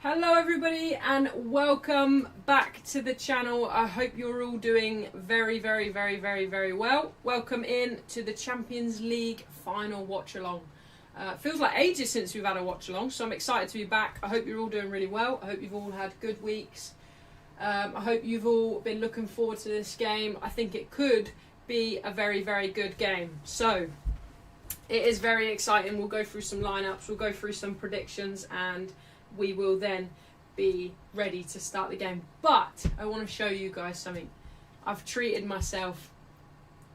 Hello everybody and welcome back to the channel. I hope you're all doing very well. Welcome in to the Champions League final watch along. Feels like ages since we've had a watch along, so I'm excited to be back. I hope you're all doing really well. I hope you've all had good weeks. I hope you've all been looking forward to this game. I think it could be a very good game. So it is very exciting. We'll go through some lineups, we'll go through some predictions, and we will then be ready to start the game. But I want to show you guys something. I've treated myself.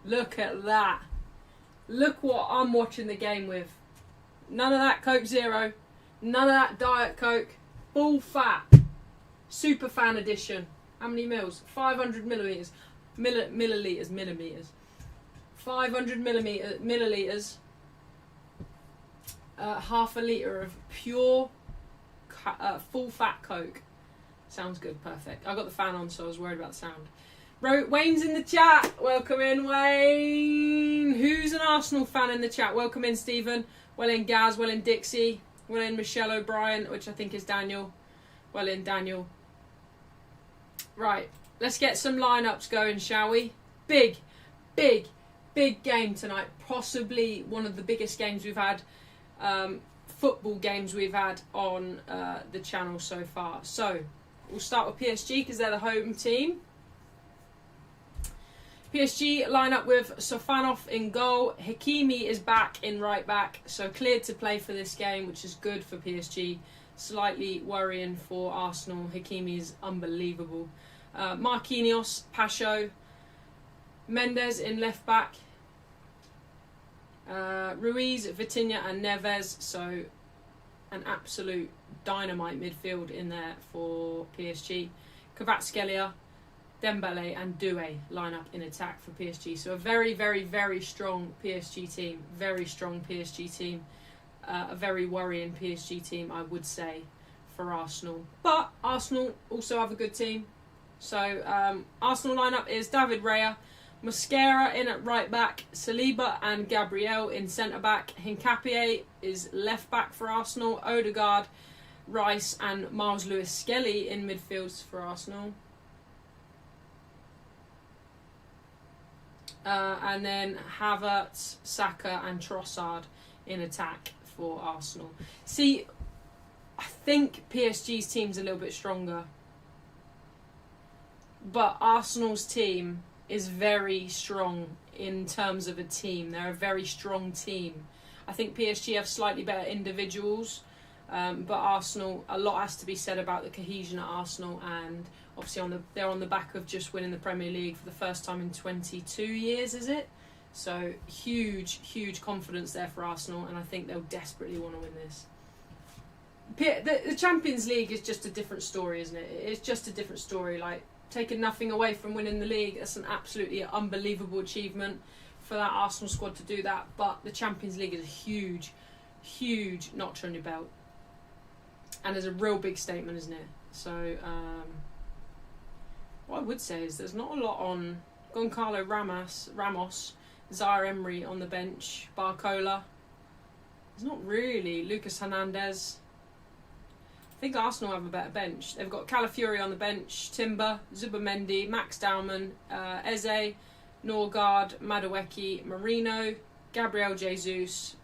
Look at that. Look what I'm watching the game with. None of that Coke Zero. None of that Diet Coke. Full fat. Super fan edition. How many mils? 500 milliliters. Millimeters. 500 milliliters. Half a litre of pure full fat Coke. Sounds good, perfect. I got the fan on, so I was worried about the sound. Wayne's in the chat. Welcome in, Wayne. Who's an Arsenal fan in the chat? Welcome in, Stephen. Well in, Gaz. Well in, Dixie. Well in, Michelle O'Brien, which I think is Daniel. Well in, Daniel. Right, let's get some lineups going, shall we? Big game tonight. Possibly one of the biggest games we've had. Football games we've had on the channel so far. So we'll start with PSG because they're the home team. PSG line up with Sofanov in goal. Hakimi is back in right back, so cleared to play for this game, which is good for PSG. Slightly worrying for Arsenal. Hakimi is unbelievable. Marquinhos, Pacho, Mendes in left back. Ruiz, Vitinha and Neves, so an absolute dynamite midfield in there for PSG. Kvaratskhelia, Dembele and Doué line up in attack for PSG. So a very strong PSG team. Very strong PSG team. A very worrying PSG team, I would say, for Arsenal. But Arsenal also have a good team. So Arsenal lineup is David Raya, Mosquera in at right back, Saliba and Gabriel in centre back. Hincapié is left back for Arsenal. Odegaard, Rice and Miles Lewis-Skelly in midfields for Arsenal. And then Havertz, Saka and Trossard in attack for Arsenal. See, I think PSG's team's a little bit stronger. But Arsenal's team is very strong in terms of a team. They're a very strong team. I think PSG have slightly better individuals, but Arsenal, a lot has to be said about the cohesion at Arsenal, and obviously they're on the back of just winning the Premier League for the first time in 22 years, is it? So huge confidence there for Arsenal, and I think they'll desperately want to win this. The Champions League is just a different story, isn't it? It's just a different story. Like, taking nothing away from winning the league, that's an absolutely unbelievable achievement for that Arsenal squad to do that. But the Champions League is a huge notch on your belt, and is a real big statement, isn't it? So what I would say is there's not a lot on Goncalo Ramos, Zaire Emery on the bench, Barcola. There's not really. Lucas Hernandez. I think Arsenal have a better bench. They've got Calafiori on the bench, Timber, Zubamendi, Max Dowman, Eze, Norgard, Madueke, Marino, Gabriel Jesus,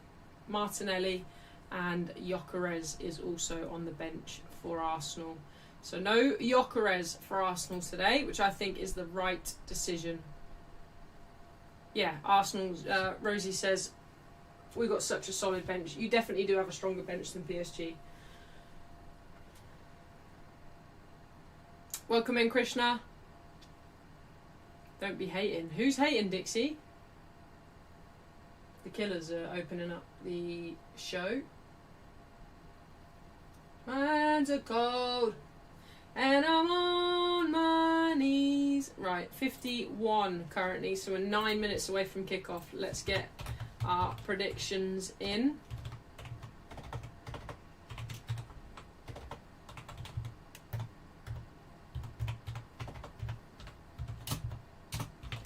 Martinelli, and Gyökeres is also on the bench for Arsenal. So no Gyökeres for Arsenal today, which I think is the right decision. Yeah, Arsenal's, Rosie says, we've got such a solid bench. You definitely do have a stronger bench than PSG. Welcome in, Krishna. Don't be hating. Who's hating, Dixie? The Killers are opening up the show. My hands are cold, and I'm on my knees. Right, 51 currently, so we're 9 minutes away from kickoff. Let's get our predictions in.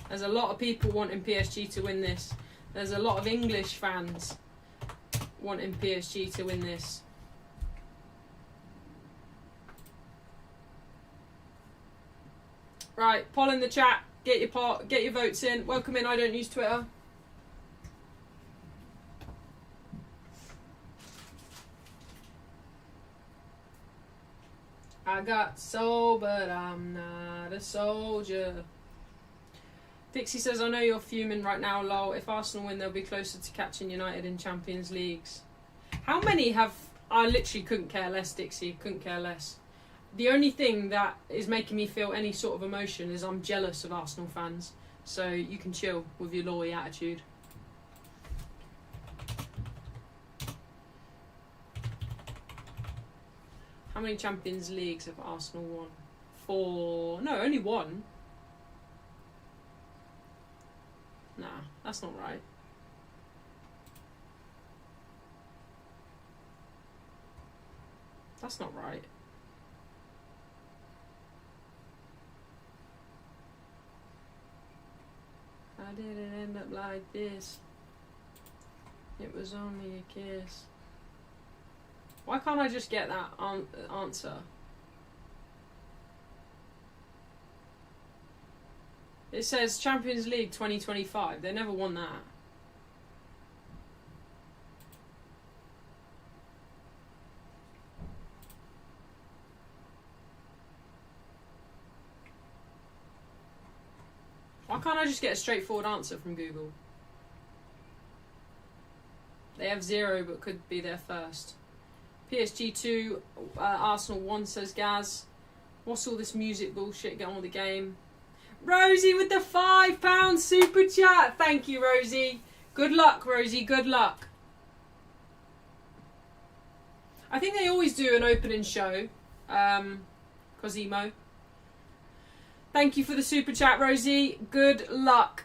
There's a lot of people wanting PSG to win this. There's a lot of English fans wanting PSG to win this. Right, poll in the chat. Get your votes in. Welcome in. I don't use Twitter. I got soul, but I'm not a soldier. Dixie says, I know you're fuming right now, lol. If Arsenal win, they'll be closer to catching United in Champions Leagues. How many have... I literally couldn't care less, Dixie. Couldn't care less. The only thing that is making me feel any sort of emotion is I'm jealous of Arsenal fans. So you can chill with your lorry attitude. How many Champions Leagues have Arsenal won? 4. No, only 1. Nah, that's not right. That's not right. How did it end up like this? It was only a kiss. Why can't I just get that answer? It says Champions League 2025. They never won that. Why can't I just get a straightforward answer from Google? They have 0 but could be their first. PSG 2, Arsenal 1, says Gaz. What's all this music bullshit? Get on with the game. Rosie with the £5 super chat. Thank you, Rosie. Good luck, Rosie. Good luck. I think they always do an opening show. Cosimo. Thank you for the super chat, Rosie. Good luck.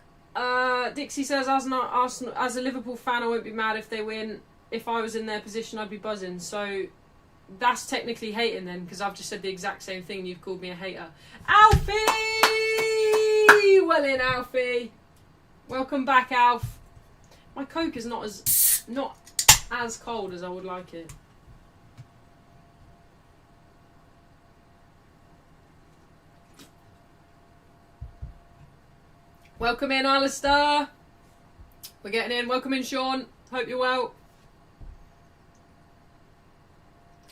Dixie says, as a Liverpool fan, I won't be mad if they win. If I was in their position, I'd be buzzing. So that's technically hating then, because I've just said the exact same thing and you've called me a hater. Alfie! Well in, Alfie. Welcome back, Alf. My Coke is not as cold as I would like it. Welcome in, Alistair. We're getting in. Welcome in, Sean. Hope you're well.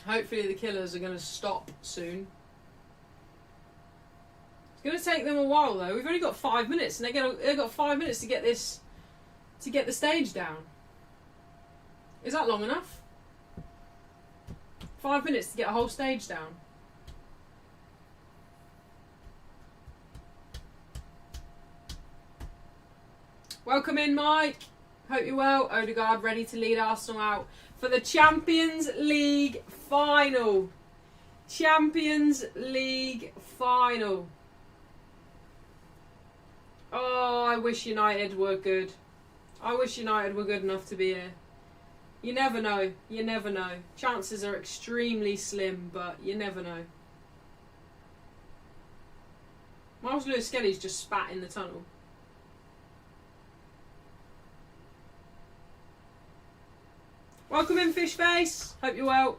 Hopefully the killers are going to stop soon. It's going to take them a while though. We've only got 5 minutes, and they've got 5 minutes to get the stage down. Is that long enough? 5 minutes to get a whole stage down. Welcome in, Mike. Hope you're well. Odegaard ready to lead Arsenal out for the Champions League final. Champions League final. Oh, I wish United were good. I wish United were good enough to be here. You never know. You never know. Chances are extremely slim, but you never know. Miles Lewis-Skelly's just spat in the tunnel. Welcome in, Fishface. Hope you're well.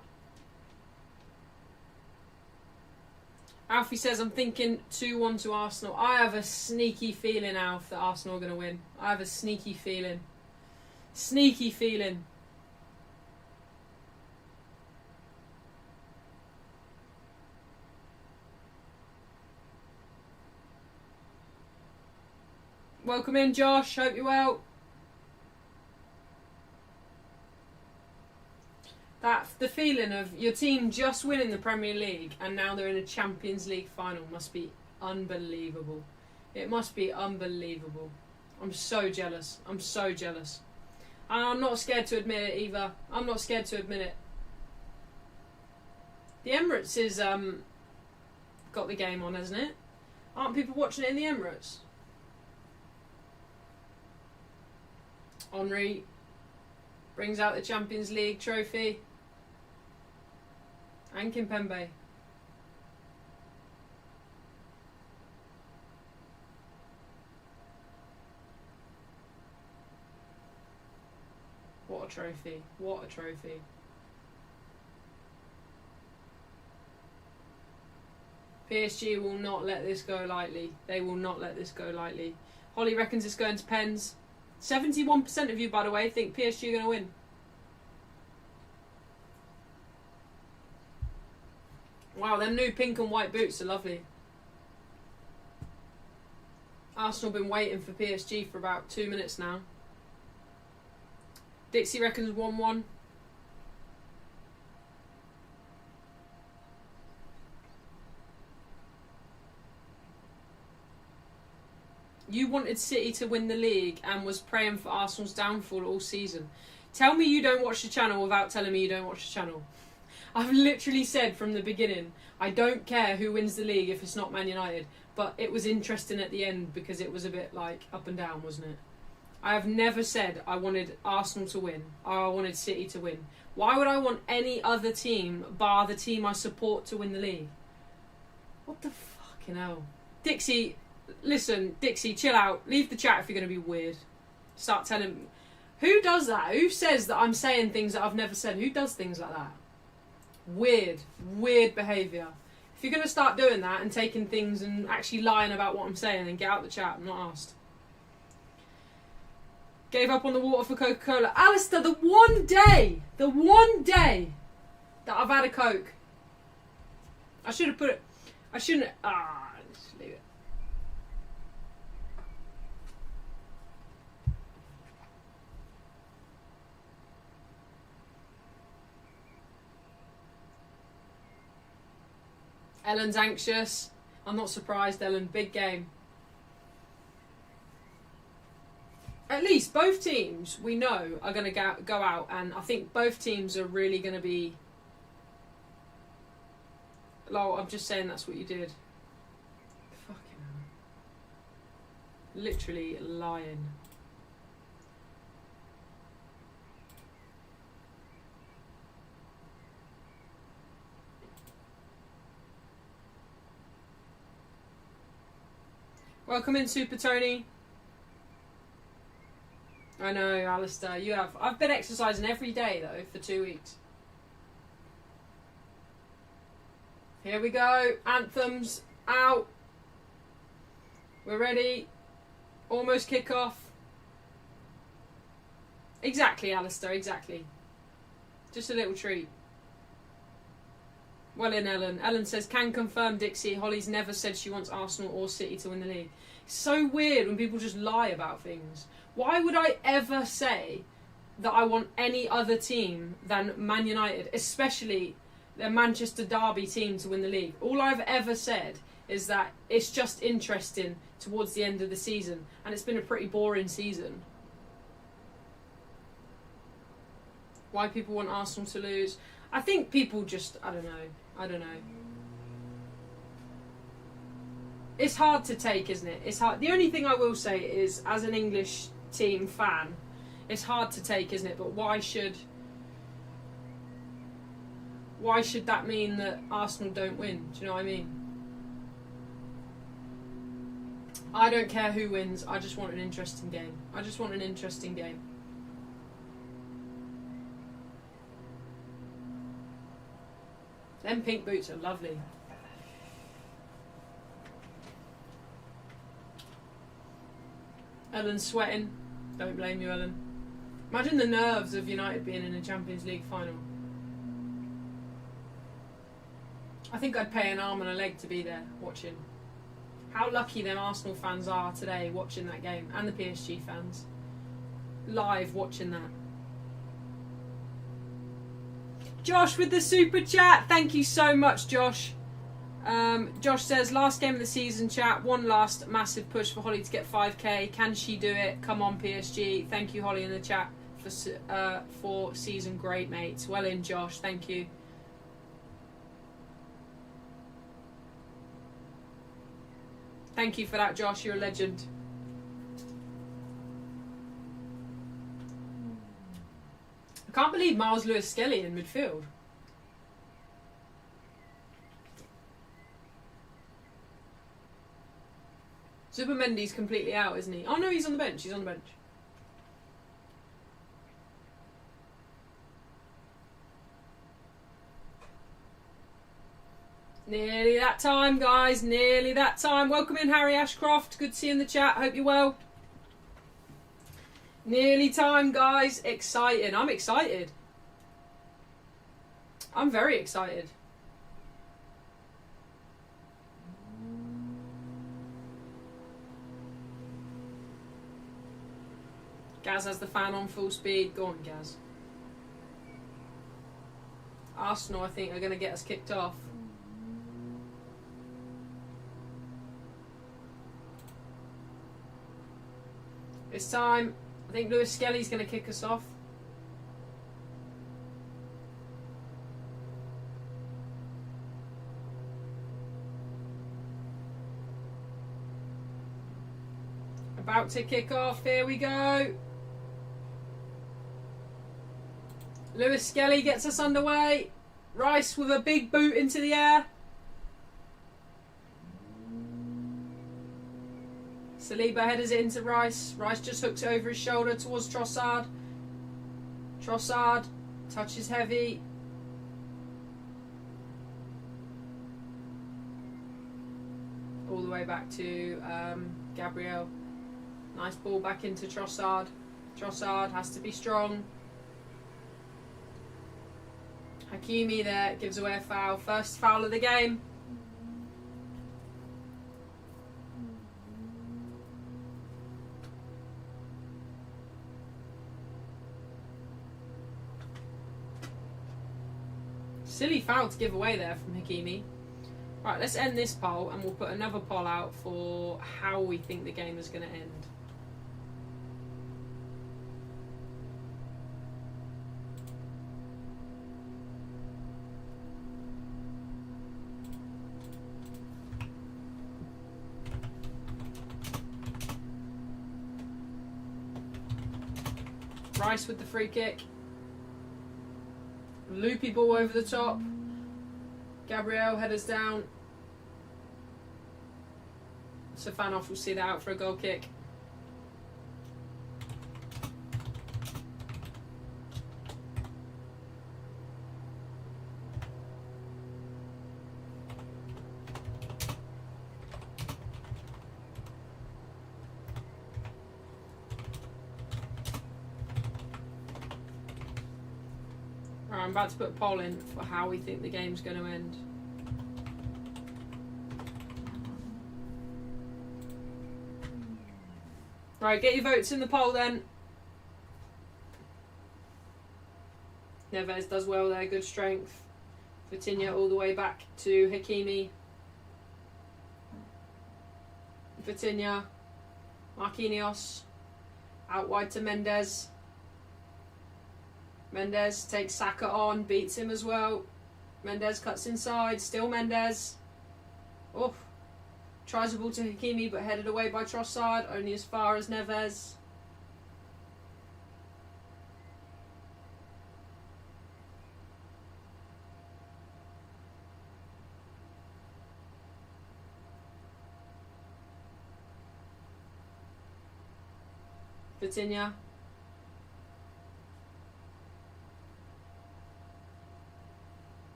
Alfie says, I'm thinking 2-1 to Arsenal. I have a sneaky feeling, Alf, that Arsenal are going to win. I have a sneaky feeling. Sneaky feeling. Welcome in, Josh. Hope you're well. The feeling of your team just winning the Premier League and now they're in a Champions League final must be unbelievable. It must be unbelievable. I'm so jealous. I'm so jealous. And I'm not scared to admit it either. I'm not scared to admit it. The Emirates is got the game on, hasn't it? Aren't people watching it in the Emirates? Henry brings out the Champions League trophy. And Kimpembe. What a trophy. What a trophy. PSG will not let this go lightly. They will not let this go lightly. Holly reckons it's going to pens. 71% of you, by the way, think PSG are going to win. Wow, them new pink and white boots are lovely. Arsenal have been waiting for PSG for about 2 minutes now. Dixie reckons 1-1. You wanted City to win the league and was praying for Arsenal's downfall all season. Tell me you don't watch the channel without telling me you don't watch the channel. I've literally said from the beginning, I don't care who wins the league if it's not Man United. But it was interesting at the end because it was a bit like up and down, wasn't it? I have never said I wanted Arsenal to win or I wanted City to win. Why would I want any other team bar the team I support to win the league? What the fucking hell? Dixie, listen, Dixie, chill out. Leave the chat if you're going to be weird. Start telling me. Who does that? Who says that I'm saying things that I've never said? Who does things like that? Weird behaviour. If you're going to start doing that and taking things and actually lying about what I'm saying, then get out the chat. I'm not asked. Gave up on the water for Coca-Cola. Alistair, the one day that I've had a Coke. I should have put it. I shouldn't. Just leave it. Ellen's anxious. I'm not surprised, Ellen. Big game. At least both teams, we know, are going to go out, and I think both teams are really going to be... Lol, I'm just saying that's what you did. Fucking hell. Literally lying. Welcome in, Super Tony. I know, Alistair, you have. I've been exercising every day, though, for 2 weeks. Here we go. Anthems out. We're ready. Almost kick off. Exactly, Alistair, exactly. Just a little treat. Well in, Ellen. Ellen says, can confirm, Dixie. Holly's never said she wants Arsenal or City to win the league. It's so weird when people just lie about things. Why would I ever say that I want any other team than Man United, especially the Manchester Derby team, to win the league? All I've ever said is that it's just interesting towards the end of the season, and it's been a pretty boring season. Why people want Arsenal to lose? I think people just, I don't know. It's hard to take, isn't it? It's hard. The only thing I will say is, as an English team fan, it's hard to take, isn't it? But why should that mean that Arsenal don't win? Do you know what I mean? I don't care who wins. I just want an interesting game. Them pink boots are lovely. Ellen's sweating. Don't blame you, Ellen. Imagine the nerves of United being in a Champions League final. I think I'd pay an arm and a leg to be there watching. How lucky them Arsenal fans are today watching that game, and the PSG fans. Live watching that. Josh with the super chat. Thank you so much, Josh. Josh says, last game of the season, chat. One last massive push for Holly to get 5k. Can she do it? Come on, PSG. Thank you, Holly, in the chat for season great, mates. Well in, Josh. Thank you. Thank you for that, Josh. You're a legend. I can't believe Miles Lewis-Skelly in midfield. Zubimendi's completely out, isn't he? Oh no, he's on the bench. He's on the bench. Nearly that time, guys. Nearly that time. Welcome in, Harry Ashcroft. Good to see you in the chat. Hope you're well. Nearly time, guys. Exciting. I'm excited. I'm very excited. Gaz has the fan on full speed. Go on, Gaz. Arsenal, I think, are going to get us kicked off. This time, I think Lewis Skelly's going to kick us off. About to kick off. Here we go. Lewis Skelly gets us underway. Rice with a big boot into the air. Saliba headers it into Rice. Rice just hooks it over his shoulder towards Trossard. Trossard touches heavy. All the way back to Gabriel. Nice ball back into Trossard. Trossard has to be strong. Hakimi there gives away a foul. First foul of the game. Silly foul to give away there from Hakimi. Right, let's end this poll and we'll put another poll out for how we think the game is going to end. Rice with the free kick. Loopy ball over the top. Gabriel headers down. Stefanov will see that out for a goal kick. I'm about to put a poll in for how we think the game's going to end. Right, get your votes in the poll then. Neves does well there, good strength. Vitinha all the way back to Hakimi. Vitinha. Marquinhos. Out wide to Mendes. Mendes takes Saka on, beats him as well. Mendes cuts inside, still Mendes. Oh, tries a ball to Hakimi but headed away by Trossard, only as far as Neves. Vitinha.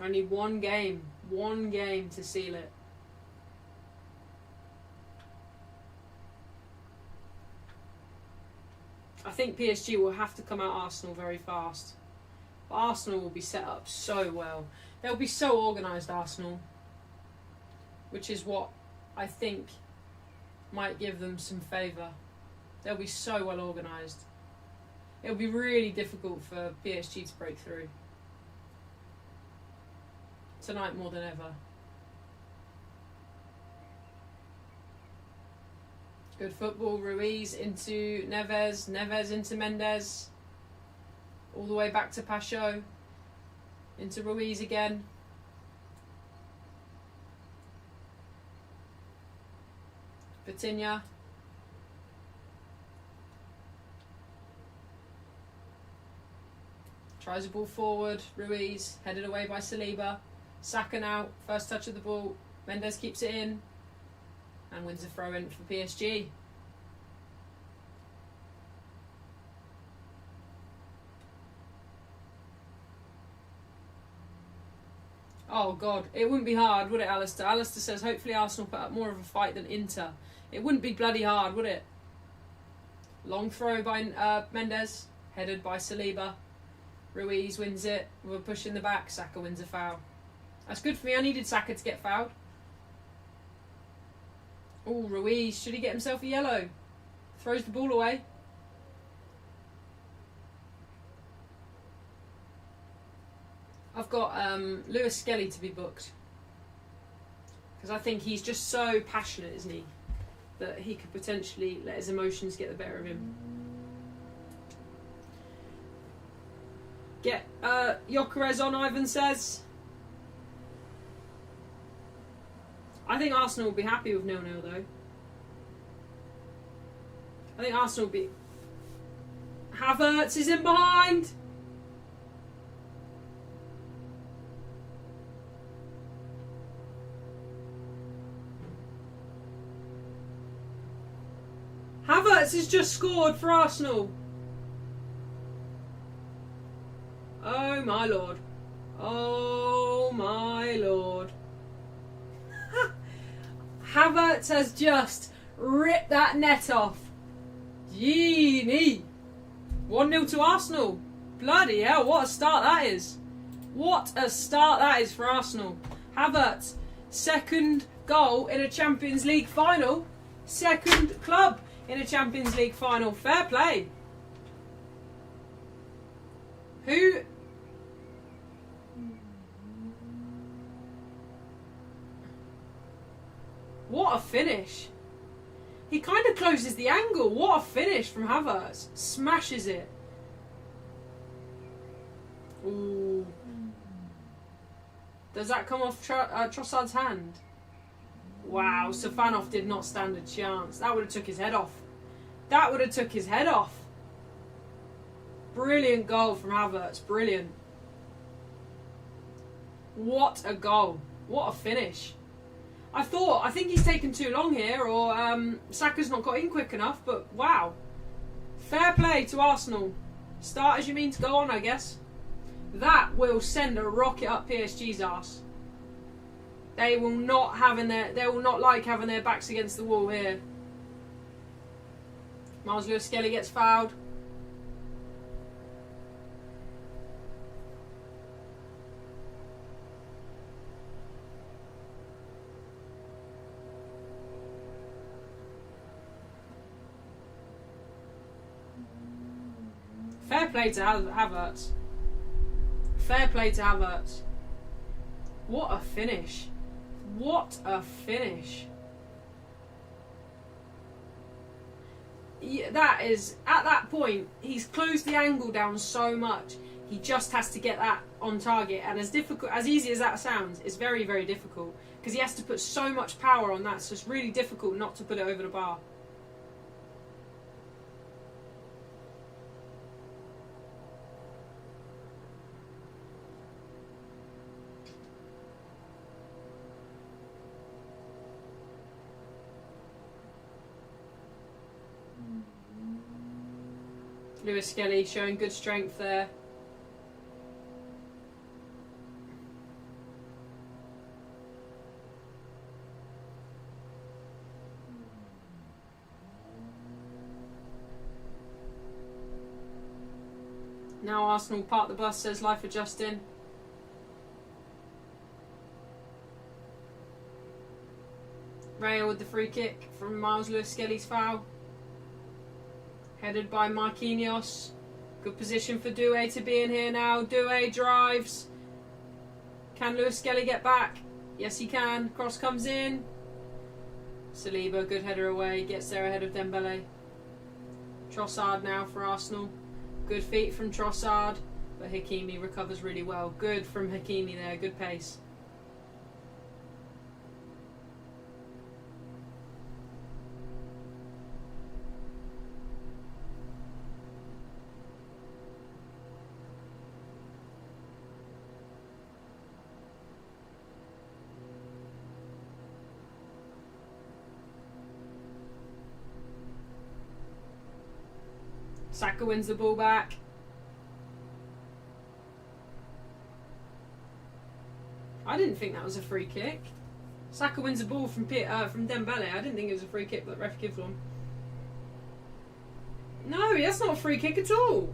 Only one game to seal it. I think PSG will have to come out Arsenal very fast. But Arsenal will be set up so well. They'll be so organised, Arsenal. Which is what I think might give them some favour. They'll be so well organised. It'll be really difficult for PSG to break through. Tonight more than ever. Good football. Ruiz into Neves. Neves into Mendes. All the way back to Pacho. Into Ruiz again. Vitinha. Tries a ball forward. Ruiz headed away by Saliba. Saka now, first touch of the ball. Mendes keeps it in and wins a throw in for PSG. Oh God, it wouldn't be hard, would it, Alistair? Alistair says hopefully Arsenal put up more of a fight than Inter. It wouldn't be bloody hard, would it? Long throw by Mendes, headed by Saliba. Ruiz wins it. We're pushing the back. Saka wins a foul. That's good for me. I needed Saka to get fouled. Oh, Ruiz. Should he get himself a yellow? Throws the ball away. I've got Lewis Skelly to be booked. Because I think he's just so passionate, isn't he? That he could potentially let his emotions get the better of him. Get Gyökeres on, Ivan says. I think Arsenal will be happy with 0-0 though. I think Arsenal will be... Havertz is in behind. Havertz has just scored for Arsenal. Oh my lord. Oh my lord. Havertz has just ripped that net off. Genie. 1-0 to Arsenal. Bloody hell, what a start that is. What a start that is for Arsenal. Havertz, second goal in a Champions League final. Second club in a Champions League final. Fair play. Who... What a finish. He kind of closes the angle. What a finish from Havertz. Smashes it. Ooh. Does that come off Trossard's hand? Wow, Stefanov did not stand a chance. That would have took his head off. That would have took his head off. Brilliant goal from Havertz. Brilliant. What a goal. What a finish. I think he's taken too long here, or Saka's not got in quick enough, but wow. Fair play to Arsenal. Start as you mean to go on, I guess. That will send a rocket up PSG's arse. They will not like having their backs against the wall here. Miles Lewis Skelly gets fouled. Fair play to Havertz. Fair play to Havertz. What a finish. What a finish. Yeah, that is, at that point, he's closed the angle down so much. He just has to get that on target. And as easy as that sounds, it's very, very difficult. Because he has to put so much power on that, so it's really difficult not to put it over the bar. Lewis Skelly showing good strength there. Now Arsenal park the bus, says Life Adjusting. Rail with the free kick from Miles Lewis Skelly's foul. Headed by Marquinhos. Good position for Doué to be in here now. Doué drives. Can Lewis Skelly get back? Yes, he can. Cross comes in. Saliba, good header away. Gets there ahead of Dembele. Trossard now for Arsenal. Good feet from Trossard. But Hakimi recovers really well. Good from Hakimi there. Good pace. Saka wins the ball back. think that was a free kick. Saka wins the ball from Dembele. I didn't think it was a free kick, but the ref gives one. No, that's not a free kick at all.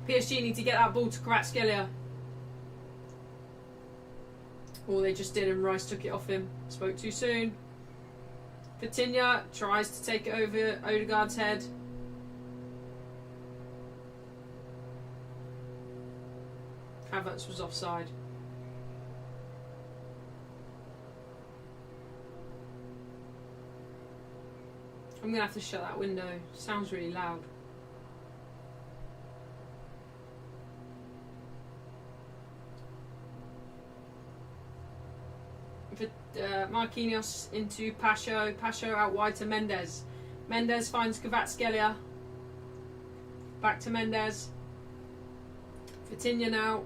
PSG need to get that ball to Kvaratskhelia. Oh, they just did, and Rice took it off him. Spoke too soon. Vitinha tries to take it over Odegaard's head. Havertz was offside. I'm going to have to shut that window. Sounds really loud. Marquinhos into Pacho. Pacho out wide to Mendes. Mendes finds Kvaratskhelia. Back to Mendes. Vitinha now.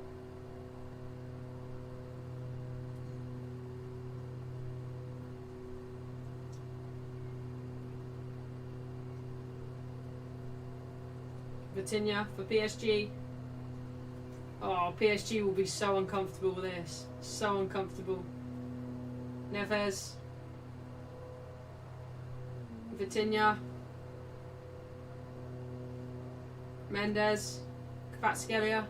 Vitinha for PSG. Oh, PSG will be so uncomfortable with this. So uncomfortable. Neves. Vitinha. Mendes. Kvaratskhelia.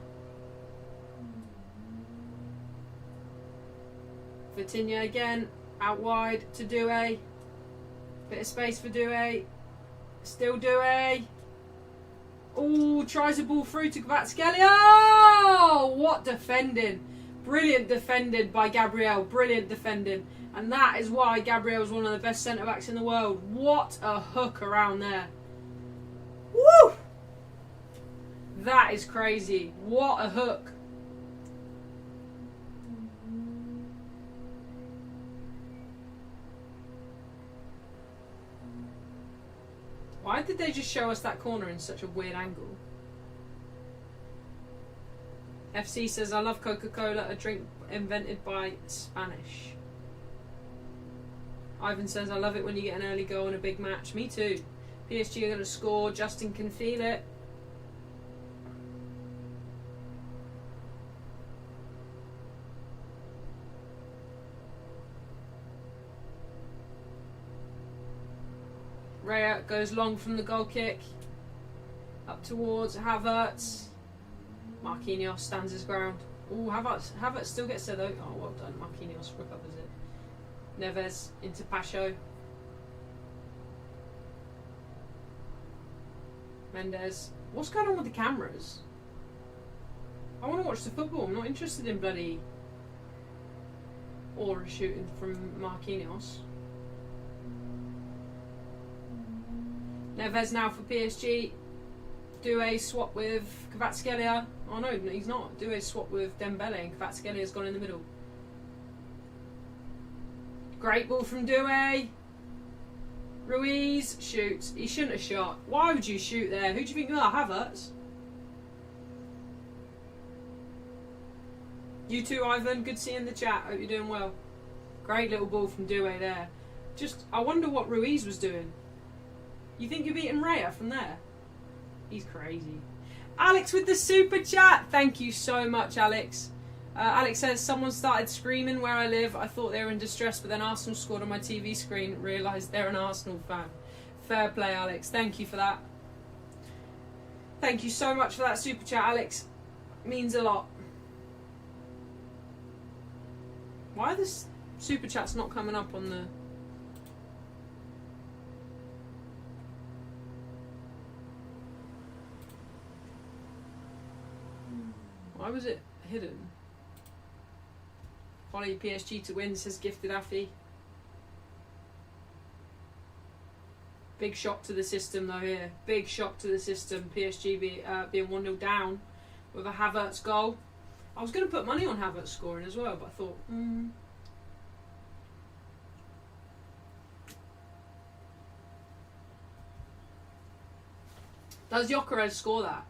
Vitinha again. Out wide to Doué. Bit of space for Doué. Still Doué. Oh, tries a ball through to Kvaratskhelia. Oh, what defending. Brilliant defended by Gabriel. Brilliant defending. And that is why Gabriel is one of the best centre-backs in the world. What a hook around there. Woo! That is crazy. What a hook. Why did they just show us that corner in such a weird angle? FC says, I love Coca-Cola, a drink invented by Spanish. Ivan says, I love it when you get an early goal in a big match. Me too. PSG are going to score. Justin can feel it. Raya goes long from the goal kick. Up towards Havertz. Marquinhos stands his ground. Oh, Havertz still gets there though. Oh, well done. Marquinhos recovers it. Neves into Pacho. Mendes. What's going on with the cameras? I want to watch the football. I'm not interested in bloody aura shooting from Marquinhos. Neves now for PSG. Doué swap with Kvaratskhelia. Oh no, he's not. Doué swap with Dembele and Kvaratskhelia gone in the middle. Great ball from Doué. Ruiz shoots. He shouldn't have shot. Why would you shoot there? Who do you think you are? Havertz? You too, Ivan. Good seeing in the chat. Hope you're doing well. Great little ball from Doué there. Just, I wonder what Ruiz was doing. You think you're beating Raya from there? He's crazy. Alex with the super chat. Thank you so much, Alex. Alex says, someone started screaming where I live. I thought they were in distress, but then Arsenal scored on my TV screen. Realised they're an Arsenal fan. Fair play, Alex. Thank you for that. Thank you so much for that super chat, Alex. It means a lot. Why are the super chats not coming up on the... Why was it hidden? Follow PSG to win, says Gifted Affy. Big shock to the system though here. Big shock to the system. PSG being 1-0 down with a Havertz goal. I was going to put money on Havertz scoring as well, but I thought... Does Gyökeres score that?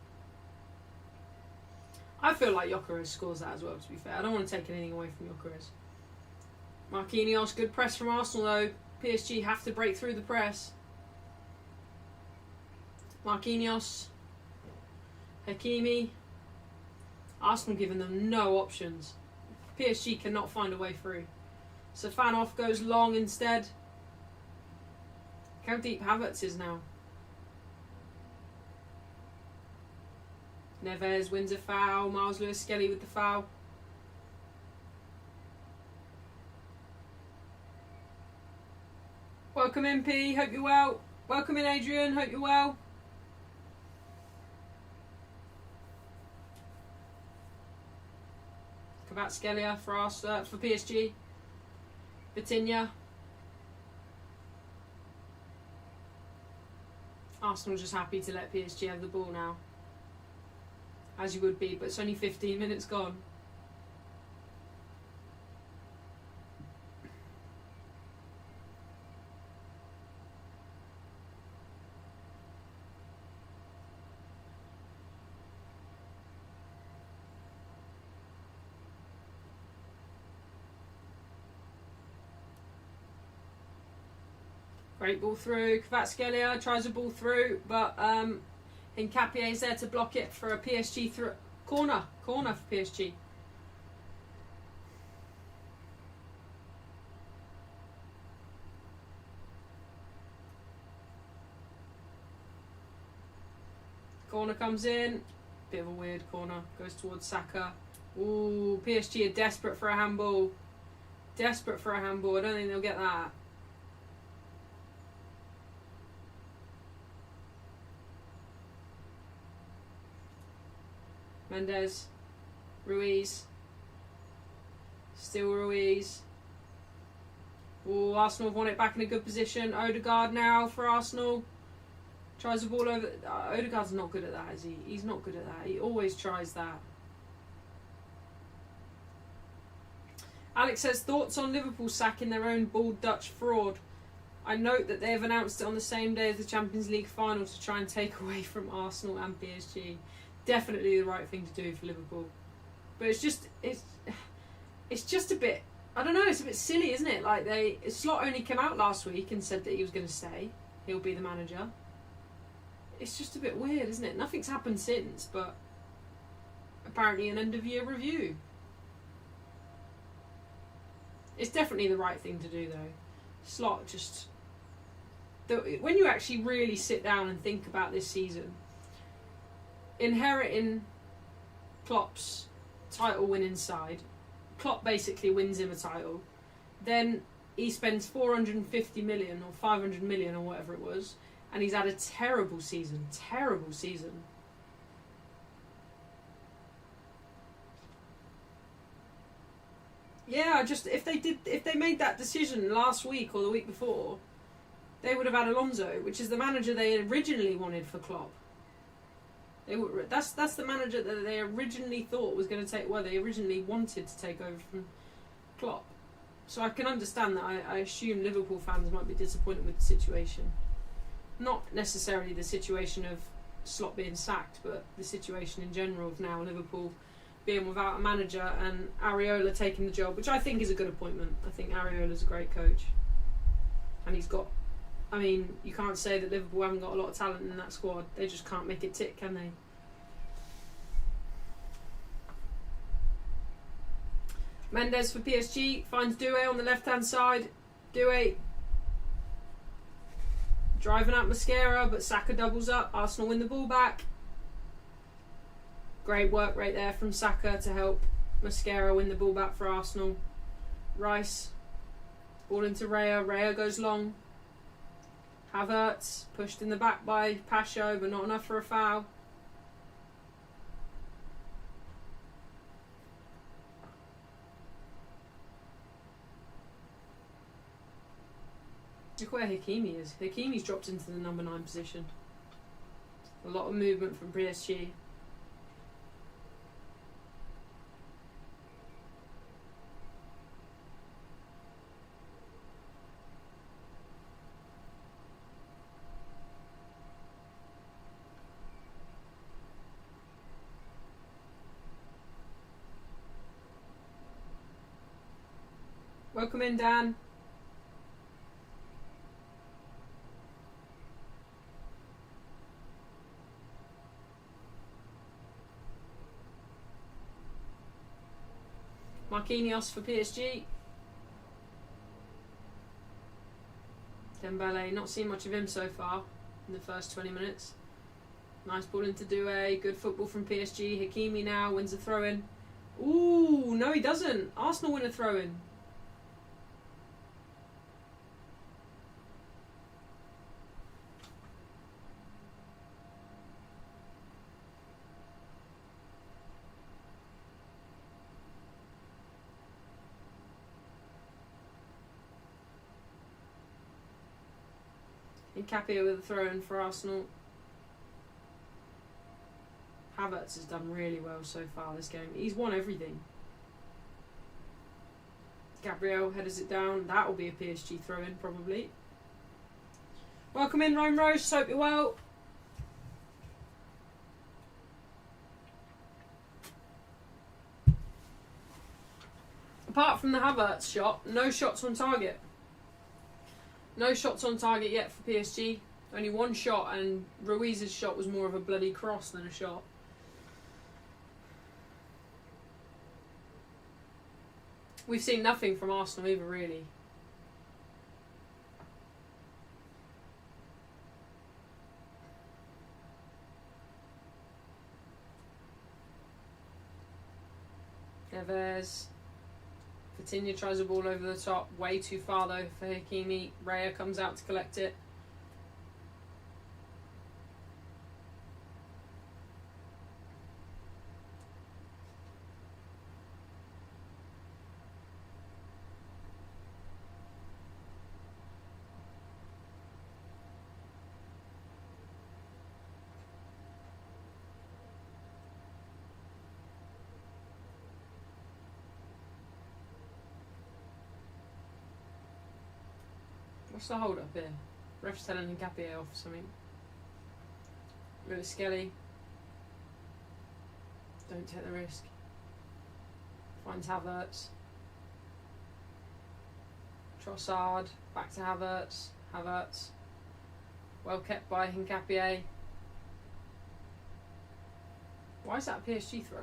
I feel like Gyökeres scores that as well, to be fair. I don't want to take anything away from Gyökeres. Marquinhos, good press from Arsenal though. PSG have to break through the press. Marquinhos Hakimi. Arsenal giving them no options. PSG cannot find a way through. Stefanov goes long instead. Look how deep Havertz is now. Neves wins a foul. Miles Lewis-Skelly with the foul. Welcome in, P. Hope you're well. Welcome in, Adrian. Hope you're well. Kvaratskhelia for PSG. Vitinha. Arsenal just happy to let PSG have the ball now. As you would be, but it's only 15 minutes gone. Great ball through. Kvaratskhelia tries a ball through, but Nkapie is there to block it for a PSG corner. Corner for PSG. Corner comes in. Bit of a weird corner. Goes towards Saka. Ooh, PSG are desperate for a handball. Desperate for a handball. I don't think they'll get that. Mendes, Ruiz, still Ruiz. Oh, Arsenal have won it back in a good position. Odegaard now for Arsenal. Tries the ball over. Odegaard's not good at that, is he? He's not good at that. He always tries that. Alex says, thoughts on Liverpool sacking their own bald Dutch fraud? I note that they have announced it on the same day as the Champions League final to try and take away from Arsenal and PSG. Definitely the right thing to do for Liverpool, but it's just a bit, I don't know, it's a bit silly, isn't it? Like Slot only came out last week and said that he was going to stay, he'll be the manager. It's just a bit weird, isn't it? Nothing's happened since, but apparently an end of year review. It's definitely the right thing to do though. Slot just, when you actually really sit down and think about this season, inheriting Klopp's title winning side, Klopp basically wins him a title, then he spends 450 million or 500 million or whatever it was, and he's had a terrible season. Yeah, if they made that decision last week or the week before, they would have had Alonso, which is the manager they originally wanted for Klopp. That's the manager that they originally thought was going to take. Well, they originally wanted to take over from Klopp. So I can understand that. I assume Liverpool fans might be disappointed with the situation. Not necessarily the situation of Slot being sacked, but the situation in general of now Liverpool being without a manager and Areola taking the job, which I think is a good appointment. I think Areola's a great coach, and he's got. I mean, you can't say that Liverpool haven't got a lot of talent in that squad. They just can't make it tick, can they? Mendes for PSG finds Doué on the left-hand side. Doué driving out Mosquera, but Saka doubles up. Arsenal win the ball back. Great work right there from Saka to help Mosquera win the ball back for Arsenal. Rice, ball into Raya. Raya goes long. Havertz pushed in the back by Pasho, but not enough for a foul. Look where Hakimi is. Hakimi's dropped into the number 9 position. A lot of movement from PSG. Welcome in, Dan. Marquinhos for PSG. Dembele, not seen much of him so far in the first 20 minutes. Nice ball into Doué. Good football from PSG. Hakimi now wins a throw-in. Ooh, no he doesn't. Arsenal win a throw-in. Capio with a throw-in for Arsenal. Havertz has done really well so far this game. He's won everything. Gabriel headers it down. That will be a PSG throw-in probably. Welcome in, Rome Rose. Hope you're well. Apart from the Havertz shot, no shots on target. No shots on target yet for PSG. Only one shot, and Ruiz's shot was more of a bloody cross than a shot. We've seen nothing from Arsenal either, really. Neves. Coutinho tries a ball over the top. Way too far though for Hakimi. Raya comes out to collect it. What's the hold up here? Ref's telling Nkapie off something. Lewis Skelly. Don't take the risk. Finds Havertz. Trossard. Back to Havertz. Havertz. Well kept by Nkapie. Why is that a PSG throw?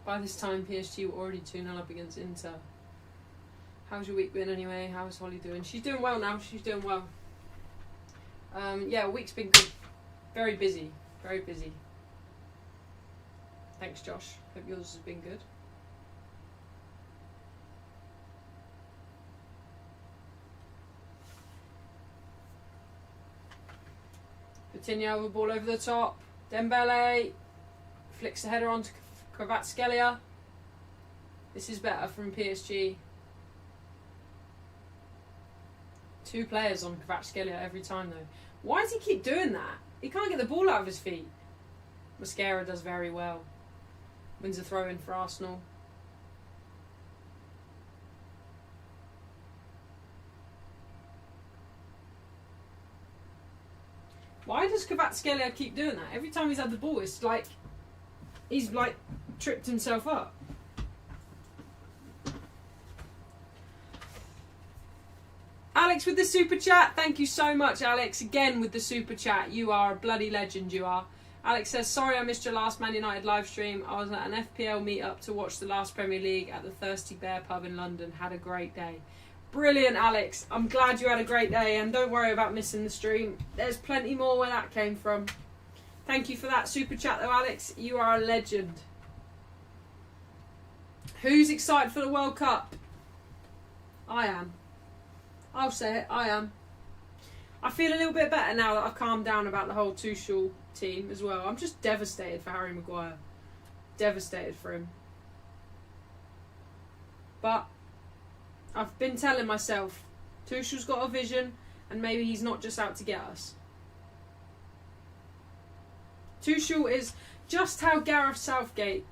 By this time, PSG were already 2-0 up against Inter. How's your week been anyway? How's Holly doing? She's doing well now. She's doing well. Yeah, week's been good. Very busy. Very busy. Thanks, Josh. Hope yours has been good. Coutinho with the ball over the top. Dembele flicks the header onto Kvaratskhelia. This is better from PSG. 2 players on Kvaratskhelia every time though. Why does he keep doing that? He can't get the ball out of his feet. Mosquera does very well. Wins a throw in for Arsenal. Why does Kvaratskhelia keep doing that? Every time he's had the ball, it's like he's like tripped himself up. Alex with the super chat. Thank you so much, Alex. Again with the super chat. You are a bloody legend, you are. Alex says, sorry I missed your last Man United live stream. I was at an FPL meet-up to watch the last Premier League at the Thirsty Bear pub in London. Had a great day. Brilliant, Alex. I'm glad you had a great day, and don't worry about missing the stream. There's plenty more where that came from. Thank you for that super chat though, Alex. You are a legend. Who's excited for the World Cup? I am. I'll say it, I am. I feel a little bit better now that I've calmed down about the whole Tuchel team as well. I'm just devastated for Harry Maguire. Devastated for him. But I've been telling myself, Tuchel's got a vision and maybe he's not just out to get us. Tuchel is just how Gareth Southgate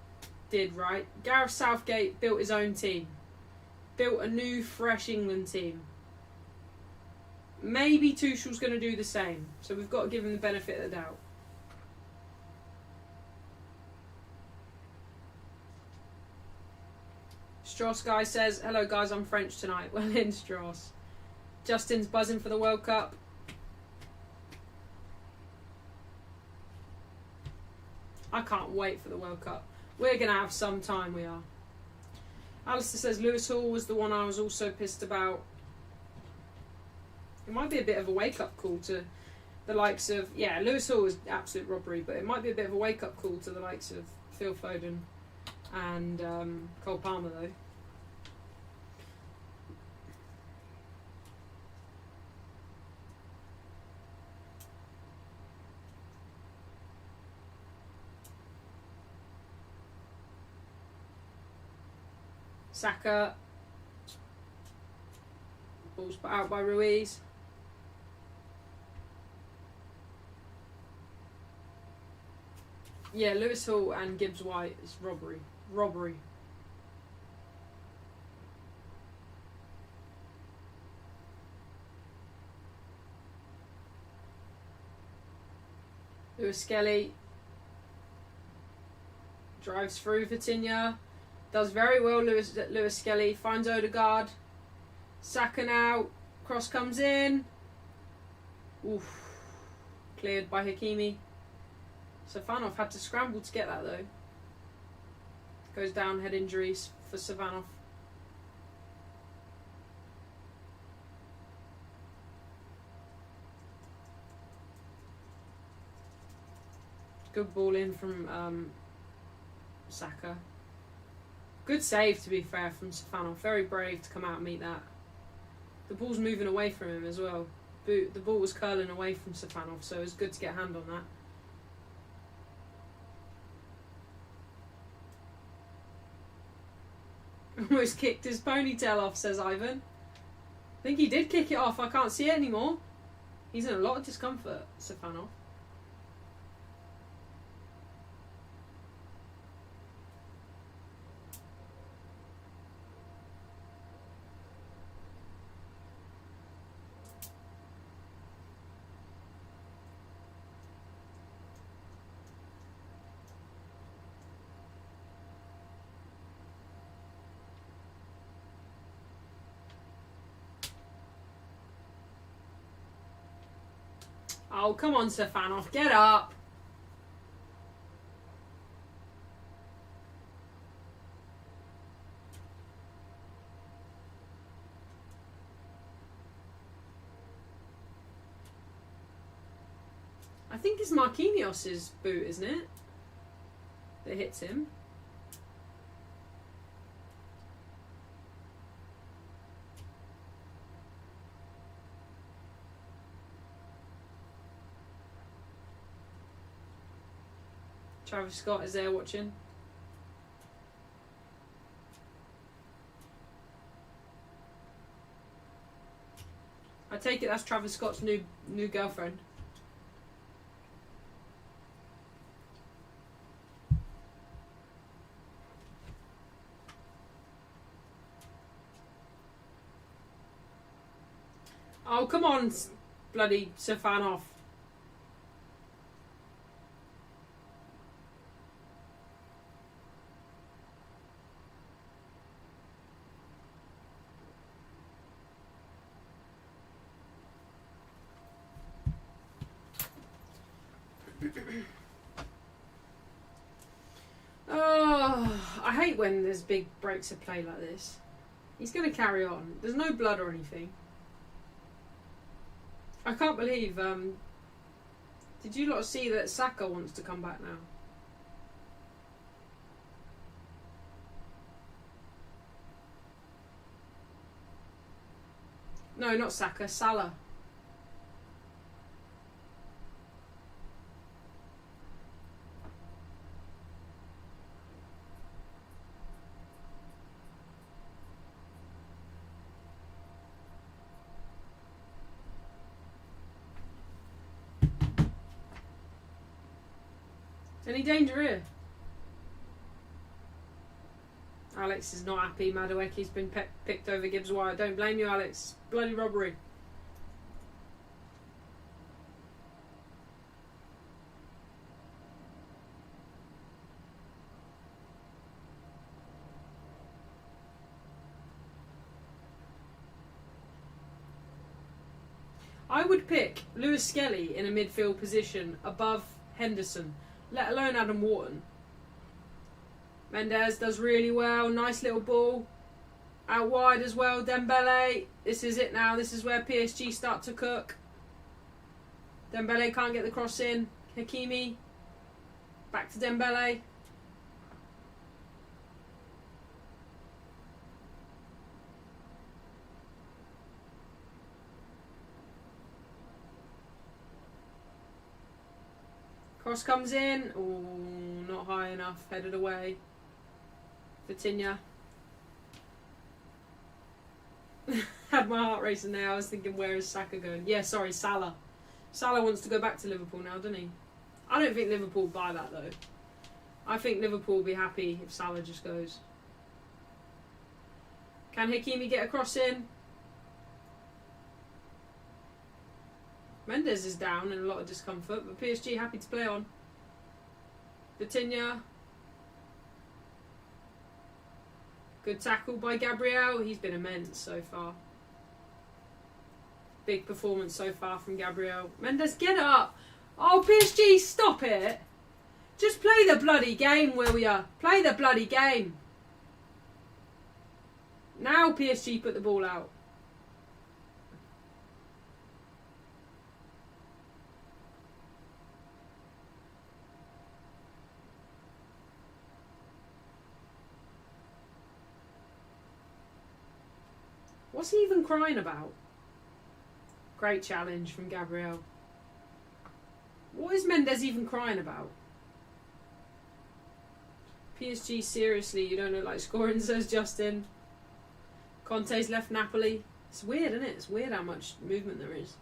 did, right? Gareth Southgate built his own team. Built a new, fresh England team. Maybe Tuchel's going to do the same. So we've got to give him the benefit of the doubt. Strauss guy says, hello guys, I'm French tonight. Well in, Strauss. Justin's buzzing for the World Cup. I can't wait for the World Cup. We're going to have some time, we are. Alistair says Lewis Hall was the one I was also pissed about. It might be a bit of a wake-up call to the likes of... Yeah, Lewis Hall was absolute robbery, but it might be a bit of a wake-up call to the likes of Phil Foden and Cole Palmer, though. Saka. Ball's put out by Ruiz. Yeah, Lewis Hall and Gibbs White is robbery. Robbery. Lewis Skelly drives through Vitinha. Does very well, Lewis Skelly. Finds Odegaard. Saka now. Cross comes in. Oof. Cleared by Hakimi. Safanov had to scramble to get that though. Goes down, head injuries for Safanov. Good ball in from Saka. Good save, to be fair, from Safanov. Very brave to come out and meet that. The ball's moving away from him as well. The ball was curling away from Safanov, so it was good to get a hand on that. Almost kicked his ponytail off, says Ivan. I think he did kick it off. I can't see it anymore. He's in a lot of discomfort, Safanov. Oh, come on, Safanov, get up. I think it's Marquinhos' boot, isn't it? That hits him. Travis Scott is there watching. I take it that's Travis Scott's new girlfriend. Oh, come on, bloody Safanov. Oh, I hate when there's big breaks of play like this. He's going to carry on. There's no blood or anything. I can't believe, did you lot see that Saka wants to come back now? No, not Saka, Salah. Any danger here? Alex is not happy. Madueke's been picked over Gibbs White. Don't blame you, Alex. Bloody robbery. I would pick Lewis Skelly in a midfield position above Henderson, let alone Adam Wharton. Mendes does really well. Nice little ball. Out wide as well. Dembele. This is it now. This is where PSG start to cook. Dembele can't get the cross in. Hakimi. Back to Dembele. Cross comes in. Oh, not high enough. Headed away. Vitinha. Had my heart racing there. I was thinking, where is Saka going? Yeah, sorry, Salah. Salah wants to go back to Liverpool now, doesn't he? I don't think Liverpool will buy that, though. I think Liverpool will be happy if Salah just goes. Can Hakimi get a cross in? Mendes is down in a lot of discomfort, but PSG happy to play on. Vitinha. Good tackle by Gabriel. He's been immense so far. Big performance so far from Gabriel. Mendes, get up! Oh, PSG, stop it! Just play the bloody game, will ya? Play the bloody game. Now PSG put the ball out. What's he even crying about? Great challenge from Gabriel. What is Mendes even crying about? PSG, seriously, you don't look like scoring, says Justin. Conte's left Napoli. It's weird, isn't it? It's weird how much movement there is.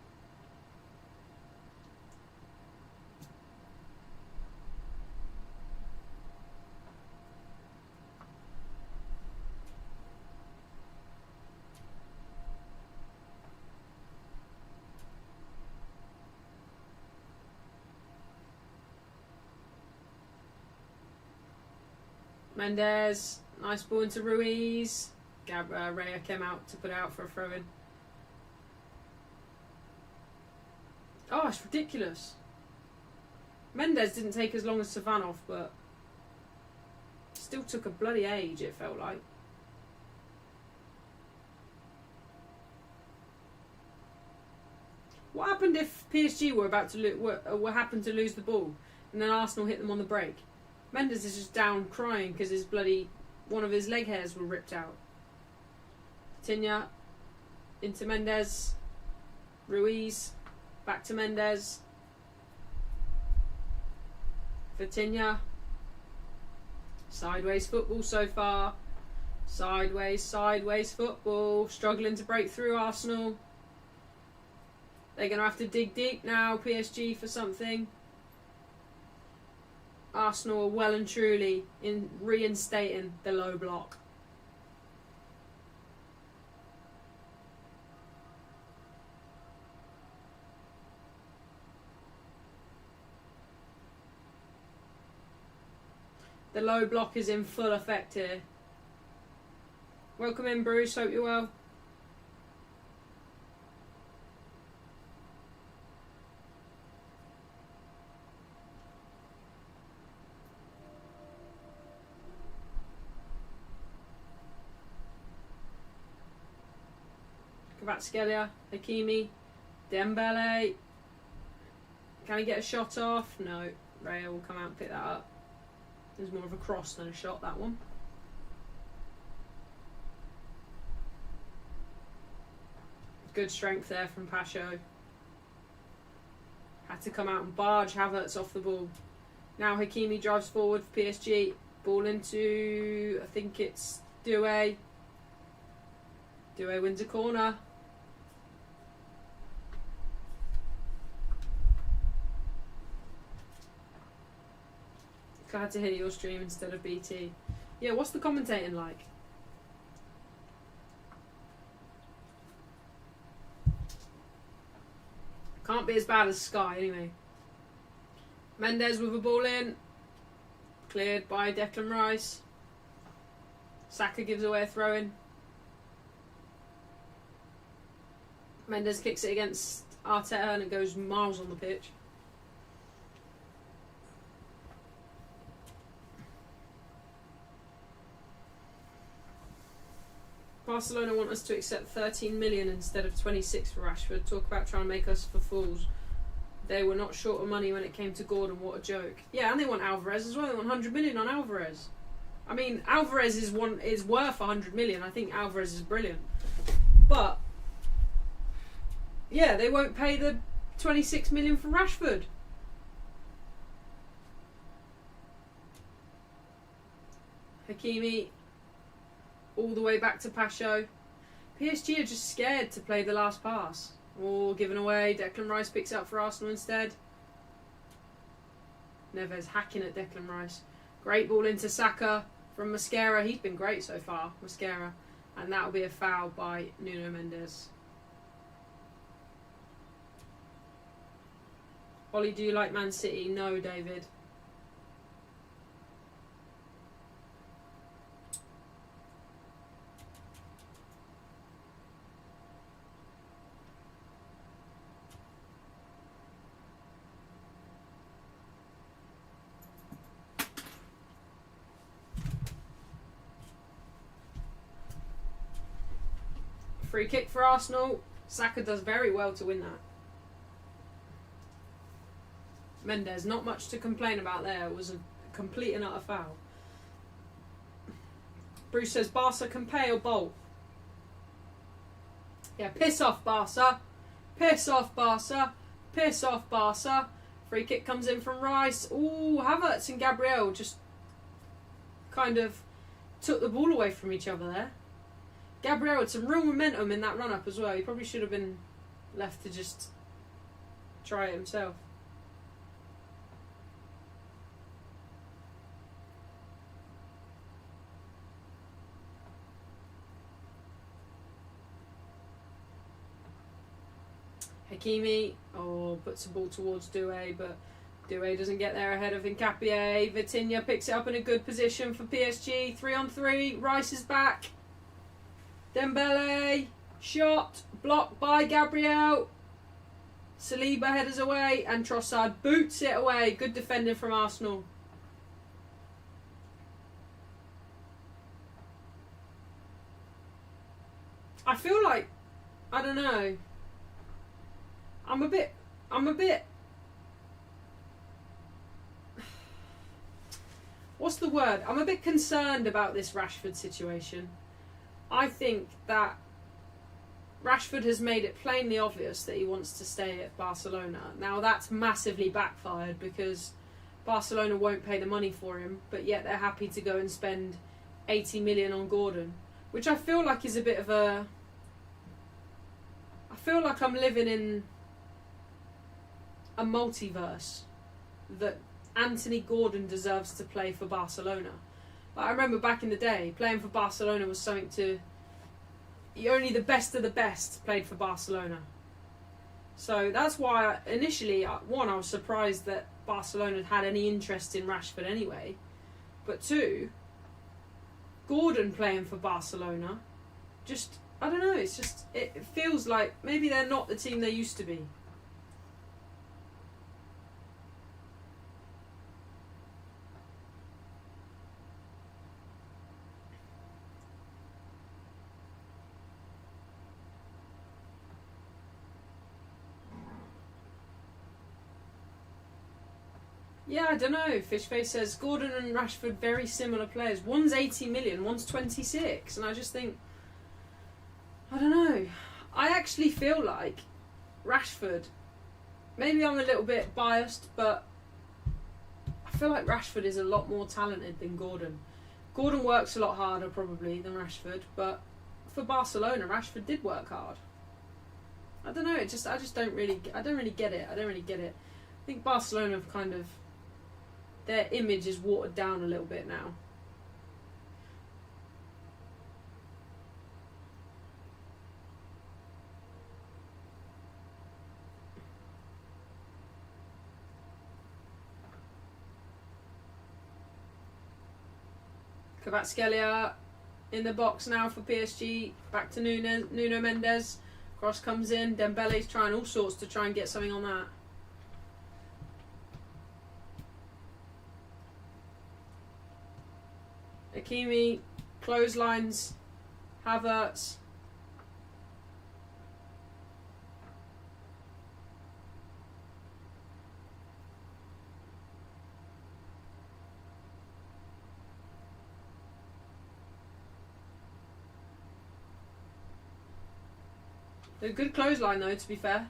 Mendes, nice ball into Ruiz. Raya came out to put out for a throw-in. Oh, it's ridiculous. Mendes didn't take as long as Savanov, but still took a bloody age, it felt like. What happened if PSG were about to were happened to lose the ball and then Arsenal hit them on the break? Mendes is just down crying because his bloody one of his leg hairs were ripped out. Vitinha into Mendes. Ruiz back to Mendes. Vitinha. Sideways football so far. Sideways football. Struggling to break through Arsenal. They're going to have to dig deep now, PSG, for something. Arsenal are well and truly in reinstating the low block. The low block is in full effect here. Welcome in, Bruce. Hope you're well. Kvaratskhelia, Hakimi, Dembele. Can he get a shot off? No. Raya will come out and pick that up. There's more of a cross than a shot, that one. Good strength there from Pacho. Had to come out and barge Havertz off the ball. Now Hakimi drives forward for PSG. Ball into, I think it's Doué. Doué wins a corner. Glad to hear your stream instead of BT. Yeah, what's the commentating like? Can't be as bad as Sky anyway. Mendes with a ball in. Cleared by Declan Rice. Saka gives away a throw-in. Mendes kicks it against Arteta and it goes miles on the pitch. Barcelona want us to accept 13 million instead of 26 for Rashford. Talk about trying to make us for fools. They were not short of money when it came to Gordon. What a joke. Yeah, and they want Alvarez as well. They want 100 million on Alvarez. I mean, Alvarez is worth 100 million. I think Alvarez is brilliant. But, yeah, they won't pay the 26 million for Rashford. Hakimi, all the way back to Pacho. PSG are just scared to play the last pass. Or given away. Declan Rice picks it up for Arsenal instead. Neves hacking at Declan Rice. Great ball into Saka from Mosquera. He's been great so far, Mosquera. And that'll be a foul by Nuno Mendes. Ollie, do you like Man City? No, David. Free kick for Arsenal. Saka does very well to win that. Mendes, not much to complain about there. It was a complete and utter foul. Bruce says Barca can pay or bolt. Yeah, piss off Barca. Piss off Barca. Piss off Barca. Free kick comes in from Rice. Ooh, Havertz and Gabriel just kind of took the ball away from each other there. Gabriel had some real momentum in that run-up as well. He probably should have been left to just try it himself. Hakimi, puts the ball towards Doué, but Doué doesn't get there ahead of Nkapie. Vitinha picks it up in a good position for PSG. 3-on-3, Rice is back. Dembele, shot, blocked by Gabriel. Saliba headers away, and Trossard boots it away. Good defending from Arsenal. I feel like, I don't know. I'm a bit. What's the word? I'm a bit concerned about this Rashford situation. I think that Rashford has made it plainly obvious that he wants to stay at Barcelona. Now that's massively backfired because Barcelona won't pay the money for him, but yet they're happy to go and spend 80 million on Gordon, which I feel like is a bit of a... I feel like I'm living in a multiverse that Anthony Gordon deserves to play for Barcelona. Like, I remember back in the day, playing for Barcelona was something to... Only the best of the best played for Barcelona. So that's why initially, one, I was surprised that Barcelona had any interest in Rashford anyway. But two, Gordon playing for Barcelona, just, I don't know, it's just, it feels like maybe they're not the team they used to be. Yeah, I don't know. Fishface says Gordon and Rashford very similar players. One's 80 million, one's 26, and I just think, I don't know. I actually feel like Rashford, maybe I'm a little bit biased, but I feel like Rashford is a lot more talented than Gordon. Gordon works a lot harder probably than Rashford, but for Barcelona, Rashford did work hard. I don't know. I just don't really get it. I think Barcelona have kind of, their image is watered down a little bit now. Kvaratskhelia in the box now for PSG. Back to Nuno Mendes. Cross comes in. Dembele's trying all sorts to try and get something on that. Hakimi clotheslines Havertz. A good clothesline though, to be fair.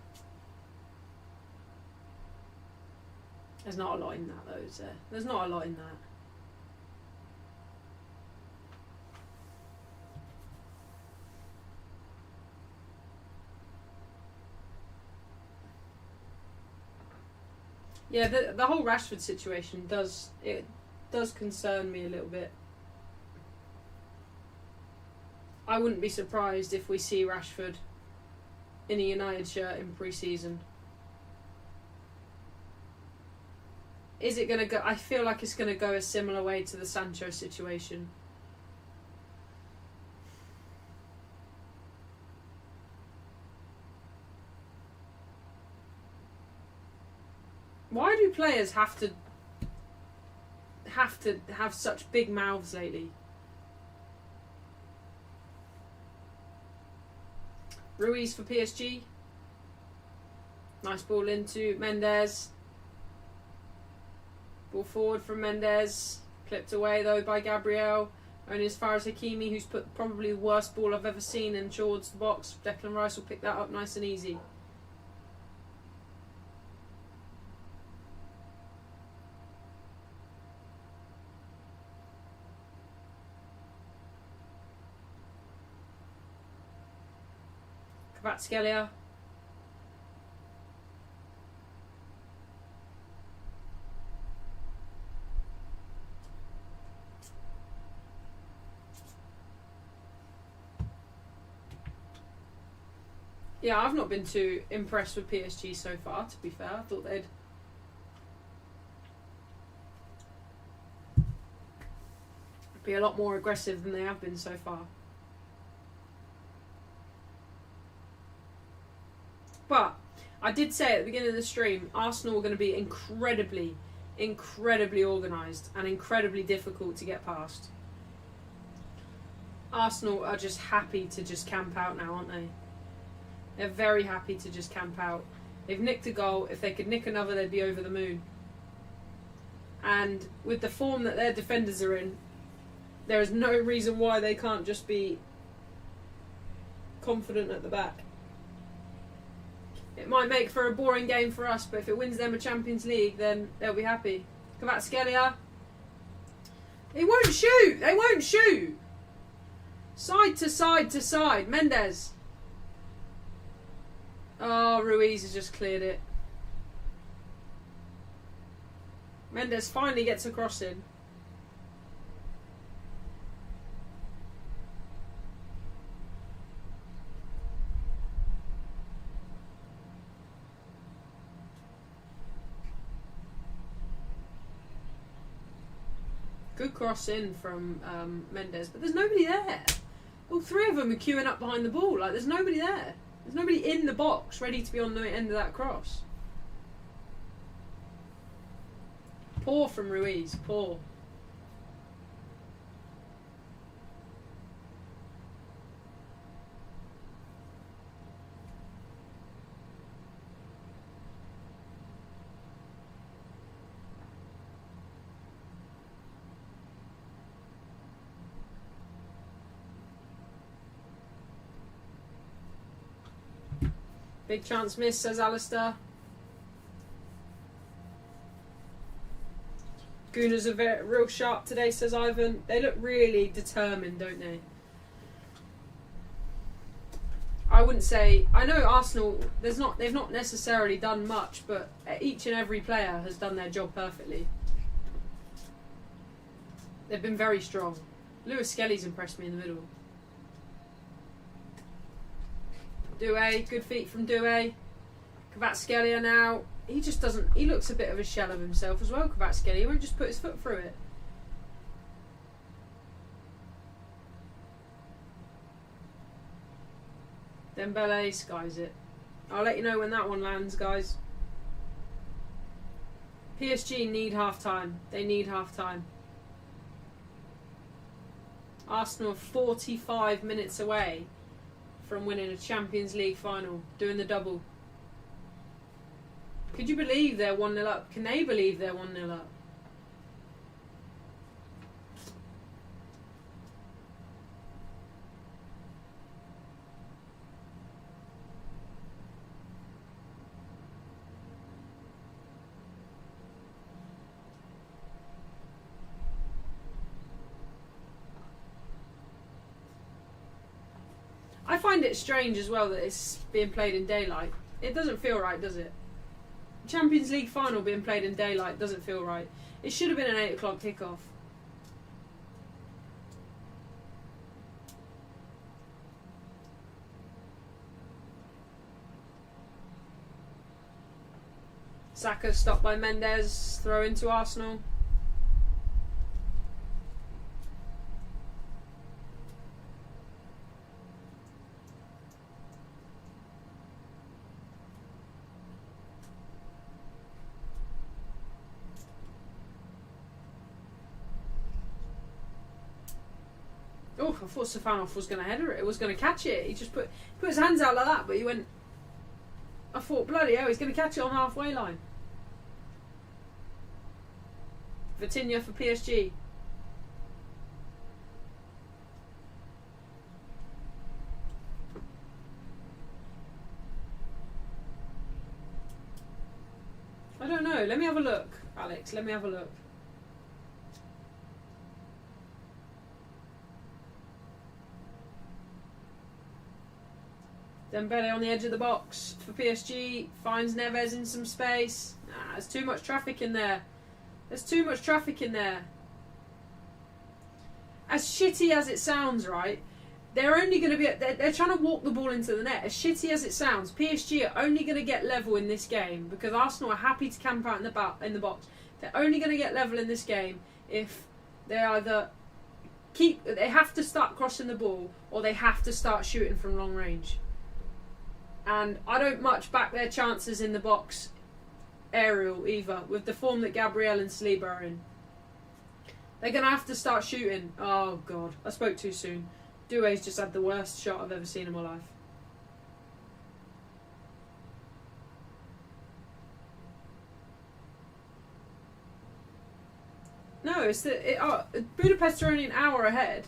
There's not a lot in that though, is there? There's not a lot in that. Yeah, the whole Rashford situation does concern me a little bit. I wouldn't be surprised if we see Rashford in a United shirt in pre-season. Is it going to go... I feel like it's going to go a similar way to the Sancho situation. Why do players have to have such big mouths lately? Ruiz for PSG. Nice ball into Mendes. Ball forward from Mendes. Clipped away though by Gabriel. Only as far as Hakimi, who's put probably the worst ball I've ever seen in towards the box. Declan Rice will pick that up nice and easy. Kvaratskhelia. Yeah, I've not been too impressed with PSG so far, to be fair. I thought they'd be a lot more aggressive than they have been so far. But I did say at the beginning of the stream, Arsenal were going to be incredibly, incredibly organised and incredibly difficult to get past. Arsenal are just happy to just camp out now, aren't they? They're very happy to just camp out. They've nicked a goal. If they could nick another, they'd be over the moon. And with the form that their defenders are in, there is no reason why they can't just be confident at the back. It might make for a boring game for us, but if it wins them a Champions League, then they'll be happy. Kvaratskhelia. They won't shoot! They won't shoot! Side to side to side. Mendes. Oh, Ruiz has just cleared it. Mendes finally gets a cross in. Good cross in from Mendes, but there's nobody there. All three of them are queuing up behind the ball. Like, there's nobody there. There's nobody in the box ready to be on the end of that cross. Poor from Ruiz. Poor. Big chance miss, says Alistair. Gooners are real sharp today, says Ivan. They look really determined, don't they? I wouldn't say... I know Arsenal, they've not necessarily done much, but each and every player has done their job perfectly. They've been very strong. Lewis Skelly's impressed me in the middle. Doué, good feet from Doué. Kvaratskhelia now. He just doesn't... He looks a bit of a shell of himself as well, Kvaratskhelia. He won't just put his foot through it. Dembele skies it. I'll let you know when that one lands, guys. PSG need half time. They need half time. Arsenal are 45 minutes away from winning a Champions League final, doing the double. Could you believe they're 1-0 up? Can they believe they're 1-0 up? I find it strange as well that it's being played in daylight. It doesn't feel right, does it? Champions League final being played in daylight doesn't feel right. It should have been an 8 o'clock kickoff. Saka stopped by Mendes, throw into Arsenal. Oh, I thought Stefanov was going to header it. It was going to catch it. He just put his hands out like that, but he went... I thought, bloody hell, he's going to catch it on halfway line. Vitinha for PSG. I don't know. Let me have a look, Alex. Let me have a look. Dembele on the edge of the box for PSG. Finds Neves in some space. Nah, there's too much traffic in there. There's too much traffic in there. As shitty as it sounds, right? They're only going to be... They're trying to walk the ball into the net. As shitty as it sounds, PSG are only going to get level in this game because Arsenal are happy to camp out in the box. They're only going to get level in this game if they either they have to start crossing the ball or they have to start shooting from long range. And I don't much back their chances in the box aerial either, with the form that Gabriel and Saliba are in. They're going to have to start shooting. Oh, God. I spoke too soon. Doué's just had the worst shot I've ever seen in my life. No, it's Budapest are only an hour ahead.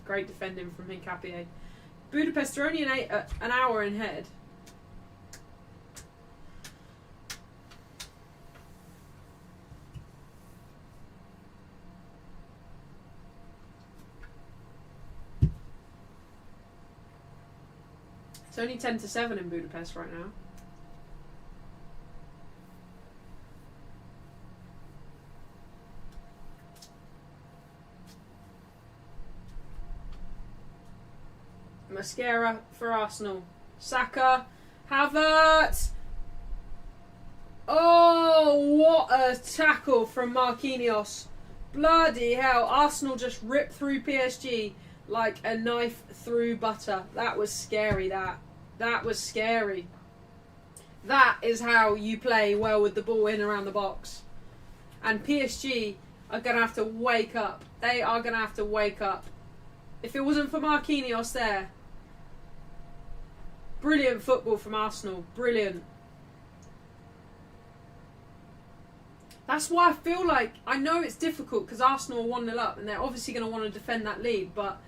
Great defending from Hincapié. Budapest are only an hour ahead. It's only 10-7 in Budapest right now. Mascara for Arsenal. Saka. Havertz. Oh, what a tackle from Marquinhos. Bloody hell. Arsenal just ripped through PSG like a knife through butter. That was scary, that. That was scary. That is how you play well with the ball in around the box. And PSG are going to have to wake up. They are going to have to wake up. If it wasn't for Marquinhos there. Brilliant football from Arsenal. Brilliant. That's why I feel like, I know it's difficult because Arsenal are 1-0 up and they're obviously going to want to defend that lead, but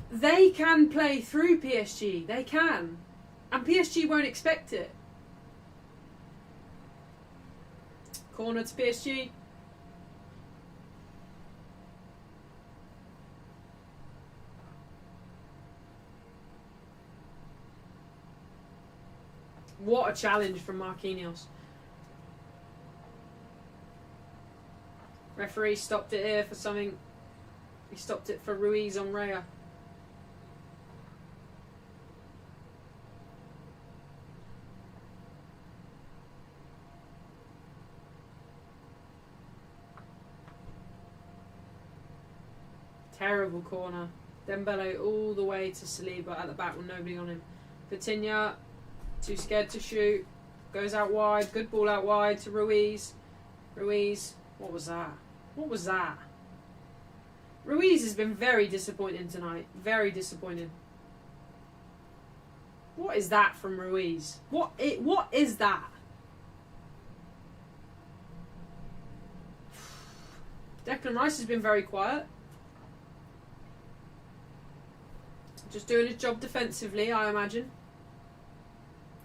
they can play through PSG. They can. And PSG won't expect it. Corner to PSG. What a challenge from Marquinhos. Referee stopped it here for something. He stopped it for Ruiz on Raya. Terrible corner. Dembele all the way to Saliba at the back with nobody on him. Coutinho, too scared to shoot. Goes out wide. Good ball out wide to Ruiz. Ruiz, what was that? What was that? Ruiz has been very disappointing tonight. Very disappointing. What is that from Ruiz? What is that? Declan Rice has been very quiet. Just doing his job defensively, I imagine.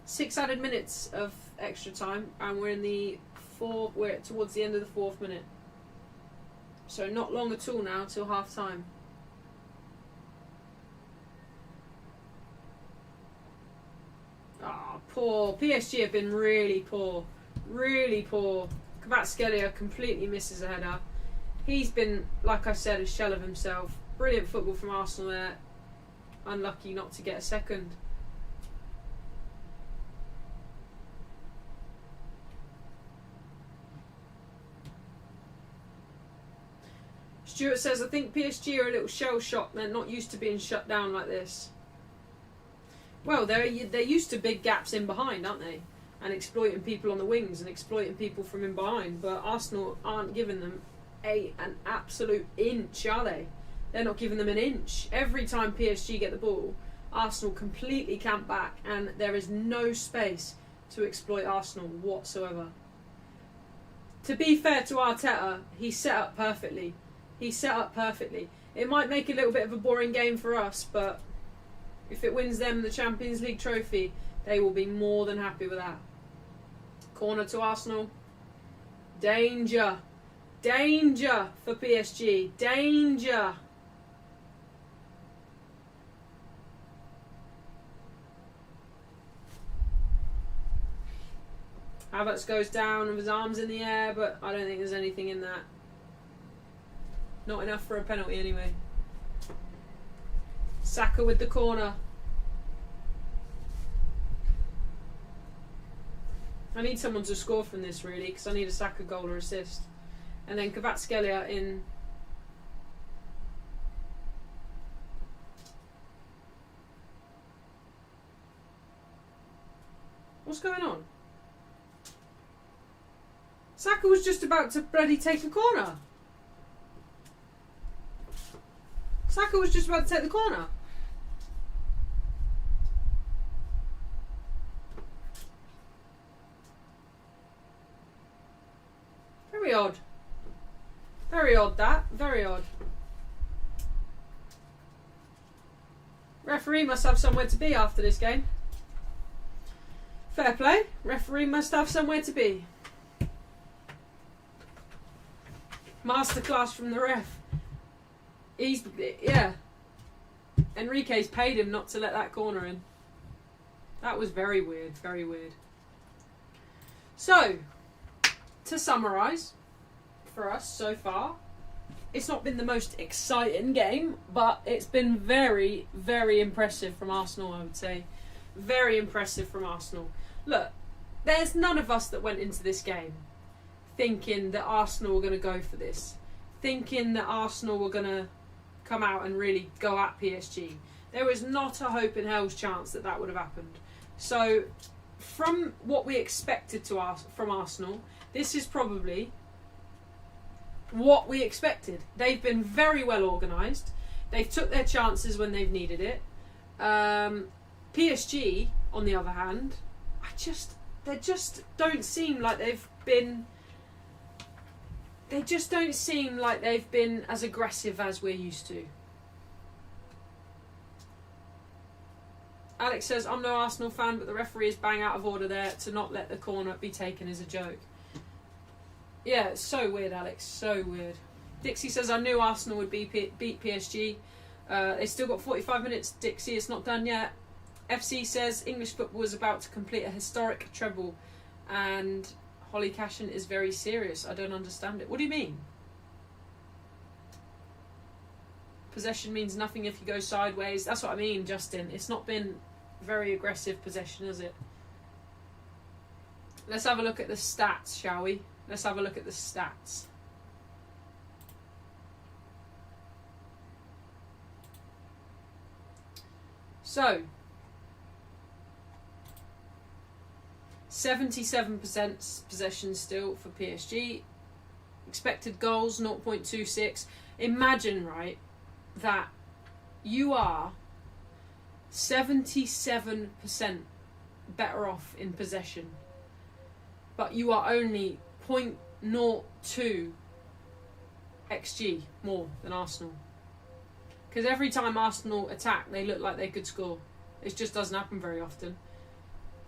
6 added minutes of extra time, and we're towards the end of the 4th minute. So not long at all now till half time. Ah, poor. PSG have been really poor. Really poor. Kvaratskhelia completely misses a header. He's been, like I said, a shell of himself. Brilliant football from Arsenal there. Unlucky not to get a second. Stuart says, I think PSG are a little shell-shocked. They're not used to being shut down like this. Well, they're used to big gaps in behind, aren't they? And exploiting people on the wings and exploiting people from in behind. But Arsenal aren't giving them an absolute inch, are they? They're not giving them an inch. Every time PSG get the ball, Arsenal completely camp back, and there is no space to exploit Arsenal whatsoever. To be fair to Arteta, he set up perfectly. He set up perfectly. It might make a little bit of a boring game for us, but if it wins them the Champions League trophy, they will be more than happy with that. Corner to Arsenal. Danger. Danger for PSG. Danger. Havertz goes down with his arms in the air, but I don't think there's anything in that. Not enough for a penalty anyway. Saka with the corner. I need someone to score from this, really, because I need a Saka goal or assist. And then Kvaratskhelia in. What's going on? Saka was just about to bloody take a corner. Saka was just about to take the corner. Very odd. Very odd that. Very odd. Referee must have somewhere to be after this game. Fair play. Referee must have somewhere to be. Masterclass from the ref. Enrique's paid him not to let that corner in. That was very weird, very weird. So, to summarise for us so far, it's not been the most exciting game, but it's been very, very impressive from Arsenal, I would say. Very impressive from Arsenal. Look, there's none of us that went into this game thinking that Arsenal were going to go for this. Thinking that Arsenal were going to come out and really go at PSG. There was not a hope in hell's chance that that would have happened. So, from what we expected from Arsenal, this is probably what we expected. They've been very well organised. They've took their chances when they've needed it. PSG, on the other hand, they just don't seem like they've been. They just don't seem like they've been as aggressive as we're used to. Alex says, I'm no Arsenal fan, but the referee is bang out of order there to not let the corner be taken as a joke. Yeah, it's so weird, Alex. So weird. Dixie says, I knew Arsenal would beat PSG. They still got 45 minutes, Dixie. It's not done yet. FC says, English football is about to complete a historic treble. And Holly Cashin is very serious. I don't understand it. What do you mean? Possession means nothing if you go sideways. That's what I mean, Justin. It's not been very aggressive possession, has it? Let's have a look at the stats, shall we? Let's have a look at the stats. So, 77% possession still for PSG. Expected goals 0.26. Imagine, right, that you are 77% better off in possession, but you are only 0.02 XG more than Arsenal. Because every time Arsenal attack, they look like they could score. It just doesn't happen very often.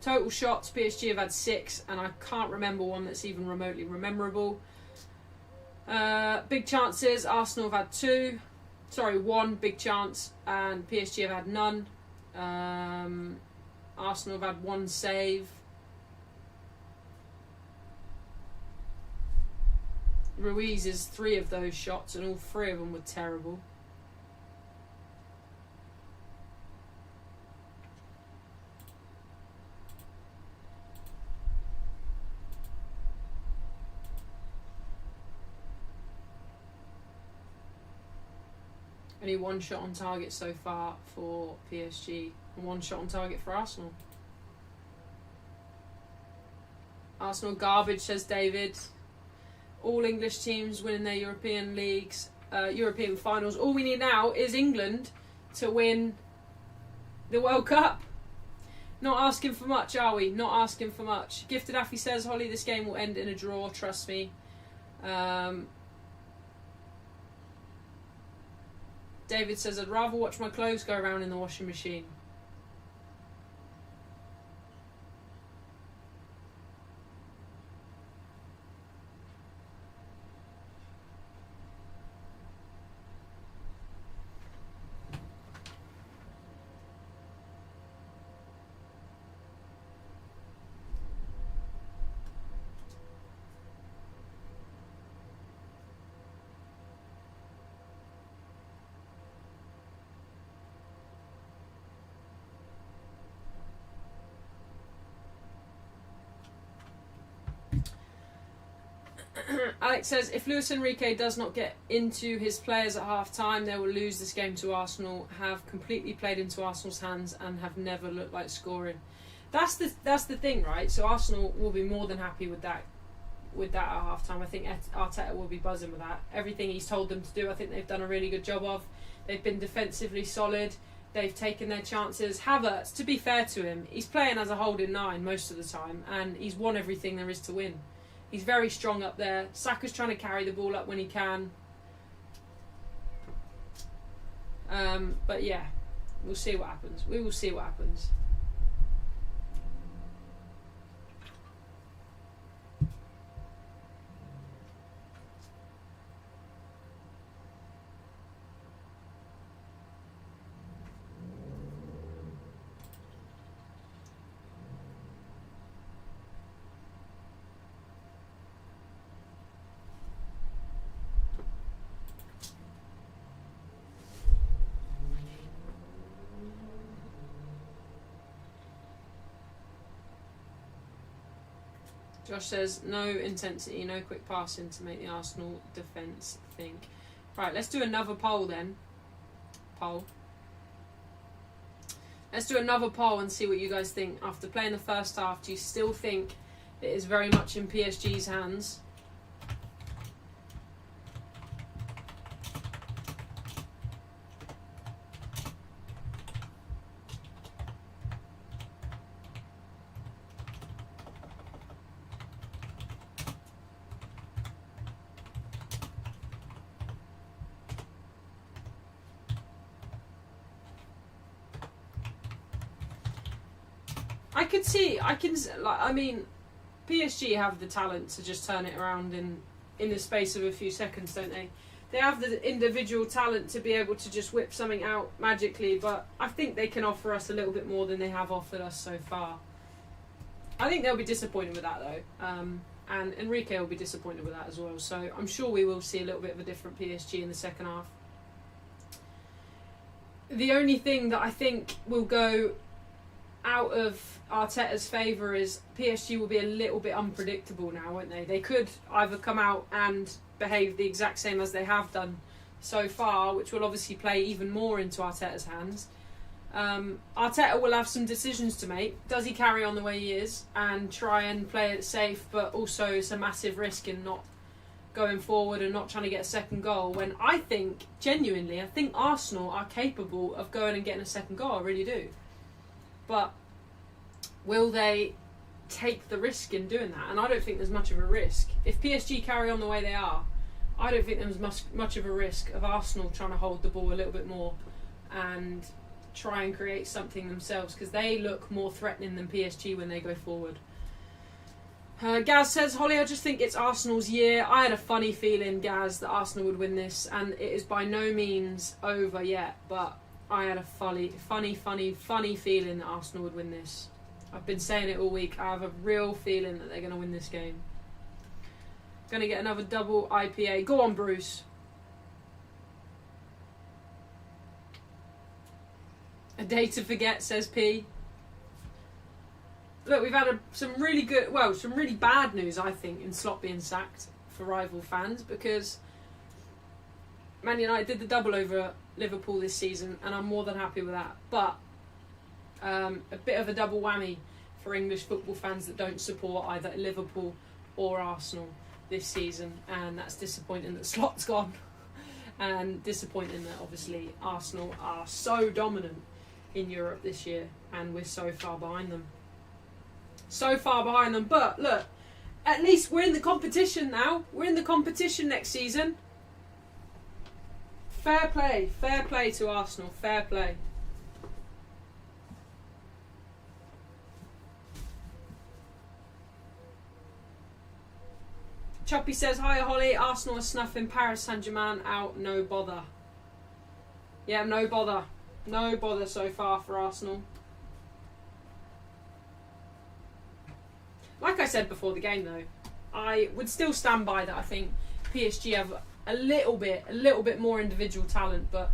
Total shots, PSG have had 6, and I can't remember one that's even remotely memorable. Big chances, Arsenal have had 1 big chance, and PSG have had none. Arsenal have had 1 save. Ruiz is 3 of those shots, and all 3 of them were terrible. Only 1 shot on target so far for PSG, and 1 shot on target for Arsenal. Arsenal garbage, says David. All English teams winning their European leagues, European finals. All we need now is England to win the World Cup. Not asking for much, are we? Not asking for much. Gifted Affy says, Holly, this game will end in a draw, trust me. David says, I'd rather watch my clothes go around in the washing machine. Alex says, if Luis Enrique does not get into his players at half time, they will lose this game to Arsenal, have completely played into Arsenal's hands and have never looked like scoring. That's the thing, right? So Arsenal will be more than happy with that at half time. I think Arteta will be buzzing with that. Everything he's told them to do, I think they've done a really good job of. They've been defensively solid. They've taken their chances. Havertz, to be fair to him, he's playing as a holding 9 most of the time, and he's won everything there is to win. He's very strong up there. Saka's trying to carry the ball up when he can. But yeah, we'll see what happens. We will see what happens. Josh says, no intensity, no quick passing to make the Arsenal defence think. Right, let's do another poll then. Let's do another poll and see what you guys think. After playing the first half, do you still think it is very much in PSG's hands? PSG have the talent to just turn it around in the space of a few seconds, don't they? They have the individual talent to be able to just whip something out magically, but I think they can offer us a little bit more than they have offered us so far. I think they'll be disappointed with that though, and Enrique will be disappointed with that as well, so I'm sure we will see a little bit of a different PSG in the second half. The only thing that I think will go out of Arteta's favour is PSG will be a little bit unpredictable now, won't they? They could either come out and behave the exact same as they have done so far, which will obviously play even more into Arteta's hands, Arteta will have some decisions to make. Does he carry on the way he is and try and play it safe, but also it's a massive risk in not going forward and not trying to get a second goal, when I think, genuinely, I think Arsenal are capable of going and getting a second goal. I really do. But will they take the risk in doing that? And I don't think there's much of a risk. If PSG carry on the way they are, I don't think there's much of a risk of Arsenal trying to hold the ball a little bit more and try and create something themselves, because they look more threatening than PSG when they go forward. Gaz says, Holly, I just think it's Arsenal's year. I had a funny feeling, Gaz, that Arsenal would win this, and it is by no means over yet, but I had a funny feeling that Arsenal would win this. I've been saying it all week. I have a real feeling that they're going to win this game. Going to get another double IPA. Go on, Bruce. A day to forget, says P. Look, we've had some really bad news, I think, in Slot being sacked for rival fans, because Man United did the double over Liverpool this season, and I'm more than happy with that. But a bit of a double whammy for English football fans that don't support either Liverpool or Arsenal this season, and that's disappointing that Slot's gone, and disappointing that obviously Arsenal are so dominant in Europe this year, and we're so far behind them. But look, at least we're in the competition now. We're in the competition next season. Fair play to Arsenal, fair play. Choppy says, hi Holly, Arsenal are snuffing Paris Saint-Germain out, no bother. Yeah, no bother so far for Arsenal. Like I said before the game though, I would still stand by that. I think PSG have a little bit more individual talent, but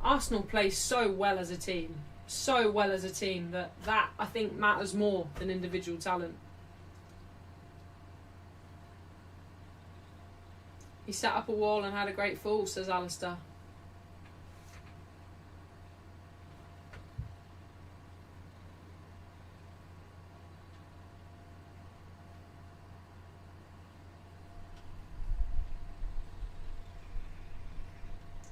Arsenal play so well as a team that I think matters more than individual talent. He set up a wall and had a great fall, says Alistair.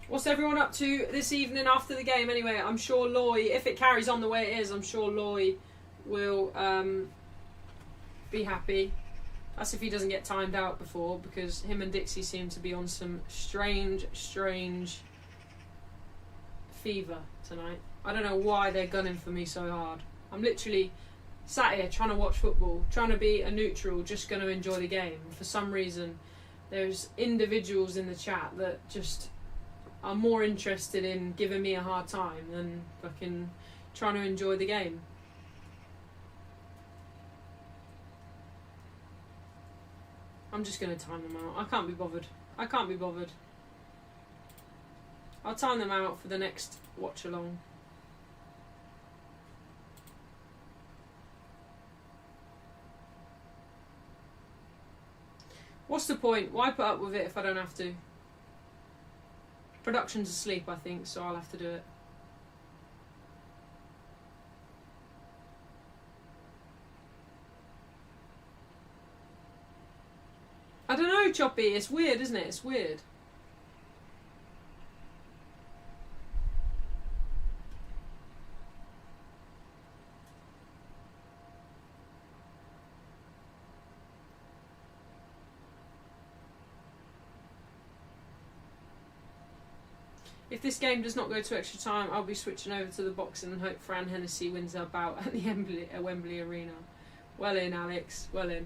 What's everyone up to this evening after the game anyway? I'm sure Loy, if it carries on the way it is, I'm sure Loy will be happy. That's if he doesn't get timed out before, because him and Dixie seem to be on some strange fever tonight. I don't know why they're gunning for me so hard. I'm literally sat here trying to watch football, trying to be a neutral, just going to enjoy the game. For some reason, there's individuals in the chat that just are more interested in giving me a hard time than fucking trying to enjoy the game. I'm just going to time them out. I can't be bothered. I'll time them out for the next watch along. What's the point? Why put up with it if I don't have to? Production's asleep, I think, so I'll have to do it. I don't know, Choppy. It's weird, isn't it? It's weird. If this game does not go to extra time, I'll be switching over to the boxing and hope Fran Hennessy wins her bout at the Wembley Arena. Well in, Alex. Well in.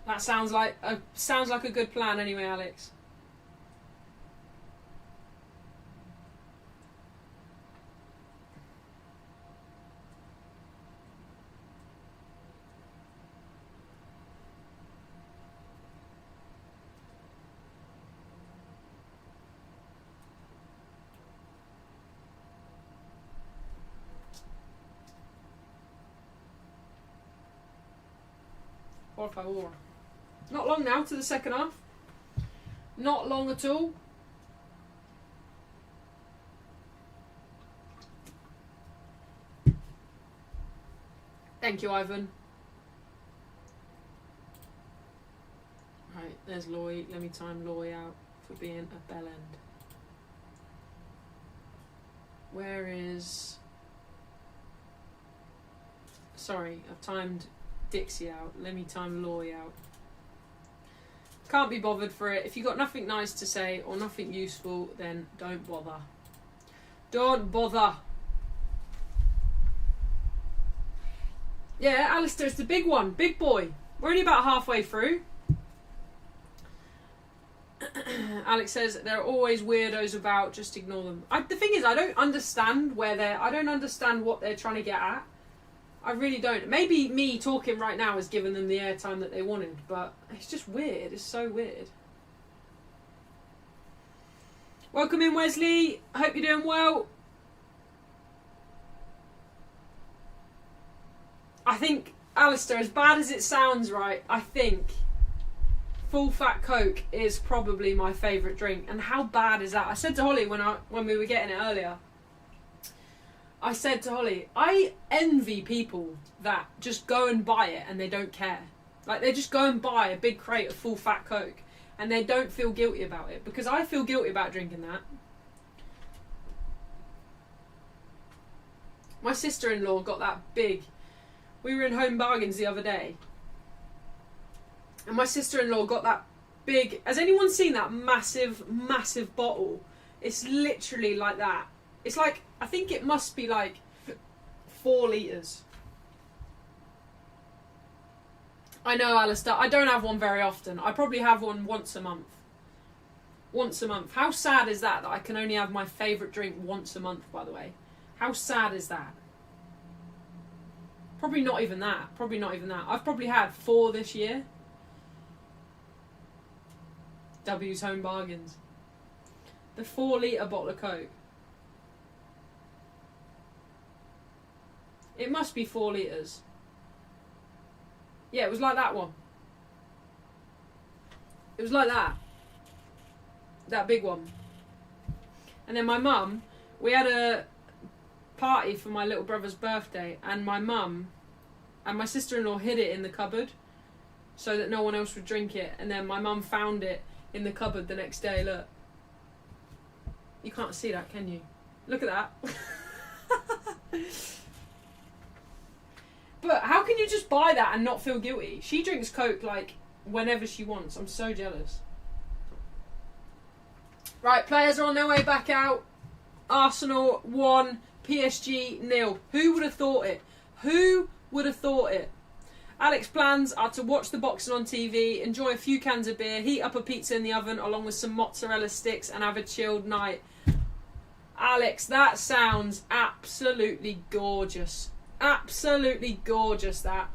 That sounds like a good plan anyway, Alex. Por favor. Not long now to the second half. Not long at all. Thank you, Ivan. Right, there's Loy. Let me time Loy out for being a bell end. Where is... Sorry, I've timed Dixie out. Let me time Loy out. Can't be bothered for it. If you've got nothing nice to say or nothing useful, then don't bother. Don't bother. Yeah, Alistair, it's the big one. Big boy. We're only about halfway through. Alex says there are always weirdos about, just ignore them. The thing is, I don't understand I don't understand what they're trying to get at. I really don't. Maybe me talking right now has given them the airtime that they wanted, but it's just weird. It's so weird. Welcome in, Wesley. I hope you're doing well. I think, Alistair, as bad as it sounds, right, I think full fat Coke is probably my favourite drink. And how bad is that? I said to Holly when we were getting it earlier, I said to Holly, I envy people that just go and buy it and they don't care. Like, they just go and buy a big crate of full fat Coke and they don't feel guilty about it. Because I feel guilty about drinking that. My sister-in-law got that big. We were in Home Bargains the other day. And my sister-in-law got that big... Has anyone seen that massive, massive bottle? It's literally like that. It's like... I think it must be like 4 litres. I know, Alistair. I don't have one very often. I probably have one once a month. Once a month. How sad is that I can only have my favourite drink once a month, by the way? How sad is that? Probably not even that. Probably not even that. I've probably had 4 this year. W's Home Bargains. The 4 litre bottle of Coke. It must be 4 litres. Yeah, it was like that one. It was like that. That big one. And then my mum, we had a party for my little brother's birthday, and my mum and my sister-in-law hid it in the cupboard so that no one else would drink it. And then my mum found it in the cupboard the next day. Look. You can't see that, can you? Look at that. But how can you just buy that and not feel guilty? She drinks Coke like whenever she wants. I'm so jealous. Right, players are on their way back out. Arsenal 1, PSG 0. Who would have thought it? Who would have thought it? Alex's plans are to watch the boxing on TV, enjoy a few cans of beer, heat up a pizza in the oven along with some mozzarella sticks and have a chilled night. Alex, that sounds absolutely gorgeous. Absolutely gorgeous, that.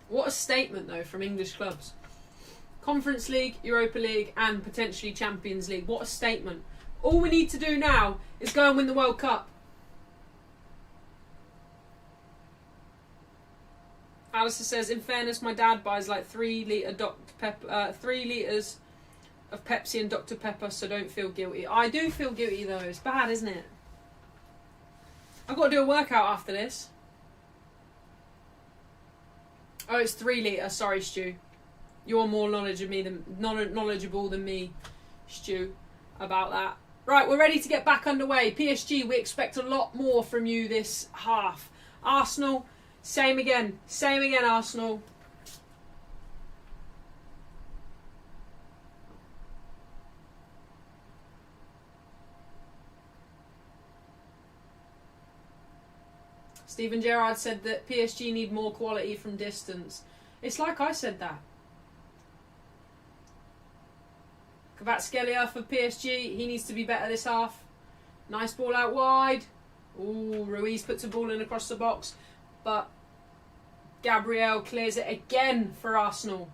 What a statement, though, from English clubs. Conference League, Europa League, and potentially Champions League. What a statement. All we need to do now is go and win the World Cup. Alistair says, in fairness, my dad buys like 3 litres of Pepsi and Dr. Pepper, so don't feel guilty. I do feel guilty, though. It's bad, isn't it? I've got to do a workout after this. Oh, it's 3 litres. Sorry, Stu. You're more knowledgeable than me, Stu, about that. Right, we're ready to get back underway. PSG, we expect a lot more from you this half. Arsenal, same again. Same again, Arsenal. Steven Gerrard said that PSG need more quality from distance. It's like I said that. Kvaratskhelia for PSG. He needs to be better this half. Nice ball out wide. Ooh, Ruiz puts a ball in across the box. But Gabriel clears it again for Arsenal.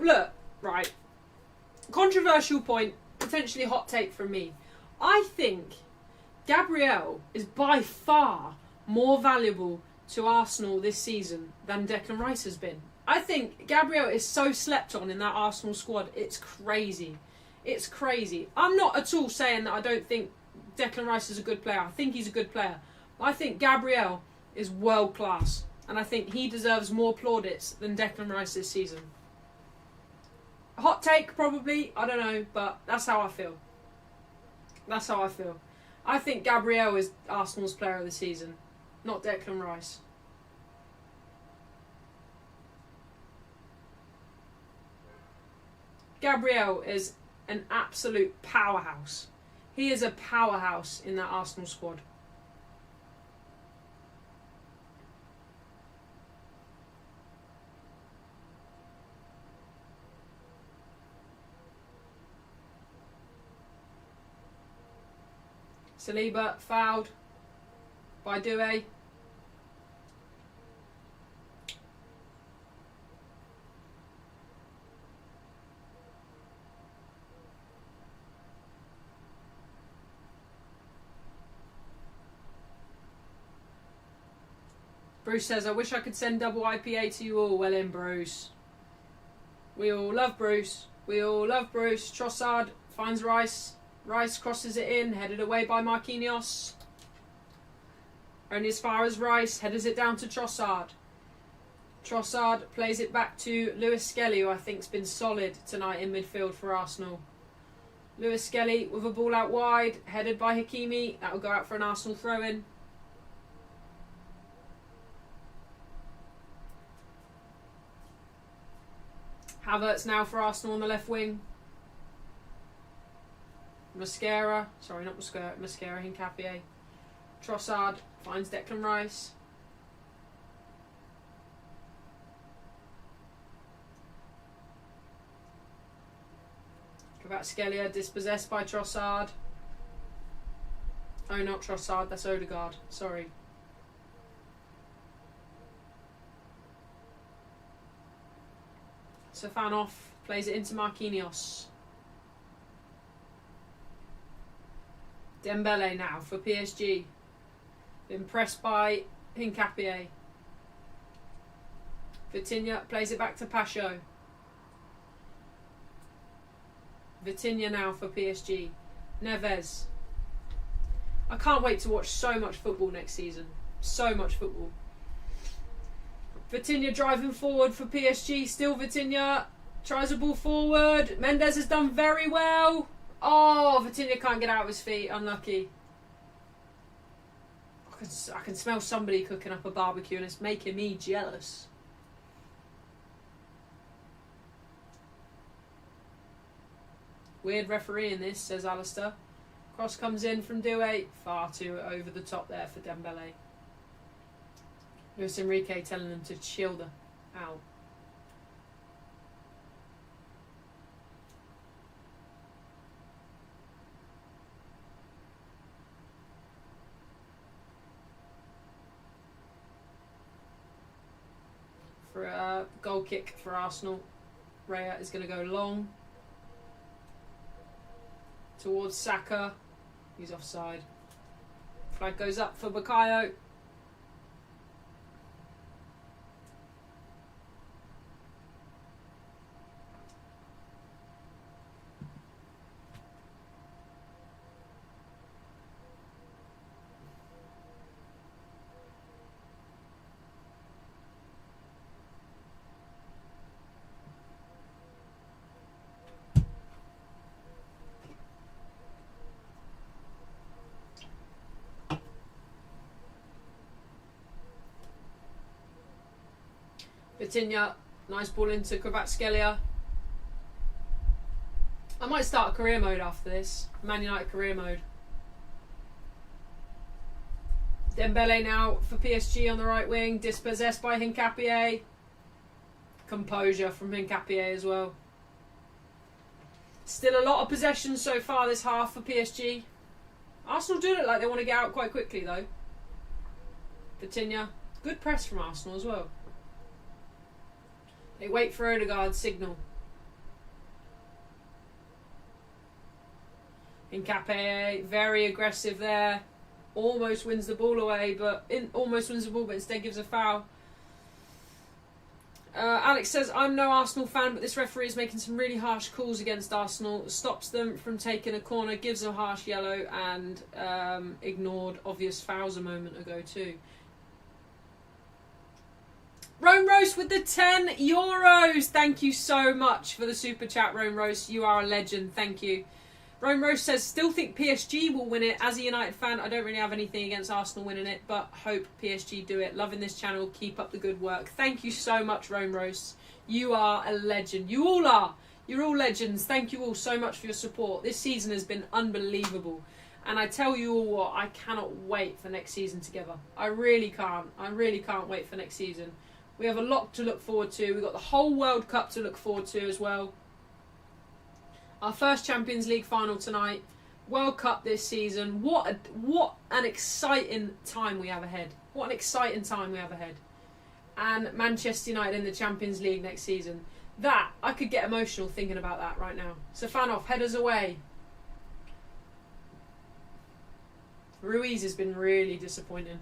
Look, right. Controversial point. Potentially hot take from me. I think Gabriel is by far more valuable to Arsenal this season than Declan Rice has been. I think Gabriel is so slept on in that Arsenal squad. It's crazy. It's crazy. I'm not at all saying that I don't think Declan Rice is a good player. I think he's a good player. I think Gabriel is world class. And I think he deserves more plaudits than Declan Rice this season. Hot take, probably. I don't know. But that's how I feel. That's how I feel. I think Gabriel is Arsenal's player of the season. Not Declan Rice. Gabriel is an absolute powerhouse. He is a powerhouse in that Arsenal squad. Saliba fouled by Doué. Bruce says, I wish I could send double IPA to you all. Well in, Bruce. We all love Bruce. We all love Bruce. Trossard finds Rice. Rice crosses it in, headed away by Marquinhos. Only as far as Rice, headers it down to Trossard. Trossard plays it back to Lewis Skelly, who I think's been solid tonight in midfield for Arsenal. Lewis Skelly with a ball out wide, headed by Hakimi. That will go out for an Arsenal throw-in. Havertz now for Arsenal on the left wing. Mascara, Hincapié. Trossard finds Declan Rice. Kvaratskhelia dispossessed by Trossard. Oh, not Trossard, that's Odegaard. Sorry. Stefanov plays it into Marquinhos. Dembele now for PSG. Been pressed by Hincapié. Vitinha plays it back to Pacho. Vitinha now for PSG. Neves. I can't wait to watch so much football next season. So much football. Vitinha driving forward for PSG. Still Vitinha. Tries a ball forward. Mendes has done very well. Oh, Vitinha can't get out of his feet. Unlucky. I can smell somebody cooking up a barbecue and it's making me jealous. Weird referee in this, says Alistair. Cross comes in from Doué. Far too over the top there for Dembele. Luis Enrique telling them to chill the out. For a goal kick for Arsenal. Raya is going to go long towards Saka. He's offside. Flag goes up for Bukayo. Vitinha, nice ball into Kvaratskhelia. I might start a career mode after this. Man United career mode. Dembele now for PSG on the right wing. Dispossessed by Hincapié. Composure from Hincapié as well. Still a lot of possession so far this half for PSG. Arsenal do look like they want to get out quite quickly though. Vitinha. Good press from Arsenal as well. They wait for Odegaard's signal. Hincapié, very aggressive there. Almost wins the ball away, but instead gives a foul. Alex says, I'm no Arsenal fan, but this referee is making some really harsh calls against Arsenal. Stops them from taking a corner, gives a harsh yellow, and ignored obvious fouls a moment ago too. Rome Roast with the €10. Thank you so much for the super chat, Rome Roast. You are a legend. Thank you. Rome Roast says, still think PSG will win it. As a United fan, I don't really have anything against Arsenal winning it, but hope PSG do it. Loving this channel. Keep up the good work. Thank you so much, Rome Roast. You are a legend. You all are. You're all legends. Thank you all so much for your support. This season has been unbelievable. And I tell you all what, I cannot wait for next season together. I really can't. I really can't wait for next season. We have a lot to look forward to. We've got the whole World Cup to look forward to as well. Our first Champions League final tonight. World Cup this season. What an exciting time we have ahead. What an exciting time we have ahead. And Manchester United in the Champions League next season. That, I could get emotional thinking about that right now. Stefanov, headers away. Ruiz has been really disappointing.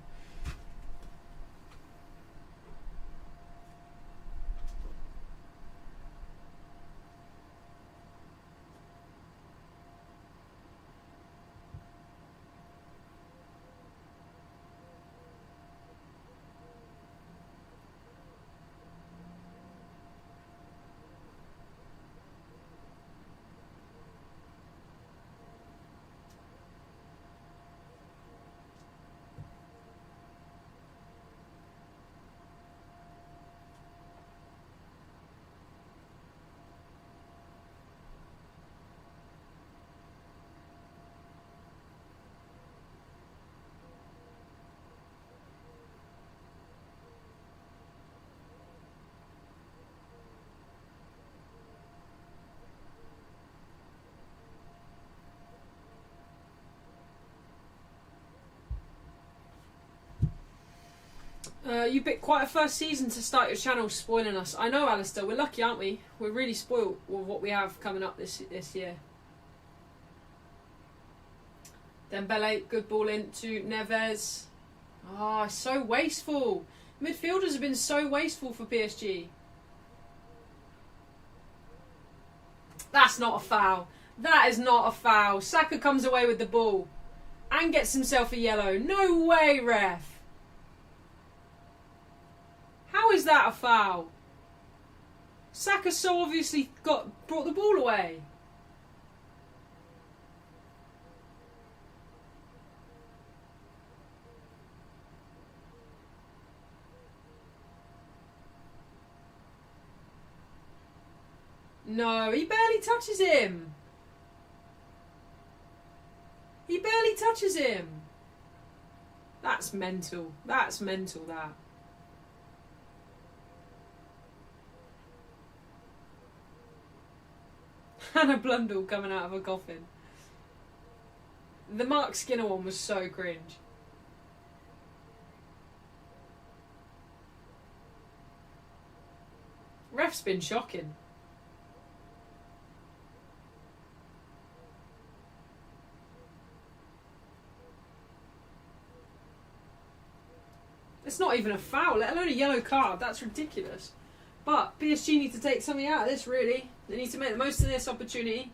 You picked quite a first season to start your channel, spoiling us. I know, Alistair. We're lucky, aren't we? We're really spoiled with what we have coming up this year. Dembele, good ball in to Neves. Oh, so wasteful. Midfielders have been so wasteful for PSG. That's not a foul. That is not a foul. Saka comes away with the ball and gets himself a yellow. No way, ref. How is that a foul? Saka so obviously brought the ball away. No, he barely touches him. He barely touches him. That's mental. That's mental, that. Hannah Blundell coming out of a coffin. The Mark Skinner one was so cringe. Ref's been shocking. It's not even a foul, let alone a yellow card. That's ridiculous. But PSG need to take something out of this, really. They need to make the most of this opportunity.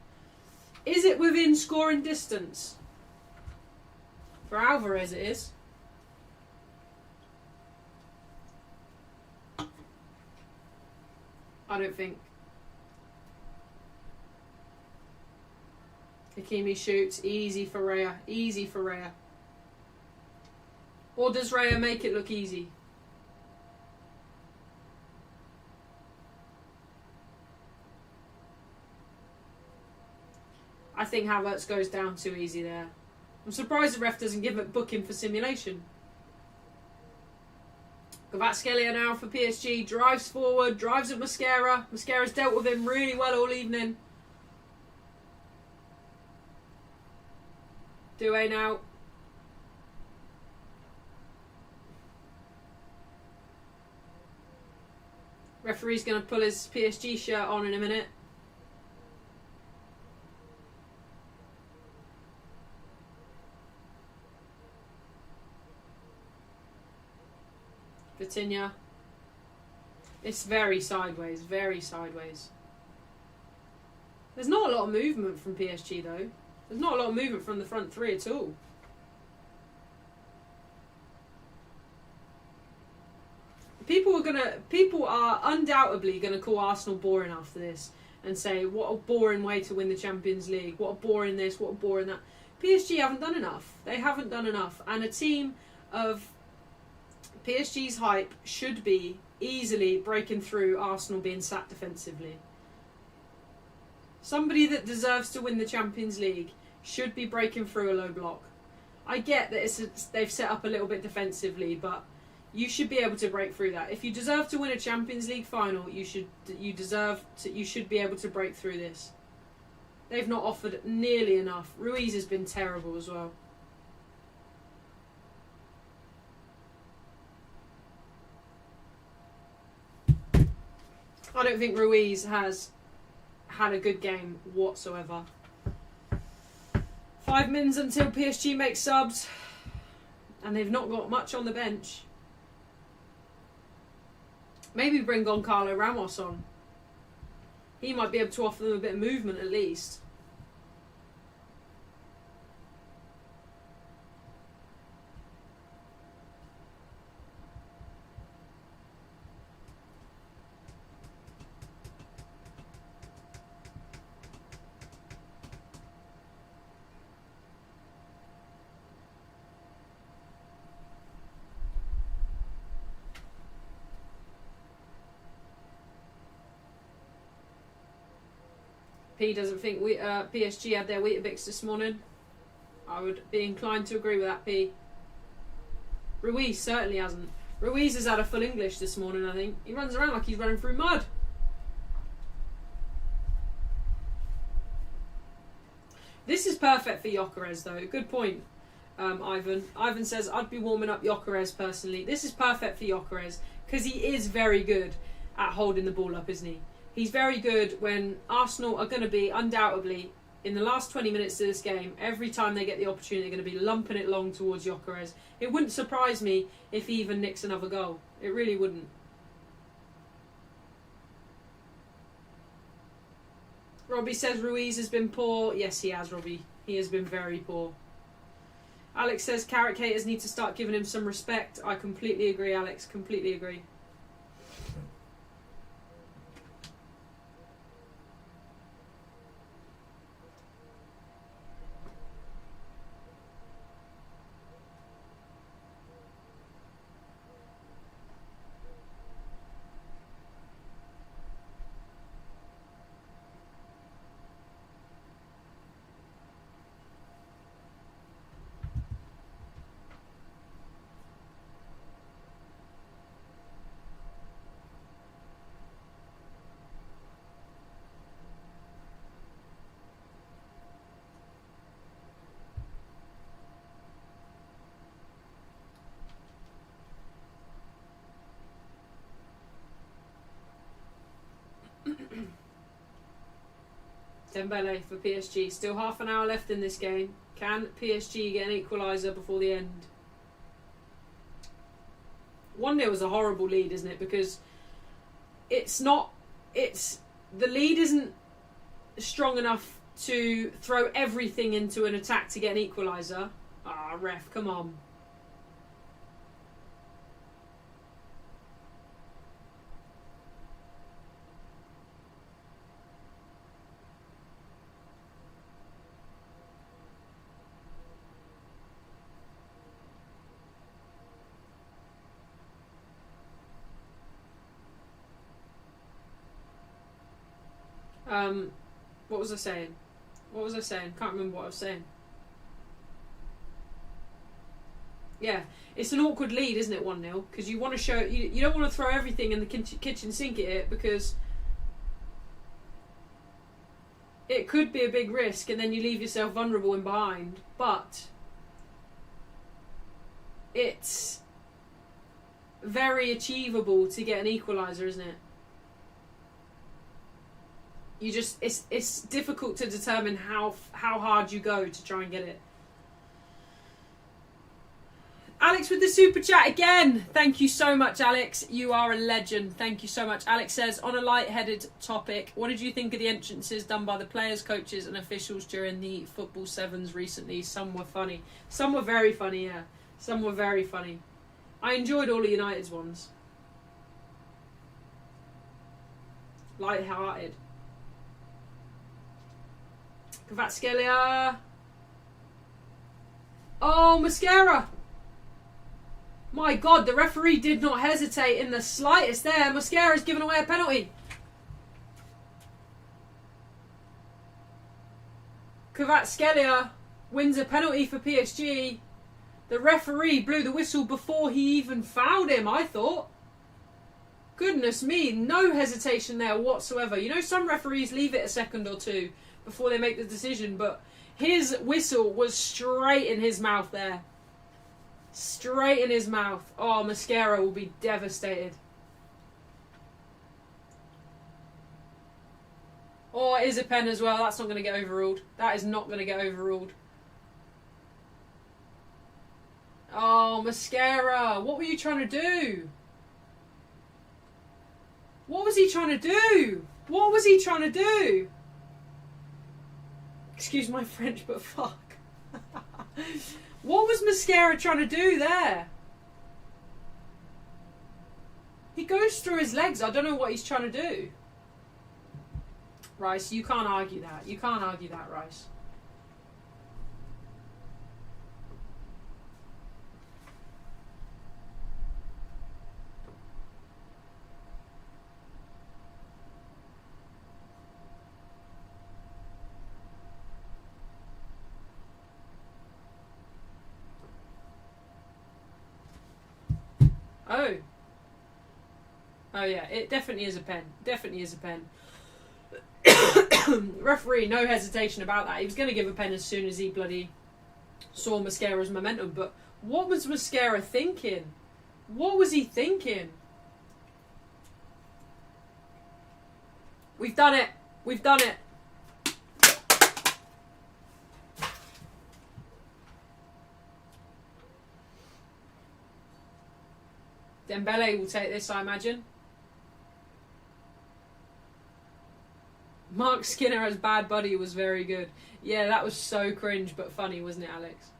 Is it within scoring distance? For Alvarez it is. I don't think. Hakimi shoots. Easy for Raya. Easy for Raya. Or does Raya make it look easy? I think Havertz goes down too easy there. I'm surprised the ref doesn't give it booking for simulation. Kvaratskhelia now for PSG. Drives forward. Drives at Mosquera. Mosquera's dealt with him really well all evening. Doué now. Referee's going to pull his PSG shirt on in a minute. Vitinha. It's very sideways, very sideways. There's not a lot of movement from PSG though. There's not a lot of movement from the front three at all. People are undoubtedly gonna call Arsenal boring after this and say, what a boring way to win the Champions League. What a boring this, what a boring that. PSG haven't done enough. They haven't done enough. And a team of PSG's hype should be easily breaking through Arsenal being sat defensively. Somebody that deserves to win the Champions League should be breaking through a low block. I get that they've set up a little bit defensively, but you should be able to break through that. If you deserve to win a Champions League final, you should be able to break through this. They've not offered nearly enough. Ruiz has been terrible as well. I don't think Ruiz has had a good game whatsoever. 5 minutes until PSG makes subs, and they've not got much on the bench. Maybe bring Goncalo Ramos on. He might be able to offer them a bit of movement at least. P doesn't think PSG had their Weetabix this morning. I would be inclined to agree with that, P. Ruiz certainly hasn't. Ruiz has had a full English this morning, I think. He runs around like he's running through mud. This is perfect for Gyökeres, though. Good point, Ivan. Ivan says, I'd be warming up Gyökeres personally. This is perfect for Gyökeres because he is very good at holding the ball up, isn't he? He's very good when Arsenal are going to be, undoubtedly, in the last 20 minutes of this game, every time they get the opportunity, they're going to be lumping it long towards Gyökeres. It wouldn't surprise me if he even nicks another goal. It really wouldn't. Robbie says Ruiz has been poor. Yes, he has, Robbie. He has been very poor. Alex says carrot haters need to start giving him some respect. I completely agree, Alex. Completely agree. Dembele for PSG. Still half an hour left in this game. Can PSG get an equaliser before the end? 1-0 is a horrible lead, isn't it? Because the lead isn't strong enough to throw everything into an attack to get an equaliser. Ah, ref, come on. What was I saying? Can't remember what I was saying. Yeah, it's an awkward lead, isn't it, 1-0? Because you want to show... You don't want to throw everything in the kitchen sink at it, because it could be a big risk and then you leave yourself vulnerable in behind. But it's very achievable to get an equaliser, isn't it? It's difficult to determine how hard you go to try and get it. Alex with the super chat again. Thank you so much, Alex. You are a legend. Thank you so much. Alex says, on a light-headed topic, what did you think of the entrances done by the players, coaches and officials during the Football Sevens recently? Some were funny. Some were very funny, yeah. Some were very funny. I enjoyed all of United's ones. Light-hearted. Kvaratskhelia. Oh, Mosquera. My God, the referee did not hesitate in the slightest there. Mosquera's given away a penalty. Kvaratskhelia wins a penalty for PSG. The referee blew the whistle before he even fouled him, I thought. Goodness me, no hesitation there whatsoever. You know, some referees leave it a second or two before they make the decision, but his whistle was straight in his mouth there. Straight in his mouth. Oh, Mosquera will be devastated. Oh, it is a pen as well. That's not going to get overruled. That is not going to get overruled. Oh, Mosquera. What were you trying to do? What was he trying to do? What was he trying to do? Excuse my French, but fuck. What was Mosquera trying to do there? He goes through his legs. I don't know what he's trying to do. Rice, you can't argue that. You can't argue that, Rice. Oh. Oh yeah, it definitely is a pen. Definitely is a pen. Referee, no hesitation about that. He was going to give a pen as soon as he bloody saw Mosquera's momentum. But what was Mosquera thinking? What was he thinking? We've done it. We've done it. Dembele will take this, I imagine. Mark Skinner as Bad Buddy was very good. Yeah, that was so cringe but funny, wasn't it, Alex?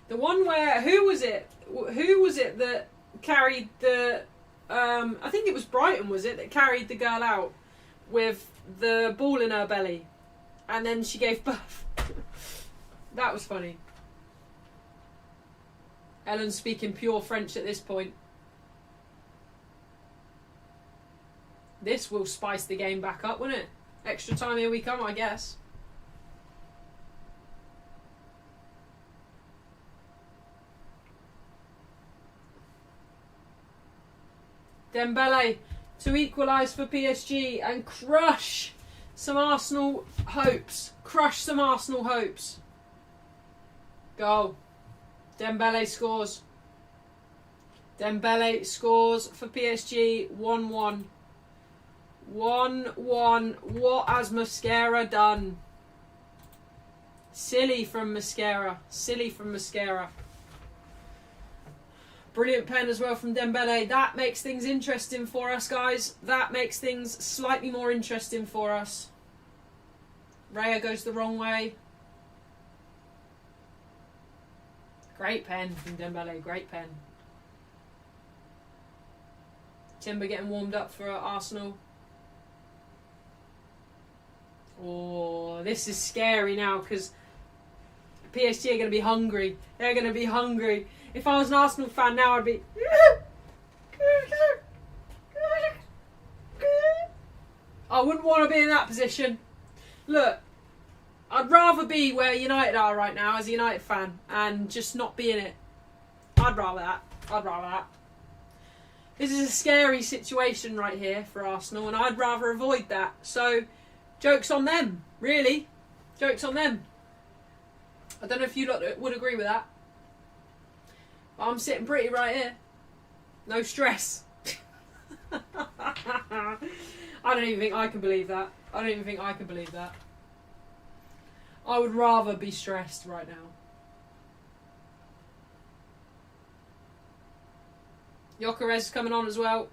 The one where, who was it? Who was it that carried the... I think it was Brighton, was it? That carried the girl out with the ball in her belly. And then she gave birth. That was funny. Ellen's speaking pure French at this point. This will spice the game back up, won't it? Extra time, here we come, I guess. Dembele to equalise for PSG and crush some Arsenal hopes. Crush some Arsenal hopes. Goal. Dembele scores. Dembele scores for PSG. 1-1. 1-1. What has Mosquera done? Silly from Mosquera. Silly from Mosquera. Brilliant pen as well from Dembele. That makes things interesting for us, guys. That makes things slightly more interesting for us. Raya goes the wrong way. Great pen from Dembele, great pen. Timber getting warmed up for Arsenal. Oh, this is scary now because PSG are going to be hungry. They're going to be hungry. If I was an Arsenal fan now, I'd be... I wouldn't want to be in that position. Look. I'd rather be where United are right now as a United fan and just not be in it. I'd rather that. I'd rather that. This is a scary situation right here for Arsenal and I'd rather avoid that. So, joke's on them, really. Joke's on them. I don't know if you lot would agree with that. But I'm sitting pretty right here. No stress. I don't even think I can believe that. I don't even think I can believe that. I would rather be stressed right now. Gyökeres is coming on as well.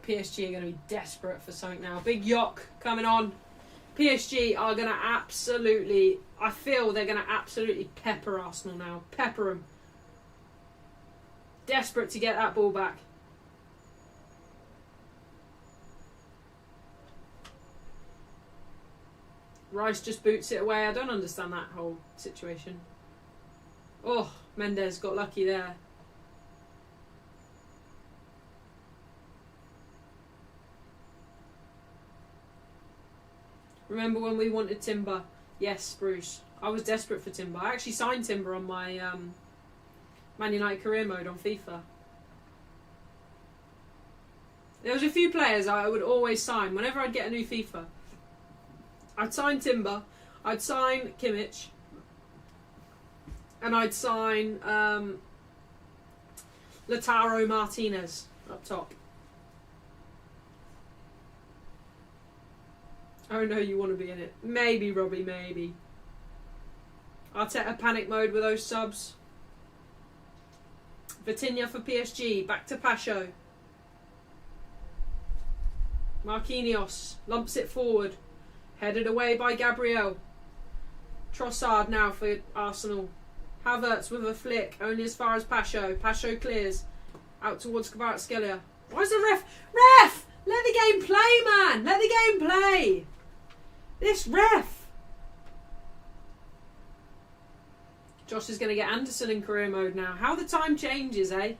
PSG are going to be desperate for something now. Big Yok coming on. PSG are going to absolutely... I feel they're going to absolutely pepper Arsenal now. Pepper them. Desperate to get that ball back. Rice just boots it away. I don't understand that whole situation. Oh, Mendes got lucky there. Remember when we wanted Timber? Yes, Bruce. I was desperate for Timber. I actually signed Timber on my Man United career mode on FIFA. There was a few players I would always sign whenever I'd get a new FIFA. I'd sign Timber, I'd sign Kimmich, and I'd sign Lautaro Martinez up top. Oh no, you want to be in it. Maybe, Robbie, maybe. Arteta panic mode with those subs. Vitinha for PSG, back to Pacho. Marquinhos lumps it forward. Headed away by Gabriel. Trossard now for Arsenal. Havertz with a flick, only as far as Pacho. Pacho clears. Out towards Kvaratskhelia. Why is the ref? Ref! Let the game play, man! Let the game play! This ref! Josh is going to get Anderson in career mode now. How the time changes, eh?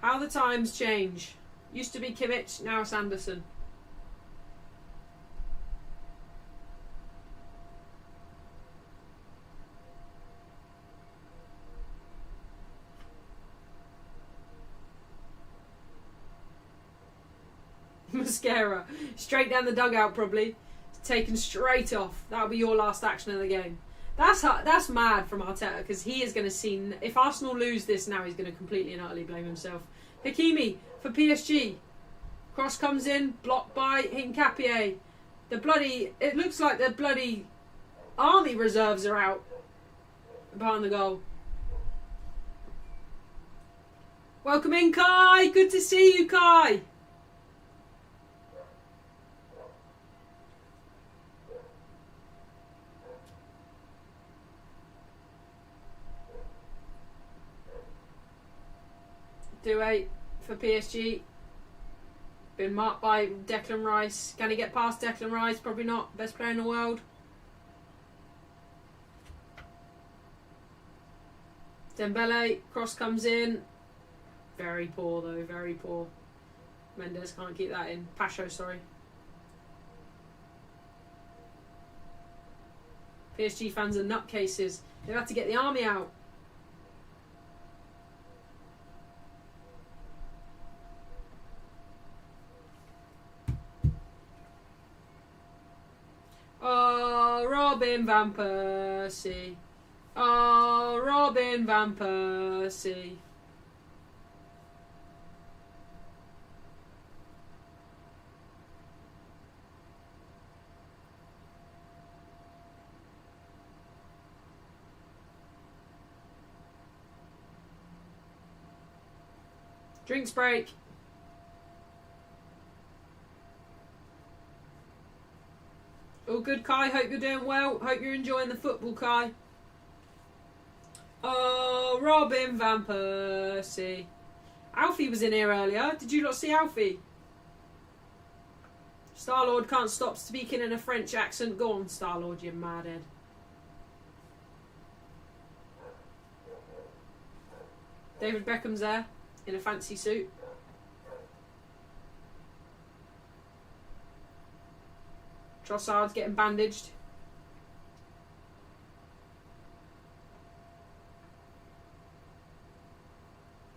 How the times change. Used to be Kimmich, now it's Anderson. Mascara. Straight down the dugout, probably. Taken straight off. That'll be your last action of the game. That's mad from Arteta, because he is going to see... If Arsenal lose this now, he's going to completely and utterly blame himself. Hakimi for PSG. Cross comes in, blocked by Hincapié. It looks like the bloody army reserves are out behind the goal. Welcome in, Kai. Good to see you, Kai. Doué for PSG. Been marked by Declan Rice. Can he get past Declan Rice? Probably not. Best player in the world. Dembele. Cross comes in. Very poor though. Very poor. Mendes can't keep that in. Pacho, sorry. PSG fans are nutcases. They've had to get the army out. Oh, Robin Van Persie. Oh, Robin Van Persie. Drinks break. All good, Kai. Hope you're doing well. Hope you're enjoying the football, Kai. Oh, Robin Van Persie. Alfie was in here earlier. Did you not see Alfie? Star-Lord can't stop speaking in a French accent. Go on, Star-Lord, you madhead. David Beckham's there in a fancy suit. Trossard's getting bandaged.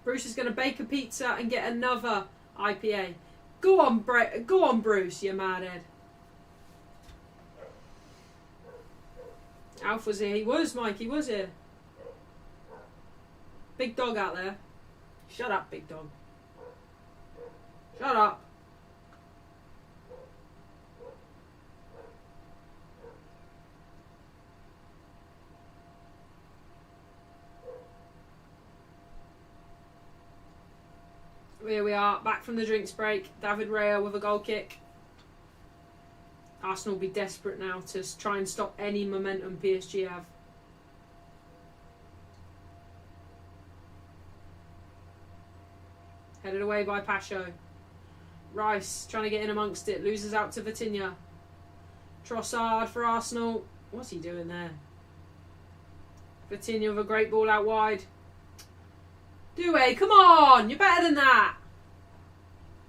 Bruce is going to bake a pizza and get another IPA. Go on, Bruce, you madhead. Alf was here. He was, Mike. He was here. Big dog out there. Shut up, big dog. Shut up. Here we are, back from the drinks break. David Raya with a goal kick. Arsenal will be desperate now to try and stop any momentum PSG have. Headed away by Pasho. Rice trying to get in amongst it. Loses out to Vitinha. Trossard for Arsenal. What's he doing there? Vitinha with a great ball out wide. Doué, come on! You're better than that!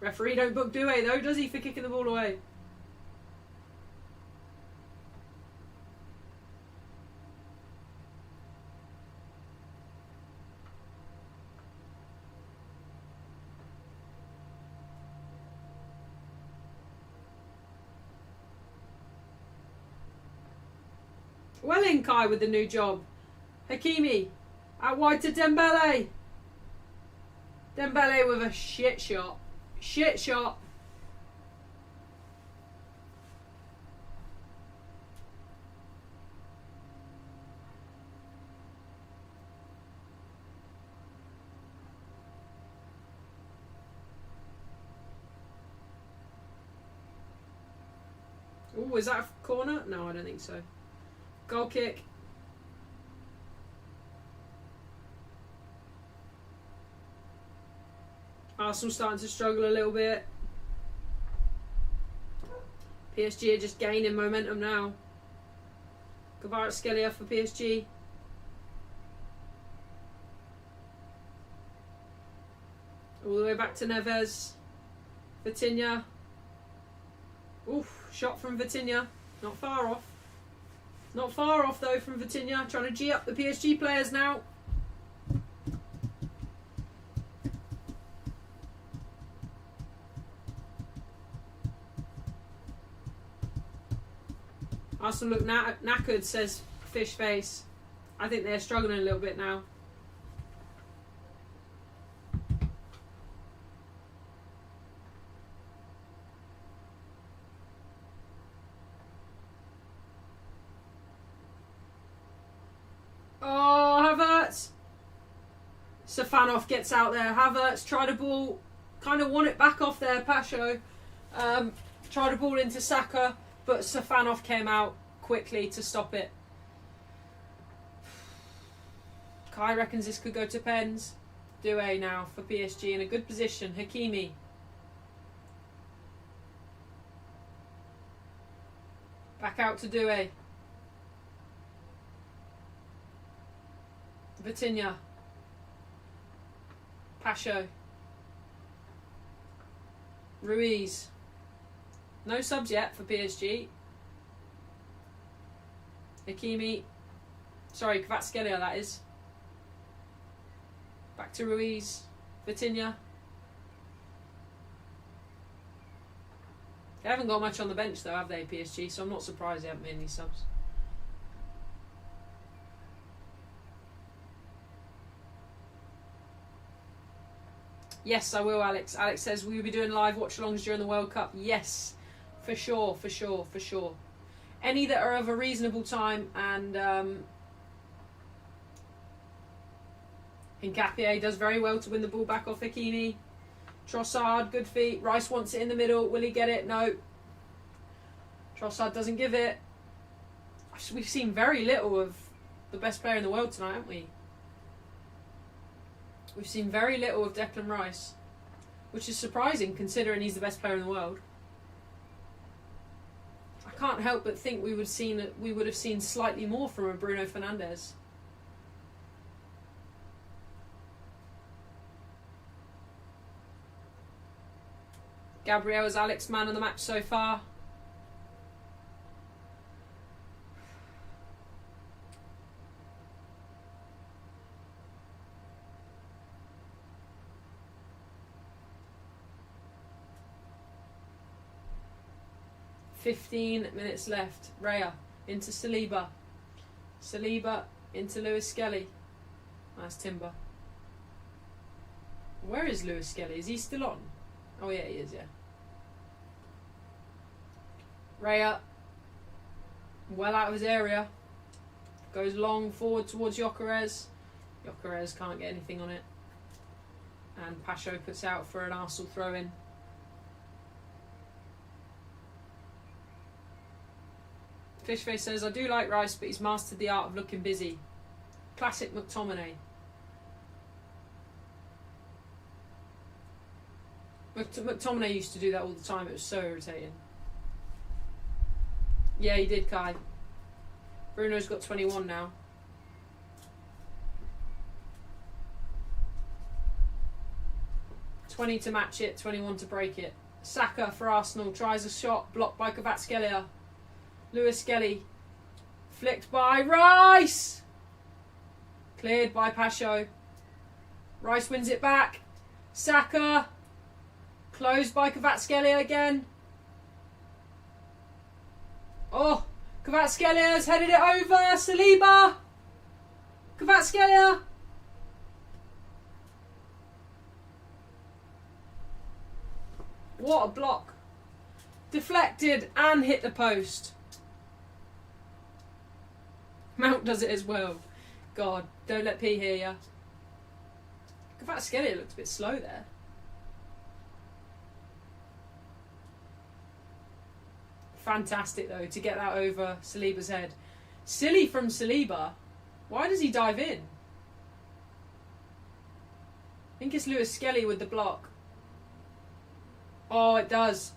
Referee don't book Doué though, does he, for kicking the ball away? Wellinkai with the new job. Hakimi out wide to Dembele. Dembele with a shit shot. Shit shot. Oh, is that a corner? No, I don't think so. Goal kick. Arsenal starting to struggle a little bit. PSG are just gaining momentum now. Kvaratskhelia for PSG. All the way back to Neves. Vitinha. Oof, shot from Vitinha. Not far off. Not far off though from Vitinha. Trying to G up the PSG players now. Arsenal look knackered, says Fish Face. I think they're struggling a little bit now. Oh, Havertz. Stefanov gets out there. Havertz tried a ball, kind of won it back off there, Pasho. Tried a ball into Saka, but Stefanov came out quickly to stop it. Kai reckons this could go to pens. Doué now for PSG in a good position. Hakimi. Back out to Doué. Vitinha. Pasho. Ruiz. No subs yet for PSG. Hakimi. Sorry, Kvaratskhelia that is. Back to Ruiz. Vitinha. They haven't got much on the bench though, have they, PSG? So I'm not surprised they haven't made any subs. Yes, I will, Alex. Alex says, will you be doing live watch-alongs during the World Cup? Yes, for sure, for sure, for sure. Any that are of a reasonable time, and Hincapié does very well to win the ball back off Hakimi. Trossard, good feet. Rice wants it in the middle. Will he get it? No. Trossard doesn't give it. We've seen very little of the best player in the world tonight, haven't we? We've seen very little of Declan Rice, which is surprising considering he's the best player in the world. I can't help but think we would have seen slightly more from a Bruno Fernandes. Gabriel is Alex man of the match so far. "15 minutes left. Raya into Saliba. Saliba into Lewis Skelly. That's Timber. Where is Lewis Skelly? Is he still on? Oh yeah, he is, yeah. Raya, well out of his area. Goes long forward towards Gyökeres. Gyökeres can't get anything on it. And Pacho puts out for an Arsenal throw-in. Fishface says, I do like Rice, but he's mastered the art of looking busy. Classic McTominay. McTominay used to do that all the time. It was so irritating. Yeah, he did, Kai. Bruno's got 21 now. $20 to match it, 21 to break it. Saka for Arsenal tries a shot, blocked by Kvaratskhelia. Lewis Skelly, flicked by Rice. Cleared by Pacho. Rice wins it back. Saka, closed by Kvaratskhelia again. Oh, Kvaratskhelia headed it over. Saliba. Kvaratskhelia. What a block. Deflected and hit the post. Mount does it as well. God, don't let P hear ya. Kvaratskhelia looked a bit slow there. Fantastic though to get that over Saliba's head. Silly from Saliba. Why does he dive in? I think it's Lewis Skelly with the block. Oh, it does.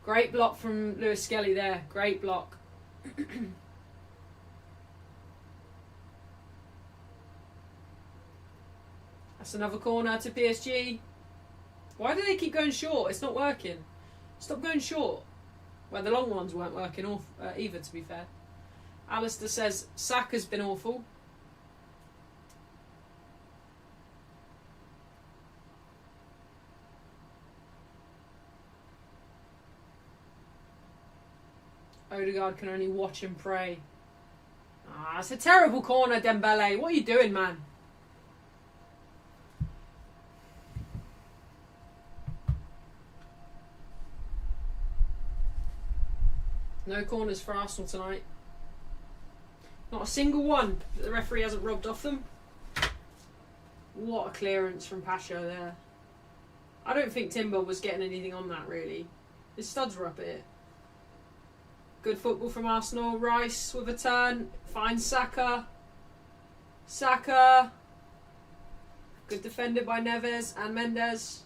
Great block from Lewis Skelly there. Great block. That's another corner to PSG. Why do they keep going short? It's not working. Stop going short. Well, the long ones weren't working either, to be fair. Alistair says, Saka's been awful. Odegaard can only watch and pray. Ah, it's a terrible corner, Dembele. What are you doing, man? No corners for Arsenal tonight. Not a single one that the referee hasn't robbed off them. What a clearance from Pacho there. I don't think Timber was getting anything on that, really. His studs were up here. Good football from Arsenal. Rice with a turn. Finds Saka. Saka. Good defended by Neves and Mendes.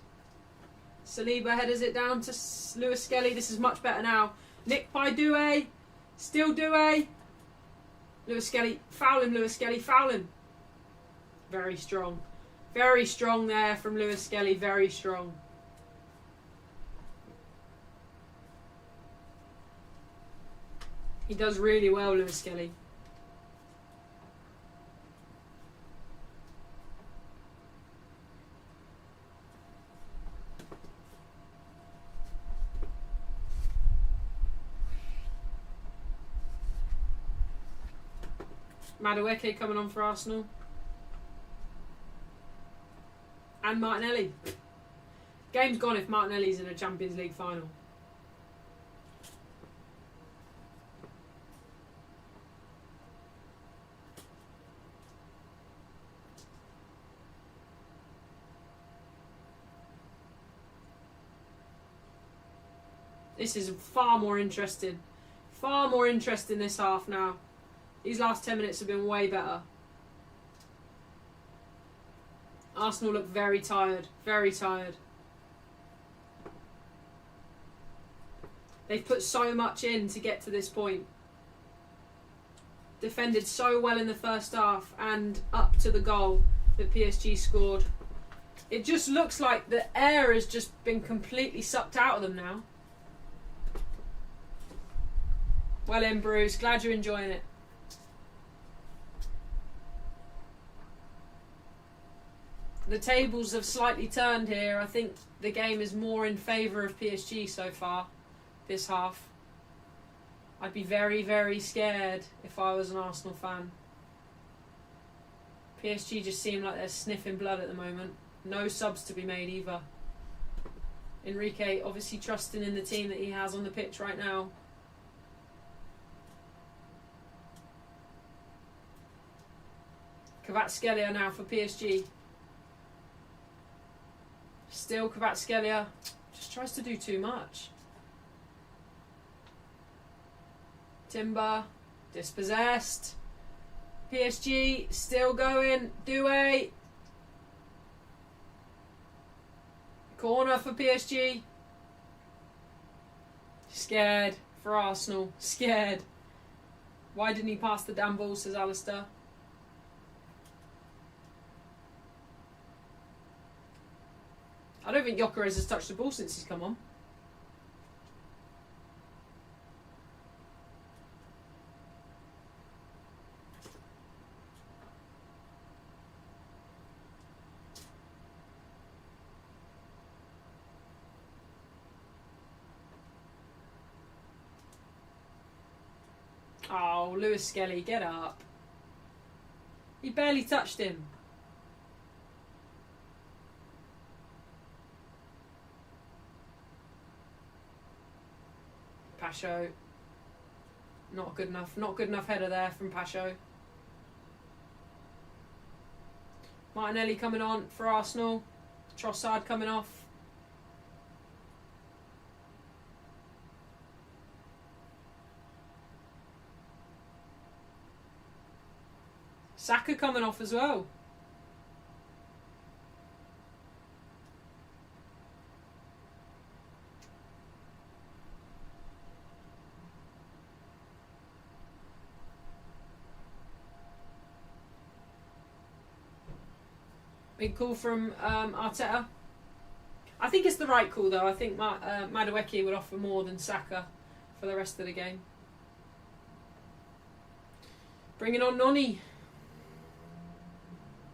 Saliba headers it down to Lewis Skelly. This is much better now. Nick by Doué. Still Doué. Lewis Skelly. Foul him, Lewis Skelly. Foul him. Very strong. Very strong there from Lewis Skelly. Very strong. He does really well, Lewis Skelly. Madueke coming on for Arsenal. And Martinelli. Game's gone if Martinelli's in a Champions League final. This is far more interesting. Far more interesting this half now. These last 10 minutes have been way better. Arsenal look very tired. Very tired. They've put so much in to get to this point. Defended so well in the first half and up to the goal that PSG scored. It just looks like the air has just been completely sucked out of them now. Well in, Bruce. Glad you're enjoying it. The tables have slightly turned here. I think the game is more in favour of PSG so far, this half. I'd be very, very scared if I was an Arsenal fan. PSG just seem like they're sniffing blood at the moment. No subs to be made either. Enrique obviously trusting in the team that he has on the pitch right now. Kvaratskhelia now for PSG. Still Kvaratskhelia. Just tries to do too much. Timber. Dispossessed. PSG still going. Doué. Corner for PSG. Scared for Arsenal. Scared. Why didn't he pass the damn ball, says Alistair. I don't think Gyökeres has touched the ball since he's come on. Oh, Lewis Skelly, get up. He barely touched him. Pasho. Not good enough. Not good enough header there from Pasho. Martinelli coming on for Arsenal. Trossard coming off. Saka coming off as well. Big call from Arteta. I think it's the right call though. I think Madueke would offer more than Saka for the rest of the game. Bringing on Noni.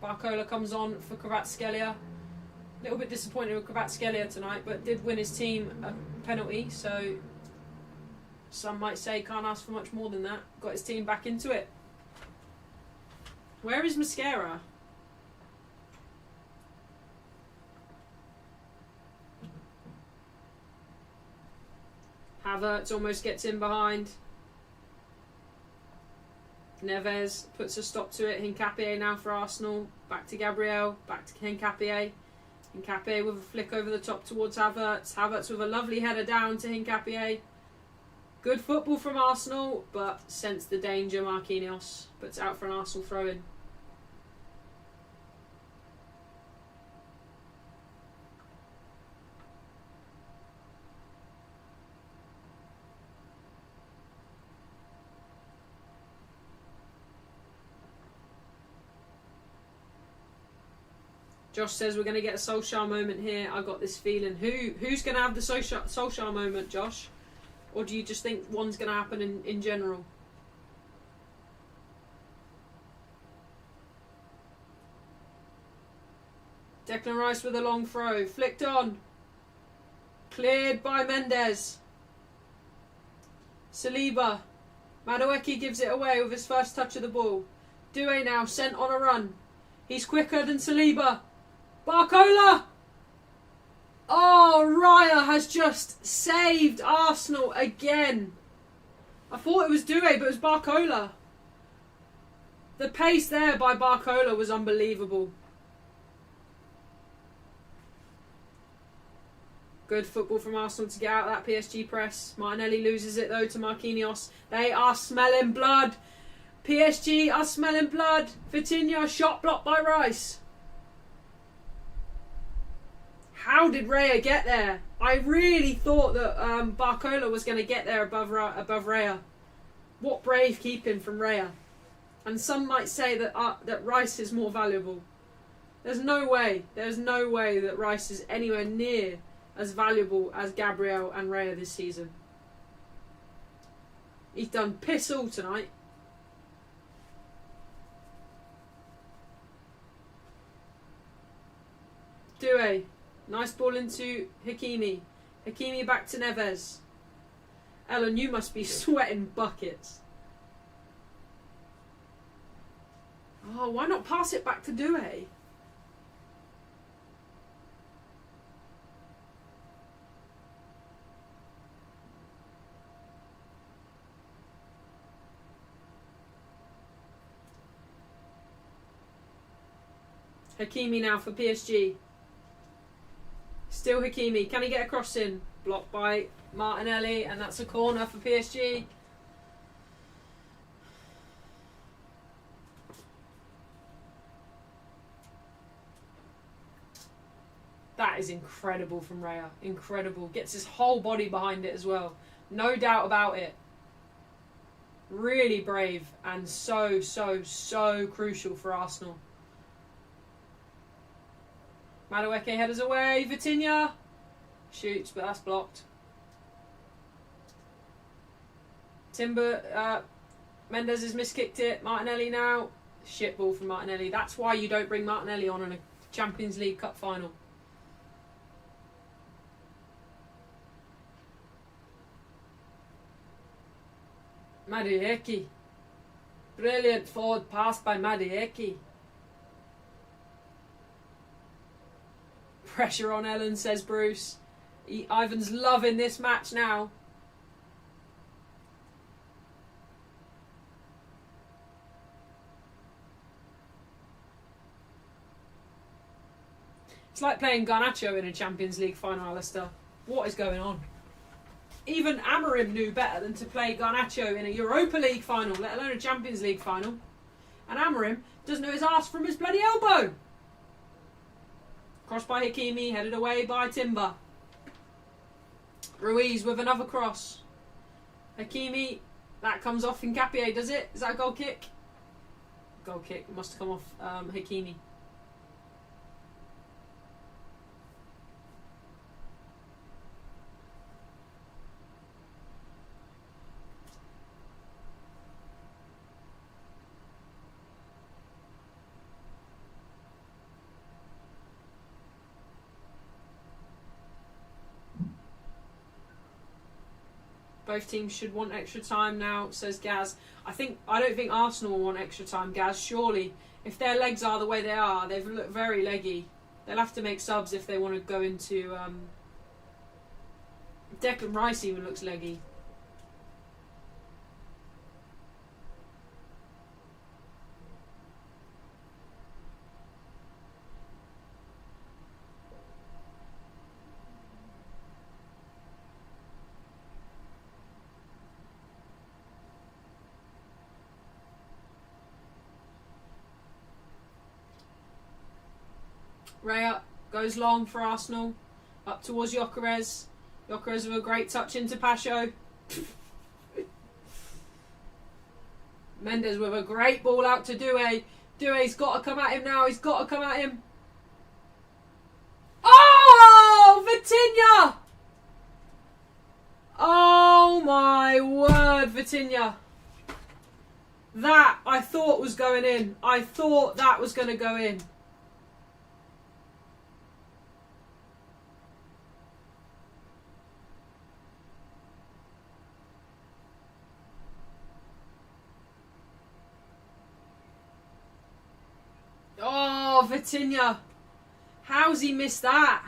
Barcola comes on for Kvaratskhelia. A little bit disappointed with Kvaratskhelia tonight, but did win his team a penalty, so some might say can't ask for much more than that. Got his team back into it. Where is Mascara? Havertz almost gets in behind. Neves puts a stop to it. Hincapié now for Arsenal. Back to Gabriel. Back to Hincapié. Hincapié with a flick over the top towards Havertz. Havertz with a lovely header down to Hincapié. Good football from Arsenal, but sensed the danger. Marquinhos puts out for an Arsenal throw-in. Josh says we're going to get a Solskjaer moment here. I got this feeling. Who's going to have the Solskjaer moment, Josh? Or do you just think one's going to happen in general? Declan Rice with a long throw. Flicked on. Cleared by Mendes. Saliba. Madueke gives it away with his first touch of the ball. Doué now sent on a run. He's quicker than Saliba. Barcola! Oh, Raya has just saved Arsenal again. I thought it was Doué, but it was Barcola. The pace there by Barcola was unbelievable. Good football from Arsenal to get out of that PSG press. Martinelli loses it though to Marquinhos. They are smelling blood. PSG are smelling blood. Vitinha shot blocked by Rice. How did Raya get there? I really thought that Barcola was going to get there above Raya. What brave keeping from Raya. And some might say that that Rice is more valuable. There's no way that Rice is anywhere near as valuable as Gabriel and Raya this season. He's done piss all tonight. Doué. Nice ball into Hakimi. Hakimi back to Neves. Ellen, you must be sweating buckets. Oh, why not pass it back to Doué? Hakimi now for PSG. Still Hakimi. Can he get a cross in? Blocked by Martinelli, and that's a corner for PSG. That is incredible from Raya. Incredible. Gets his whole body behind it as well. No doubt about it. Really brave and so crucial for Arsenal. Madueke headers away. Vitinha shoots, but that's blocked. Mendes has miskicked it. Martinelli now. Shit ball from Martinelli. That's why you don't bring Martinelli on in a Champions League Cup final. Madueke. Brilliant forward pass by Madueke. Pressure on Ellen, says Bruce. Ivan's loving this match now. It's like playing Garnacho in a Champions League final, Alistair. What is going on? Even Amorim knew better than to play Garnacho in a Europa League final, let alone a Champions League final. And Amorim doesn't know his arse from his bloody elbow. Cross by Hakimi, headed away by Timber. Ruiz with another cross. Hakimi, that comes off Nkapie, does it? Is that a goal kick? Goal kick, it must have come off Hakimi. Both teams should want extra time now, says Gaz. I don't think Arsenal will want extra time, Gaz. Surely, if their legs are the way they are, they've looked very leggy. They'll have to make subs if they want to go into... Declan Rice even looks leggy. Raya goes long for Arsenal. Up towards Gyökeres. Gyökeres with a great touch into Pacho. Mendes with a great ball out to Doué. Doué's got to come at him now. He's got to come at him. Oh! Vitinha! Oh my word, Vitinha. That I thought was going in. I thought that was going to go in. Oh, Vitinha. How's he missed that?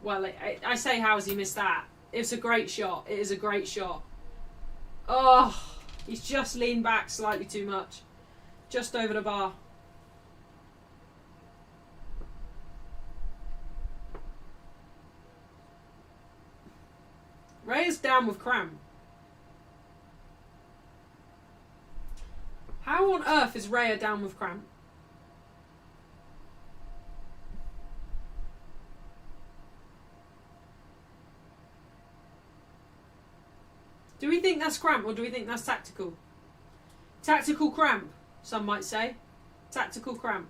Well, I say how's he missed that? It's a great shot. It is a great shot. Oh, he's just leaned back slightly too much. Just over the bar. Raya's down with cramp. How on earth is Raya down with cramp? Do we think that's cramp or do we think that's tactical? Tactical cramp, some might say. Tactical cramp.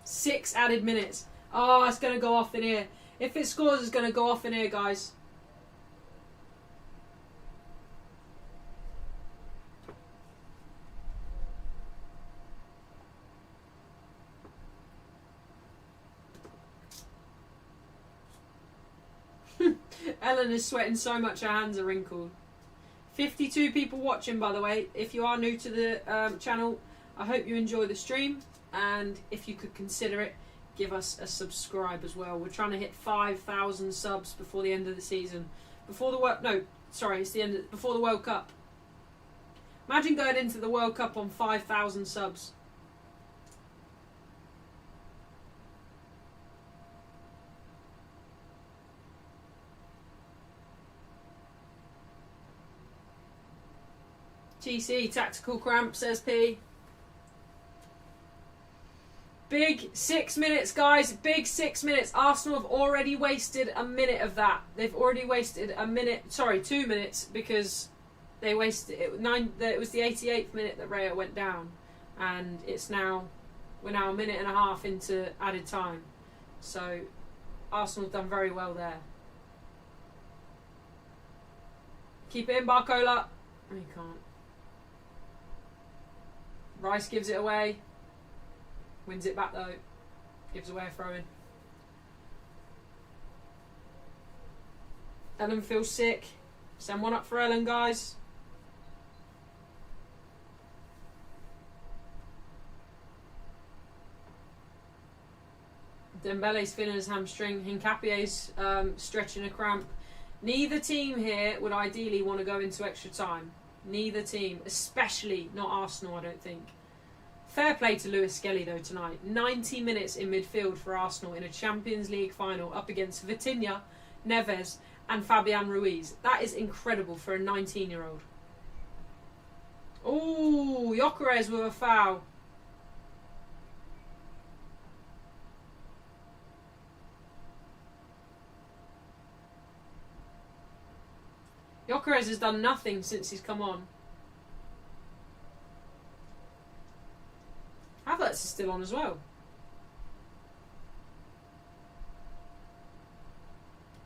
6 added minutes. Oh, it's going to go off in here. If it scores, it's going to go off in here, guys. Ellen is sweating so much her hands are wrinkled. 52 people watching, by the way. If you are new to the channel, I hope you enjoy the stream. And if you could consider it, give us a subscribe as well. We're trying to hit 5,000 subs before the end of the season. Before the before the World Cup. Imagine going into the World Cup on 5,000 subs. TC, tactical cramp, says P. Big 6 minutes, guys. Big 6 minutes. Arsenal have already wasted a minute of that. They've already wasted a minute. Sorry, 2 minutes, because they wasted it. It was the 88th minute that Raya went down, and we're now a minute and a half into added time. So Arsenal have done very well there. Keep it in, Barcola. Oh, you can't. Rice gives it away. Wins it back though. Gives away a throw in. Ellen feels sick. Send one up for Ellen, guys. Dembele's feeling his hamstring. Hincapie's stretching a cramp. Neither team here would ideally want to go into extra time. Neither team, especially not Arsenal, I don't think. Fair play to Lewis Skelly though tonight. 90 minutes in midfield for Arsenal in a Champions League final up against Vitinha, Neves and Fabian Ruiz. That is incredible for a 19-year-old. Ooh, Gyökeres with a foul. Gyökeres has done nothing since he's come on. Havertz is still on as well.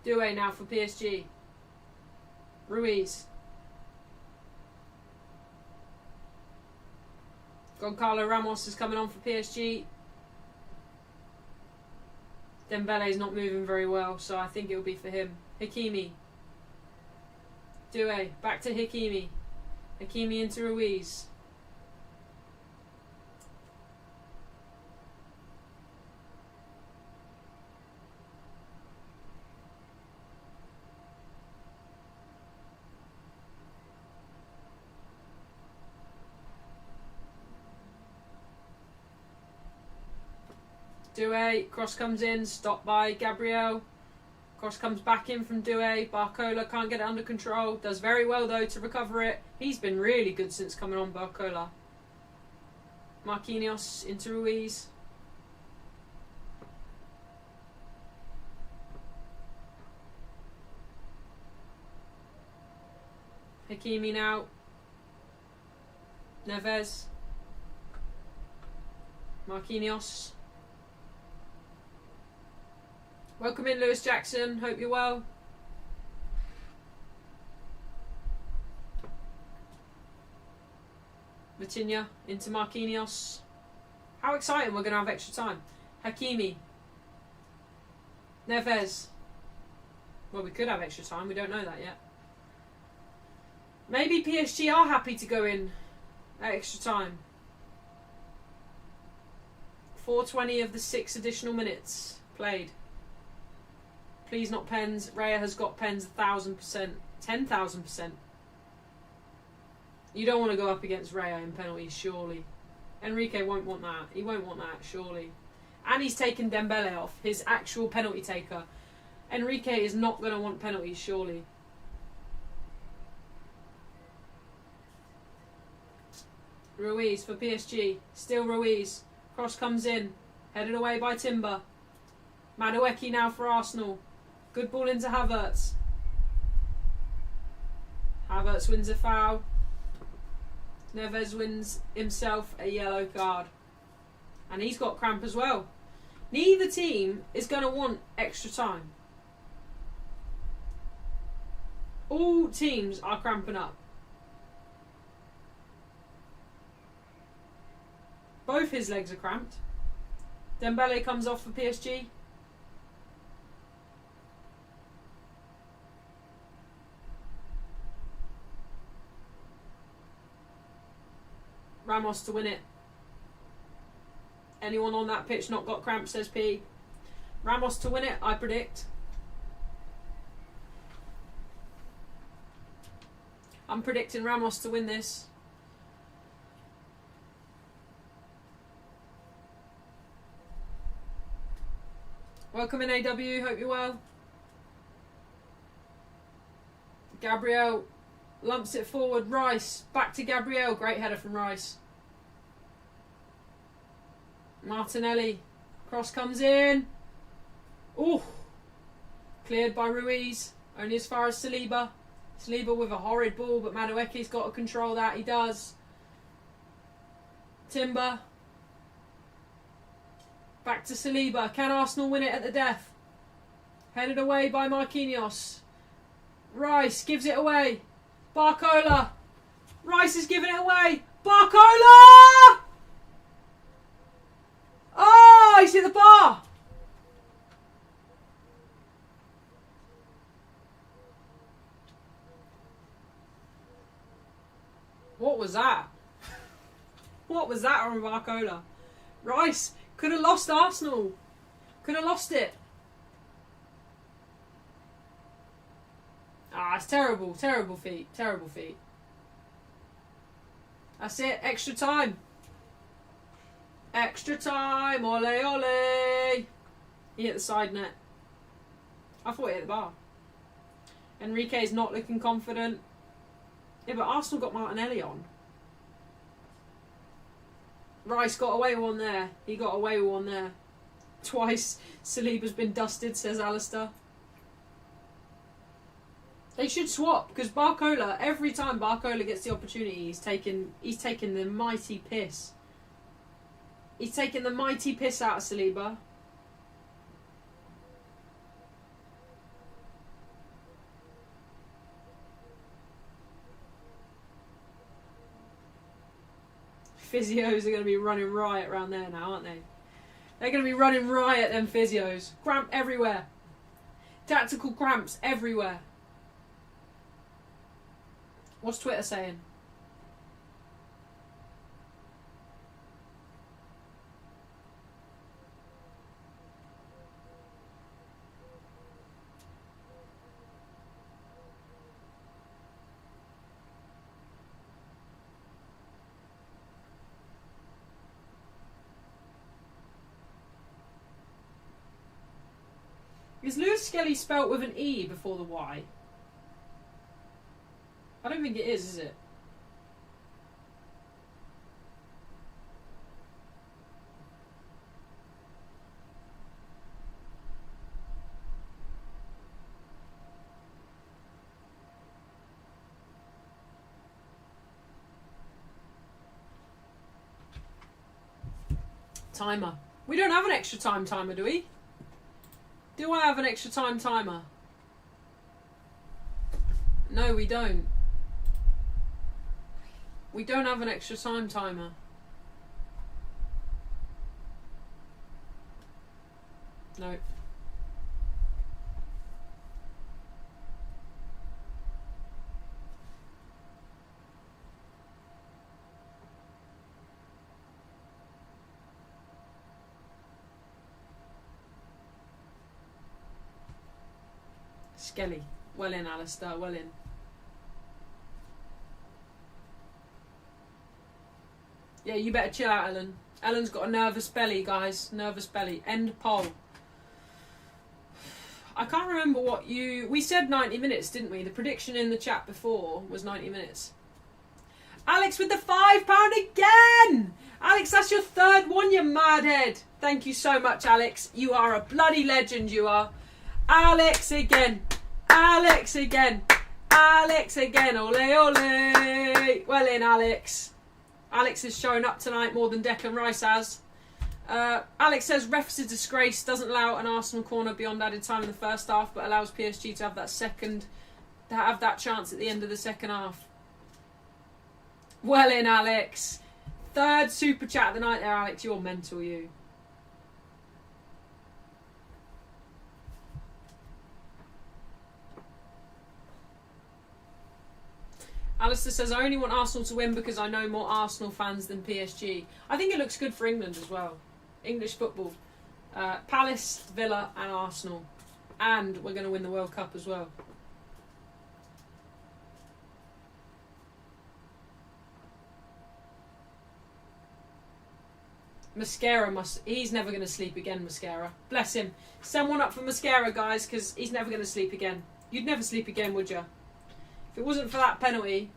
Doué now for PSG. Ruiz. Goncalo Ramos is coming on for PSG. Dembele's not moving very well, so I think it'll be for him. Hakimi. Doué. Back to Hakimi. Hakimi into Ruiz. Doué, cross comes in, stopped by Gabriel. Cross comes back in from Doué. Barcola can't get it under control. Does very well though to recover it. He's been really good since coming on, Barcola. Marquinhos into Ruiz. Hakimi now. Neves. Marquinhos. Welcome in, Lewis Jackson. Hope you're well. Vitinha into Marquinhos. How exciting, we're going to have extra time. Hakimi. Neves. Well, we could have extra time. We don't know that yet. Maybe PSG are happy to go in at extra time. 420 of the 6 additional minutes played. Please not pens. Raya has got pens 1,000%. 10,000%. You don't want to go up against Raya in penalties, surely. Enrique won't want that. He won't want that, surely. And he's taken Dembele off, his actual penalty taker. Enrique is not going to want penalties, surely. Ruiz for PSG. Still Ruiz. Cross comes in. Headed away by Timber. Madueke now for Arsenal. Good ball into Havertz. Havertz wins a foul. Neves wins himself a yellow card. And he's got cramp as well. Neither team is going to want extra time. All teams are cramping up. Both his legs are cramped. Dembele comes off for PSG. Ramos to win it. Anyone on that pitch not got cramp, says P. Ramos to win it, I predict. I'm predicting Ramos to win this. Welcome in, AW. Hope you're well. Gabriel Lumps it forward. Rice. Back to Gabriel. Great header from Rice. Martinelli. Cross comes in. Ooh. Cleared by Ruiz. Only as far as Saliba. Saliba with a horrid ball, but Madueke's got to control that. He does. Timber. Back to Saliba. Can Arsenal win it at the death? Headed away by Marquinhos. Rice gives it away. Barcola. Rice is giving it away. Barcola! Oh, he's hit the bar. What was that? What was that on Barcola? Rice could have lost Arsenal. Could have lost it. Ah, it's terrible. Terrible feet. Terrible feet. That's it. Extra time. Extra time. Ole, ole. He hit the side net. I thought he hit the bar. Enrique's not looking confident. Yeah, but Arsenal got Martinelli on. Rice got away with one there. He got away with one there. Twice Saliba's been dusted, says Alistair. They should swap, because Barcola, every time Barcola gets the opportunity, he's taking the mighty piss. He's taking the mighty piss out of Saliba. Physios are going to be running riot around there now, aren't they? They're going to be running riot, them physios. Cramp everywhere. Tactical cramps everywhere. What's Twitter saying? Is Lewis Skelly spelt with an E before the Y? I don't think it is it? Timer. We don't have an extra time timer, do we? Do I have an extra time timer? No, we don't. We don't have an extra time timer. No. Skelly. Well in, Alistair. Well in. Yeah, you better chill out, Ellen. Ellen's got a nervous belly, guys. Nervous belly. End poll. I can't remember what you... We said 90 minutes, didn't we? The prediction in the chat before was 90 minutes. Alex with the £5 again! Alex, that's your third one, you madhead. Thank you so much, Alex. You are a bloody legend, you are. Alex again. Alex again. Alex again. Ole, ole. Well in, Alex. Alex has shown up tonight more than Declan Rice has. Alex says ref's a disgrace, doesn't allow an Arsenal corner beyond added time in the first half, but allows PSG to have that chance at the end of the second half. Well in, Alex. Third super chat of the night there, Alex. You're mental, you. Alistair says, I only want Arsenal to win because I know more Arsenal fans than PSG. I think it looks good for England as well. English football. Palace, Villa and Arsenal. And we're going to win the World Cup as well. Mascara he's never going to sleep again, Mascara. Bless him. Send one up for Mascara, guys, because he's never going to sleep again. You'd never sleep again, would you? If it wasn't for that penalty...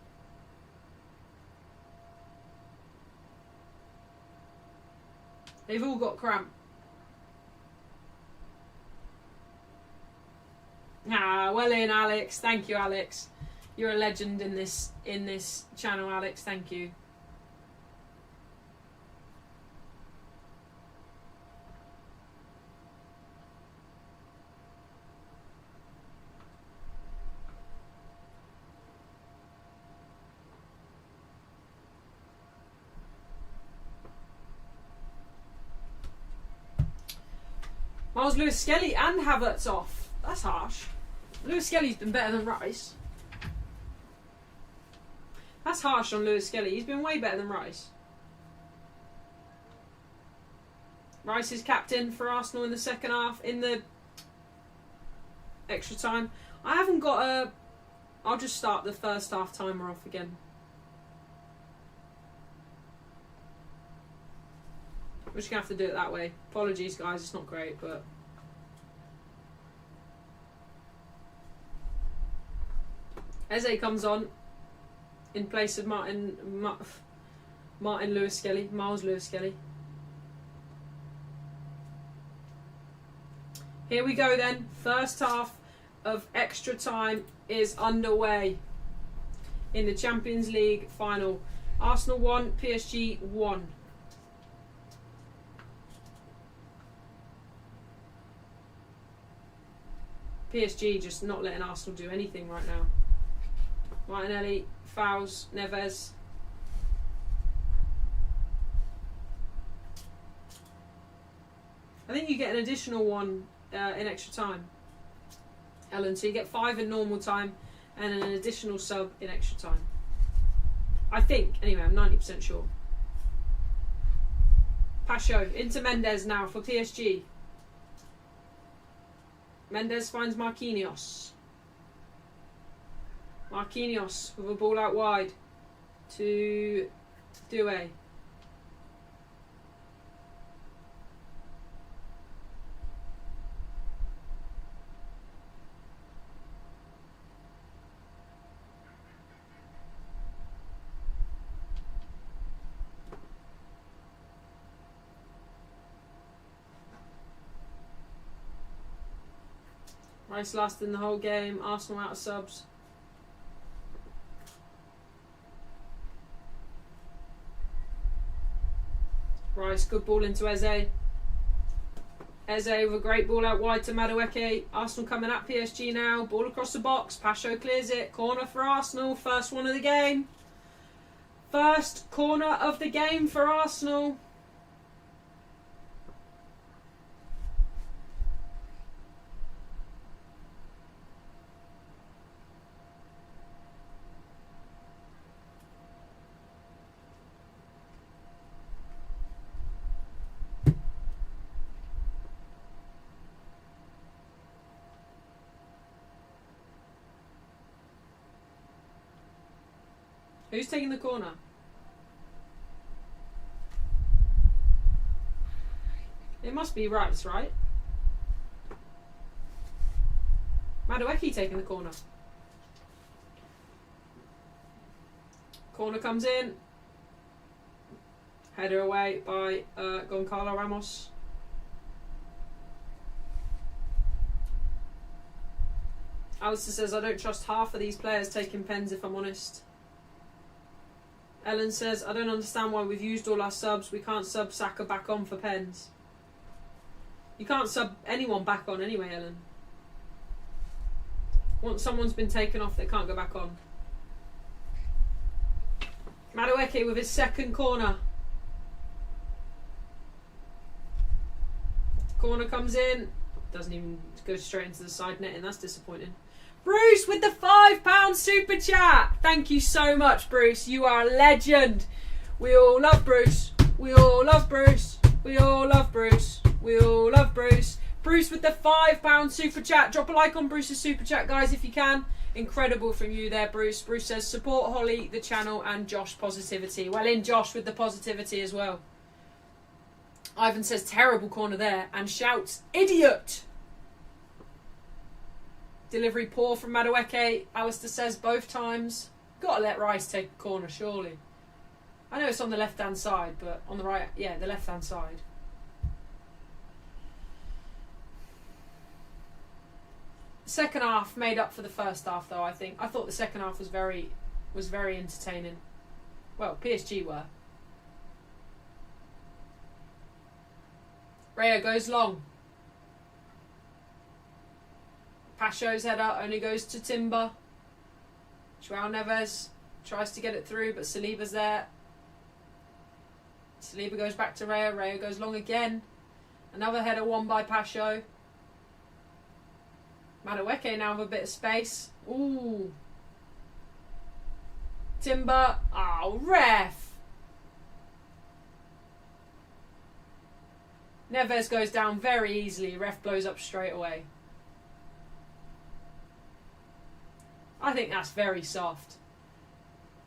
They've all got cramp. Ah, well in, Alex. Thank you, Alex. You're a legend in this channel, Alex. Thank you. Miles Lewis-Skelly and Havertz off. That's harsh. Lewis-Skelly's been better than Rice. That's harsh on Lewis-Skelly. He's been way better than Rice. Rice is captain for Arsenal in the second half. In the extra time. I haven't got a... I'll just start the first half timer off again. We're just going to have to do it that way. Apologies, guys. It's not great, but... Eze comes on in place of Martin Lewis-Skelly. Miles Lewis-Skelly. Here we go then. First half of extra time is underway in the Champions League final. Arsenal 1, PSG 1. PSG just not letting Arsenal do anything right now. Martinelli fouls Neves. I think you get an additional one in extra time, Ellen. So you get 5 in normal time and an additional sub in extra time. I think. Anyway, I'm 90% sure. Pacho into Mendes now for PSG. Mendes finds Marquinhos. Marquinhos with a ball out wide to Doué. Rice last in the whole game. Arsenal out of subs. Rice, good ball into Eze. Eze with a great ball out wide to Madueke. Arsenal coming at PSG now. Ball across the box. Pacho clears it. Corner for Arsenal. First one of the game. First corner of the game for Arsenal. Who's taking the corner? It must be Rice, right? Madueke taking the corner. Corner comes in. Header away by Goncalo Ramos. Alistair says, I don't trust half of these players taking pens if I'm honest. Ellen says, I don't understand why we've used all our subs. We can't sub Saka back on for pens. You can't sub anyone back on anyway, Ellen. Once someone's been taken off, they can't go back on. Madueke with his second corner. Corner comes in. Doesn't even go straight into the side net, and that's disappointing. Bruce with the £5 super chat. Thank you so much, Bruce. You are a legend. We all love Bruce. We all love Bruce. We all love Bruce. We all love Bruce. Bruce with the £5 super chat. Drop a like on Bruce's super chat, guys, if you can. Incredible from you there, Bruce. Bruce says, support Holly, the channel, and Josh positivity. Well in, Josh with the positivity as well. Ivan says, terrible corner there, and shouts, idiot. Delivery poor from Madueke. Alistair says both times. Got to let Rice take a corner, surely. I know it's on the left-hand side, but on the right, yeah, the left-hand side. Second half made up for the first half, though. I think. I thought the second half was very entertaining. Well, PSG were. Raya goes long. Pacho's header only goes to Timber. João Neves tries to get it through, but Saliba's there. Saliba goes back to Raya. Raya goes long again. Another header won by Pacho. Madueke now with a bit of space. Ooh. Timber. Oh, ref. Neves goes down very easily. Ref blows up straight away. I think that's very soft.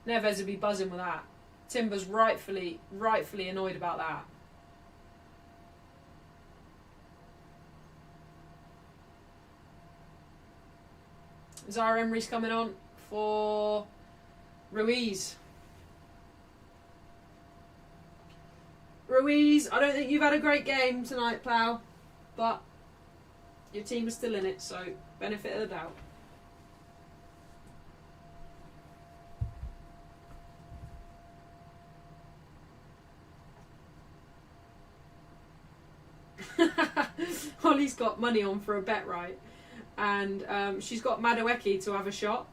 Neves would be buzzing with that. Timber's rightfully annoyed about that. Zara Emery's coming on for Ruiz. Ruiz, I don't think you've had a great game tonight, pal, but your team is still in it, so benefit of the doubt. Holly's got money on for a bet, right? And she's got Madueke to have a shot.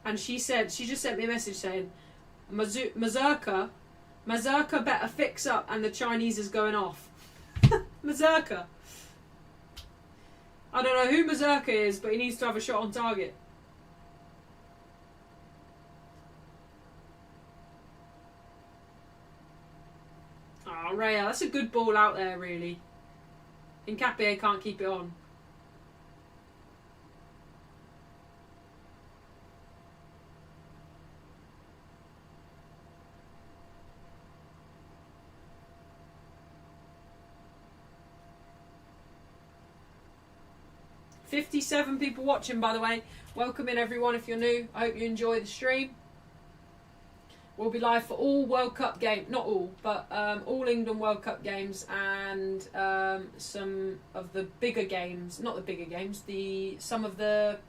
And she just sent me a message saying, Mazurka better fix up and the Chinese is going off. Mazurka. I don't know who Mazurka is, but he needs to have a shot on target. Oh, Raya, that's a good ball out there, really. Nkapie can't keep it on. $57 people watching, by the way. Welcome in, everyone, if you're new. I hope you enjoy the stream. We'll be live for all World Cup games. Not all, but all England World Cup games and some of the bigger games. Not the bigger games. Some of the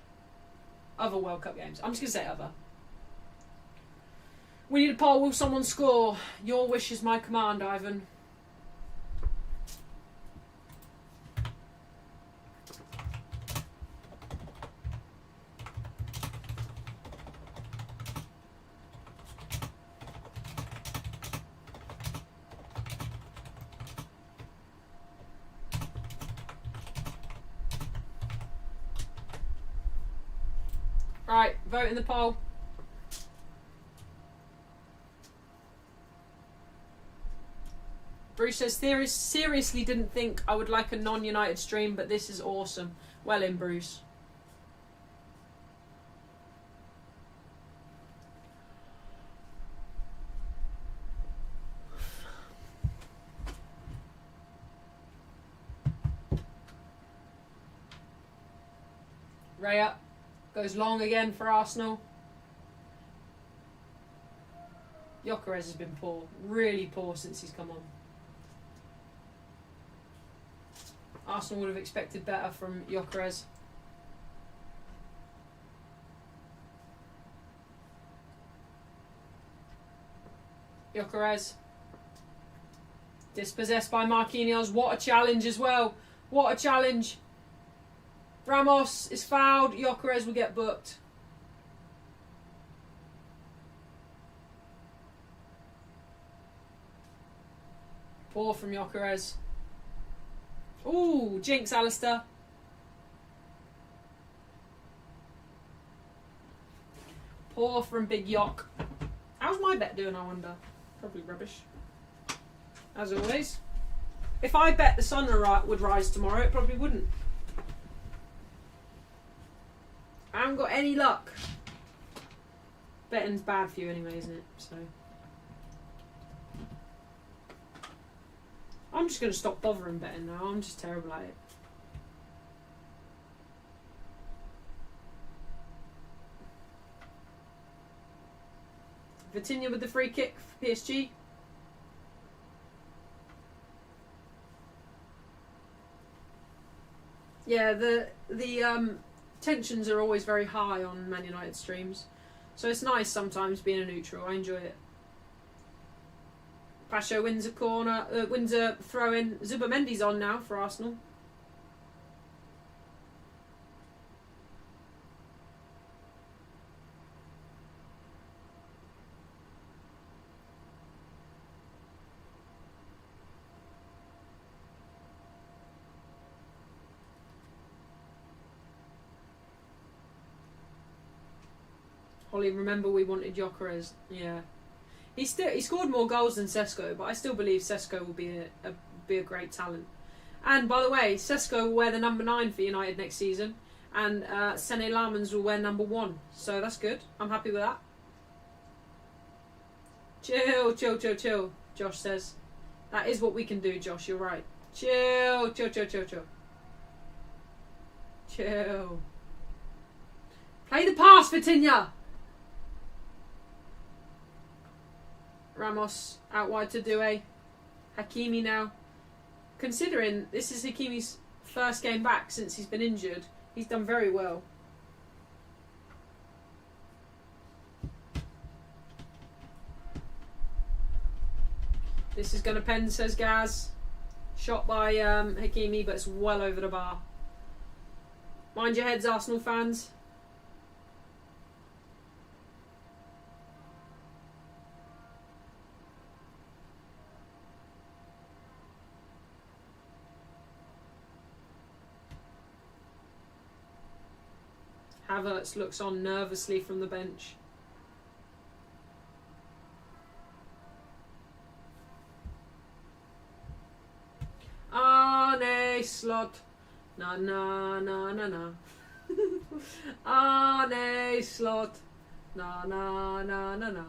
other World Cup games. I'm just going to say other. We need a poll. Will someone score? Your wish is my command, Ivan. Right, vote in the poll. Bruce says, seriously didn't think I would like a non-United stream, but this is awesome. Well in, Bruce. Raya goes long again for Arsenal. Gyökeres has been poor. Really poor since he's come on. Arsenal would have expected better from Gyökeres. Gyökeres. Dispossessed by Marquinhos. What a challenge as well. What a challenge. Ramos is fouled. Gyökeres will get booked. Poor from Gyökeres. Ooh, jinx, Alistair. Poor from Big Yok. How's my bet doing, I wonder? Probably rubbish. As always. If I bet the sun would rise tomorrow, it probably wouldn't. I haven't got any luck. Betting's bad for you anyway, isn't it? So I'm just going to stop bothering betting now. I'm just terrible at it. Vitinha with the free kick for PSG. Yeah, the tensions are always very high on Man United streams, so it's nice sometimes being a neutral. I enjoy it. Pacho wins a corner, wins a throw in. Zubamendi's on now for Arsenal. Holly, remember we wanted Gyökeres. Yeah. He scored more goals than Sesko, but I still believe Sesko will be a great talent. And by the way, Sesko will wear the number 9 for United next season, and Sene Lammens will wear number 1. So that's good. I'm happy with that. Chill, chill, chill, chill. Josh says, that is what we can do. Josh, you're right. Chill, chill, chill, chill, chill. Chill. Play the pass, Vitinha. Ramos out wide to Doué. Hakimi now. Considering this is Hakimi's first game back since he's been injured, he's done very well. This is going to pen, says Gaz. Shot by Hakimi, but it's well over the bar. Mind your heads, Arsenal fans. Havertz looks on nervously from the bench. Arne Slot. Na na na na na. Arne Slot. Na na na na na.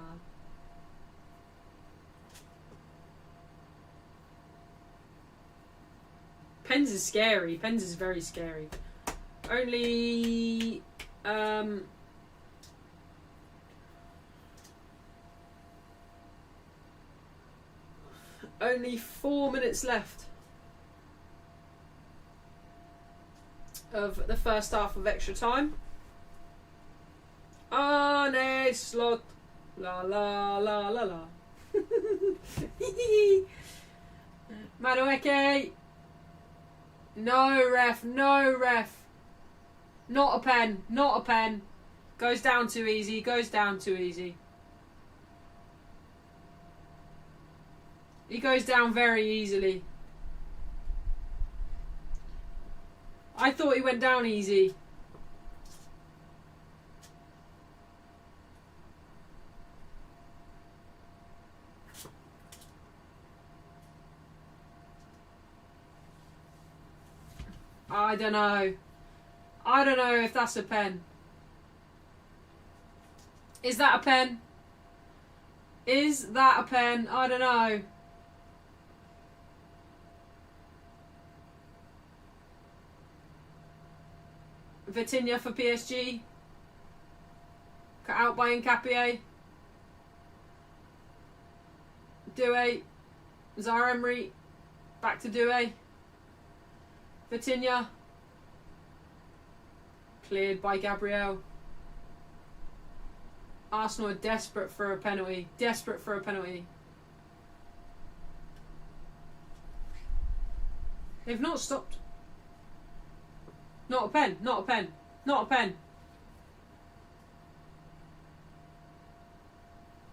Pens is scary. Pens is very scary. Only only 4 minutes left of the first half of extra time. Arne Slot. La la la la la. Madueke. No ref, no ref. Not a pen, not a pen. Goes down too easy, goes down too easy. He goes down very easily. I thought he went down easy. I don't know. I don't know if that's a pen. Is that a pen? Is that a pen? I don't know. Vitinha for PSG. Cut out by Nkapie. Doué. Zaire Emery. Back to Doué. Vitinha. Cleared by Gabriel. Arsenal are desperate for a penalty. Desperate for a penalty. They've not stopped. Not a pen. Not a pen. Not a pen.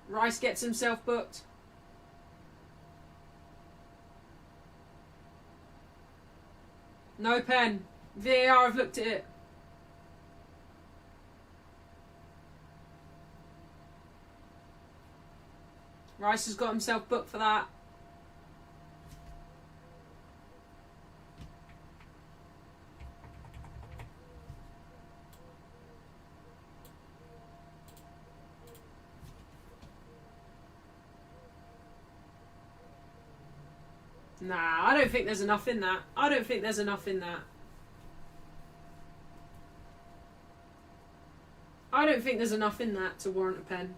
Rice gets himself booked. No pen. VAR have looked at it. Rice has got himself booked for that. Nah, I don't think there's enough in that. I don't think there's enough in that. I don't think there's enough in that to warrant a pen.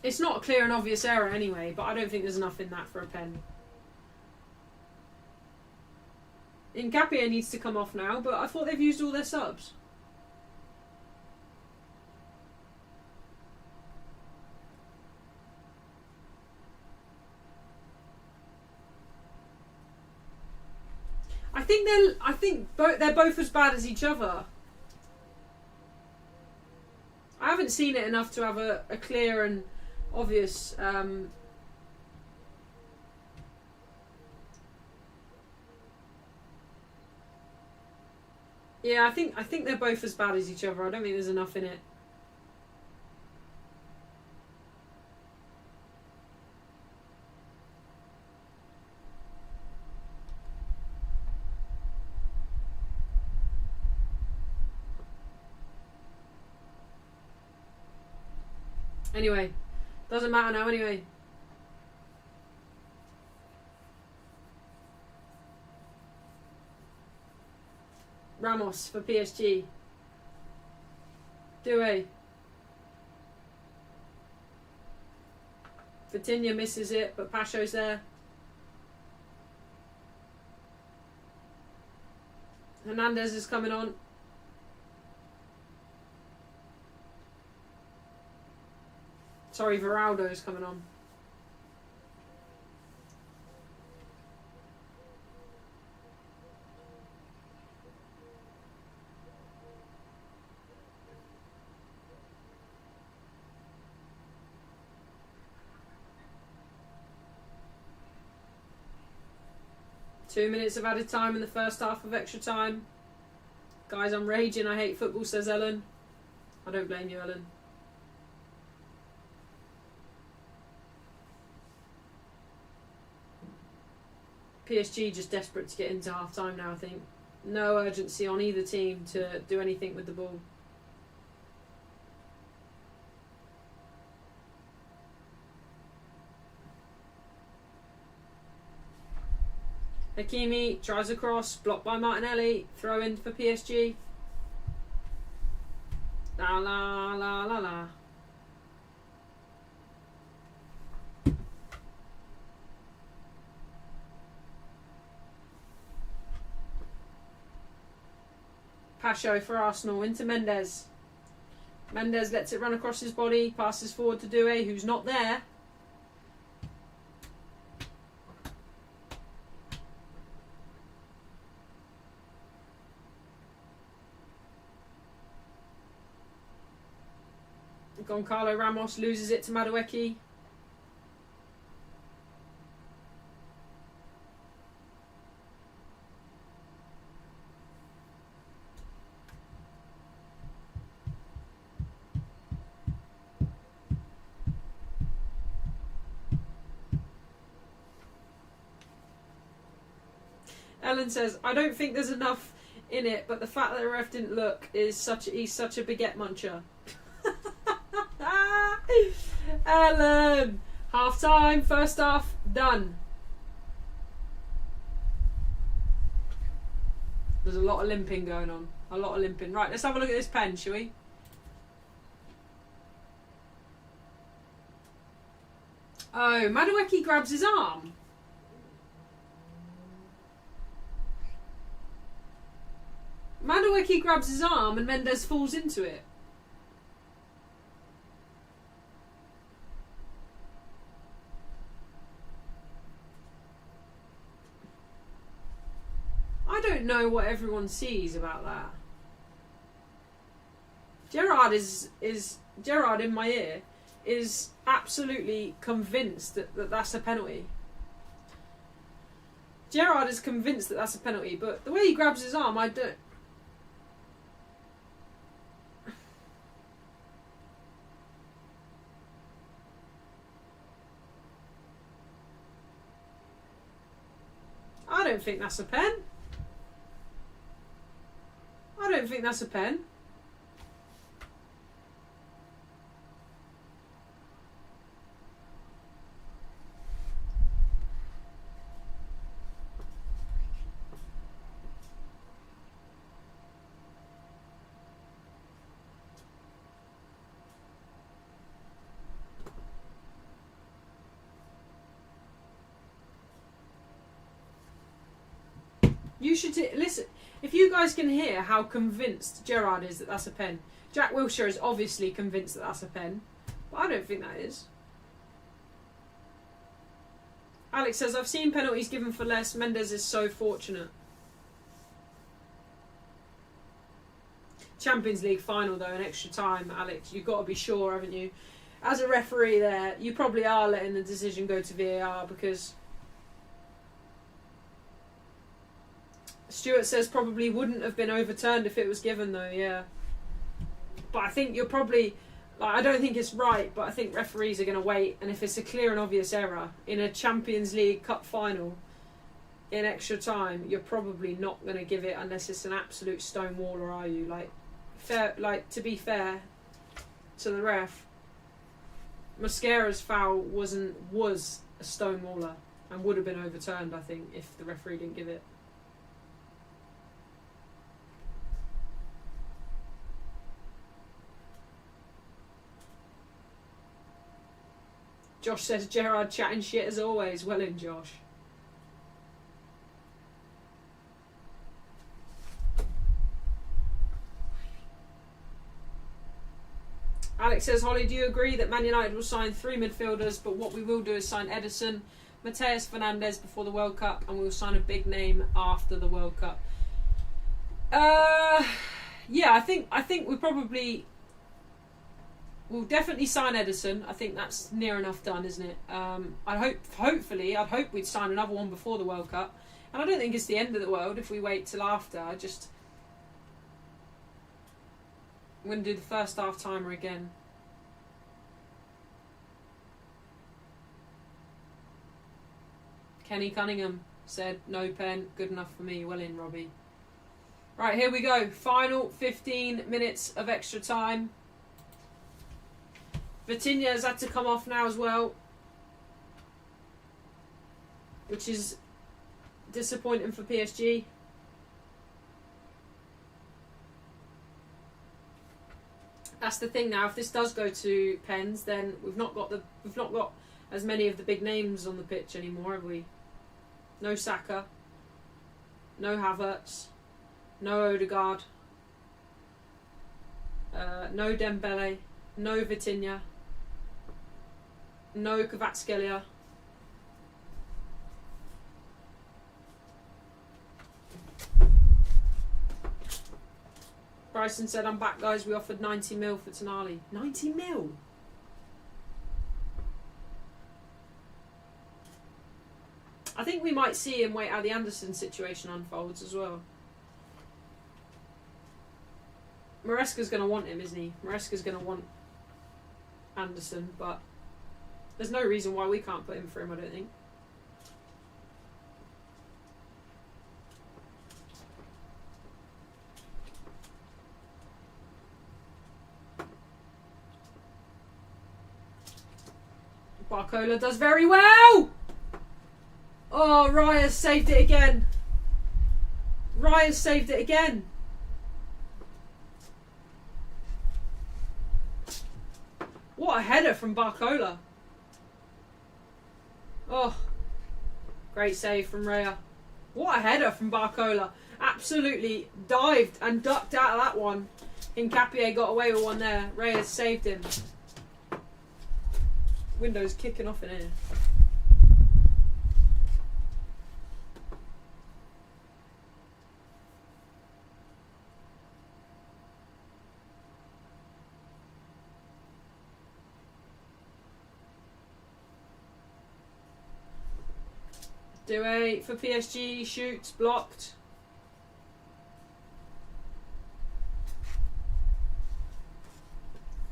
It's not a clear and obvious error anyway, but I don't think there's enough in that for a pen. Nkapia needs to come off now, but I thought they've used all their subs. I think they're both as bad as each other. I haven't seen it enough to have a clear and obvious. Yeah, I think they're both as bad as each other. I don't think there's enough in it. Anyway, doesn't matter now anyway. Ramos for PSG. Doué. Vitinha misses it, but Pacho's there. Hernandez is coming on. Sorry, Veraldo's coming on. Two minutes of added time in the first half of extra time. Guys, I'm raging. I hate football, says Ellen. I don't blame you, Ellen. PSG just desperate to get into half time now, I think. No urgency on either team to do anything with the ball. Hakimi tries a cross, blocked by Martinelli, throw in for PSG. La la la la la. Pacho for Arsenal, into Mendes. Mendes lets it run across his body, passes forward to Doué, who's not there. Goncalo Ramos loses it to Madueke. Ellen says, I don't think there's enough in it, but the fact that the ref didn't look is he's such a baguette muncher. Ellen! Half time, first half, done. There's a lot of limping going on. A lot of limping. Right, let's have a look at this pen, shall we? Oh, Madueke grabs his arm. Madueke grabs his arm and Mendes falls into it. I don't know what everyone sees about that. Gerard Gerard in my ear is absolutely convinced that that's a penalty. Gerard is convinced that that's a penalty, but the way he grabs his arm, I don't. I don't think that's a pen. I don't think that's a pen. You should listen. If you guys can hear how convinced Gerard is that that's a pen. Jack Wilshere is obviously convinced that that's a pen, but I don't think that is. Alex says, I've seen penalties given for less. Mendes is so fortunate. Champions League final though, in extra time, Alex, you've got to be sure, haven't you? As a referee there, you probably are letting the decision go to VAR because Stuart says probably wouldn't have been overturned if it was given though, yeah. But I think you're probably, like, I don't think it's right, but I think referees are going to wait, and if it's a clear and obvious error in a Champions League Cup final in extra time, you're probably not going to give it unless it's an absolute stonewaller, are you? Like, fair, like, to be fair to the ref, Mosquera's foul was a stonewaller and would have been overturned, I think, if the referee didn't give it. Josh says Gerard chatting shit as always. Well in, Josh. Alex says, Holly, do you agree that Man United will sign 3 midfielders, but what we will do is sign Ederson, Mateus Fernandes before the World Cup, and we'll sign a big name after the World Cup? Yeah, I think we probably... We'll definitely sign Ederson. I think that's near enough done, isn't it? I'd hope we'd sign another one before the World Cup. And I don't think it's the end of the world if we wait till after. I'm going to do the first half timer again. Kenny Cunningham said, no pen, good enough for me. Well in, Robbie. Right, here we go. Final 15 minutes of extra time. Vitinha has had to come off now as well, which is disappointing for PSG. That's the thing now. If this does go to pens, then we've not got as many of the big names on the pitch anymore, have we? No Saka, no Havertz, no Odegaard, no Dembele, no Vitinha. No Kvaratskhelia. Bryson said, I'm back, guys. We offered 90 mil for Tonali. 90 mil? I think we might see him wait how the Anderson situation unfolds as well. Maresca's going to want him, isn't he? Maresca's going to want Anderson, but there's no reason why we can't put him for him, I don't think. Barcola does very well! Oh, Raya saved it again. Raya saved it again. What a header from Barcola. Oh, great save from Raya. What a header from Barcola. Absolutely dived and ducked out of that one. Hincapié got away with one there. Raya saved him. Window's kicking off in here. Doué for PSG, shoots, blocked.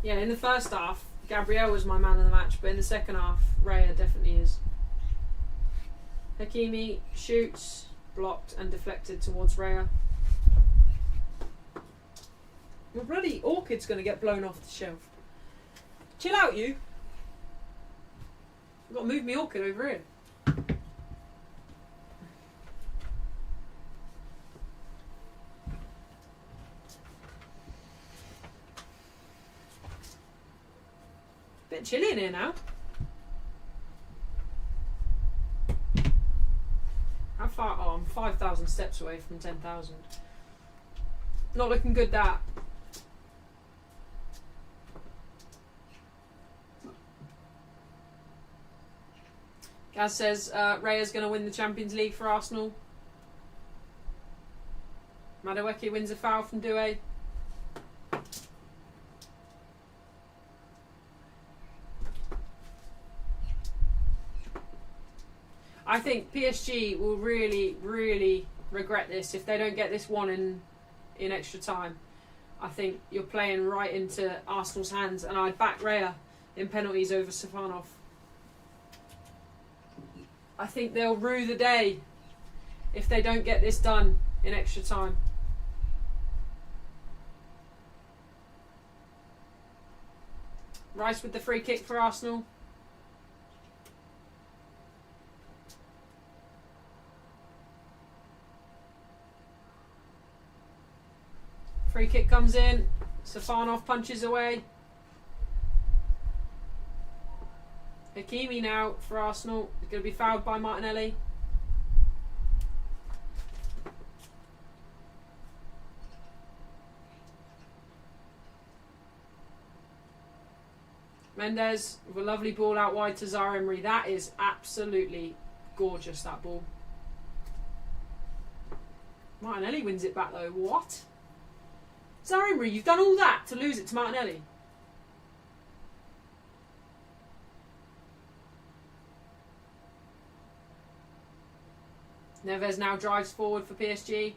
Yeah, in the first half, Gabriel was my man of the match, but in the second half, Raya definitely is. Hakimi shoots, blocked and deflected towards Raya. Your bloody orchid's going to get blown off the shelf. Chill out, you. I've got to move my orchid over here. Bit chilly in here now. Have I'm 5,000 steps away from 10,000. Not looking good, that. Gaz says Raya's going to win the Champions League for Arsenal. Madueke wins a foul from Doué. I think PSG will really, really regret this if they don't get this one in extra time. I think you're playing right into Arsenal's hands, and I'd back Raya in penalties over Stefanov. I think they'll rue the day if they don't get this done in extra time. Rice with the free kick for Arsenal. Free kick comes in. Stefanov punches away. Hakimi now for Arsenal. He's going to be fouled by Martinelli. Mendes with a lovely ball out wide to Zaire Emery. That is absolutely gorgeous, that ball. Martinelli wins it back though. What? Zaire Emery, you've done all that to lose it to Martinelli? Neves now drives forward for PSG.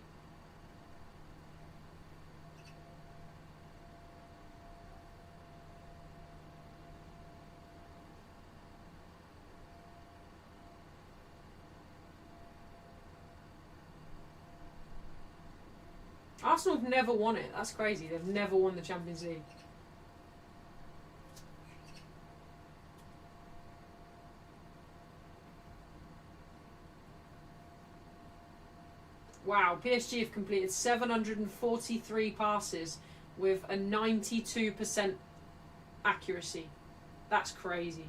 Arsenal have never won it. That's crazy. They've never won the Champions League. Wow, PSG have completed 743 passes with a 92% accuracy. That's crazy.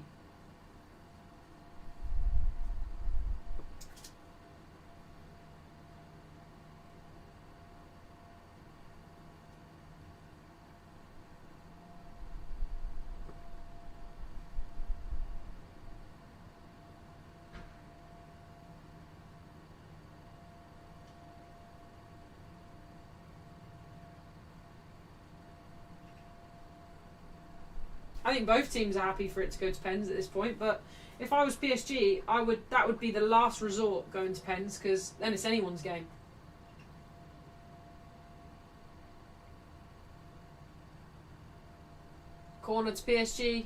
I think both teams are happy for it to go to pens at this point, but if I was PSG, that would be the last resort going to pens, because then it's anyone's game. Corner to PSG.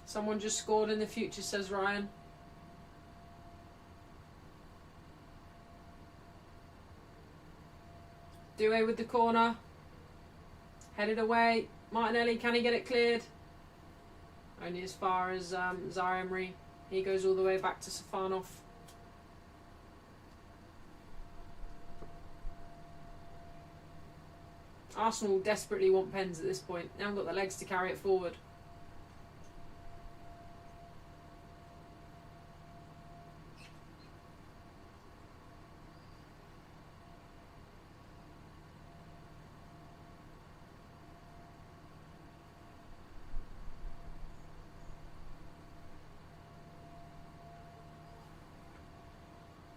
Someone just scored in the future, says Ryan. Doué with the corner. Headed away. Martinelli, can he get it cleared? Only as far as Zaire Emery. He goes all the way back to Stefanov. Arsenal desperately want pens at this point. They haven't got the legs to carry it forward.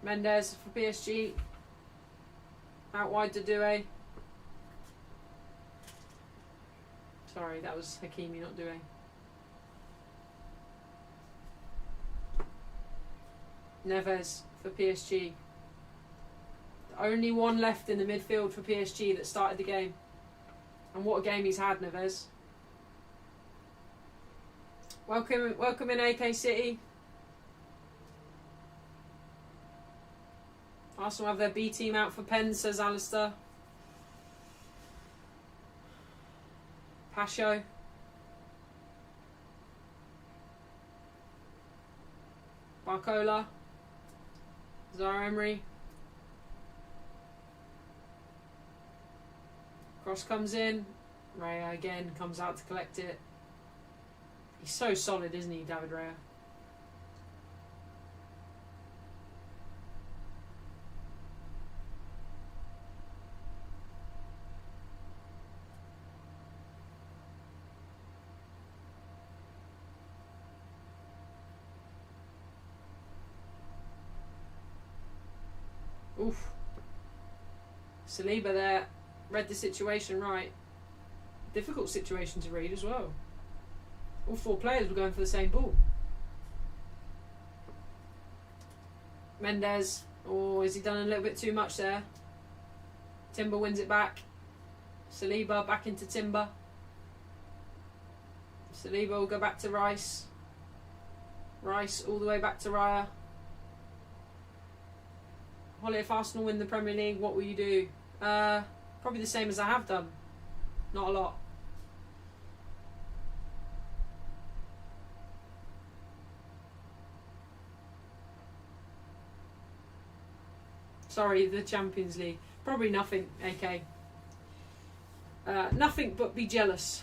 Mendes for PSG. Out wide to Doué. Sorry, that was Hakimi, not Doué. Neves for PSG. The only one left in the midfield for PSG that started the game. And what a game he's had, Neves. Welcome in AK City. Arsenal have their B team out for pens, says Alistair. Pacho. Barcola. Zaire Emery. Cross comes in. Raya again comes out to collect it. He's so solid, isn't he, David Raya? Oof. Saliba there read the situation right. Difficult situation to read as well. All 4 players were going for the same ball. Mendes. Oh, has he done a little bit too much there? Timber wins it back. Saliba back into Timber. Saliba will go back to Rice. Rice all the way back to Raya. Holly, if Arsenal win the Premier League, what will you do? Probably the same as I have done. Not a lot. Sorry, the Champions League. Probably nothing, AK. Nothing but be jealous.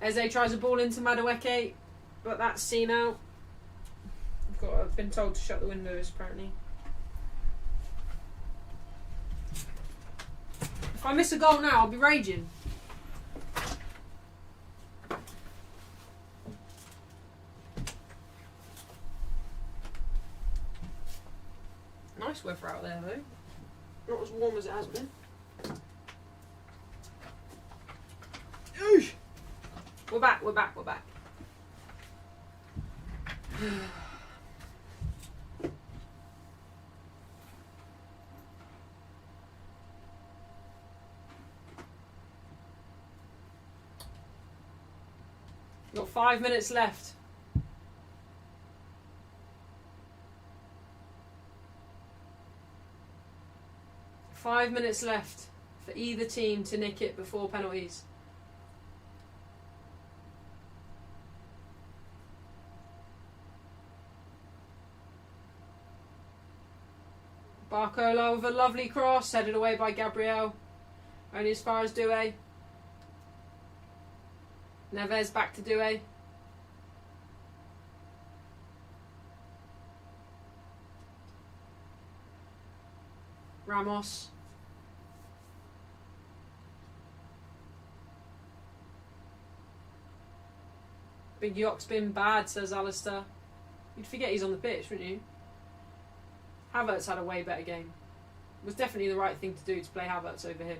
Eze tries a ball into Madueke, but that's seen out. I've been told to shut the windows, apparently. If I miss a goal now, I'll be raging. Nice weather out there, though. Not as warm as it has been. Eesh. We're back. Got 5 minutes left. Five minutes left for either team to nick it before penalties. Barcola with a lovely cross, headed away by Gabriel. Only as far as Doué. Neves back to Doué. Ramos. Big Yock's been bad, says Alistair. You'd forget he's on the pitch, wouldn't you? Havertz had a way better game. It was definitely the right thing to do to play Havertz over him.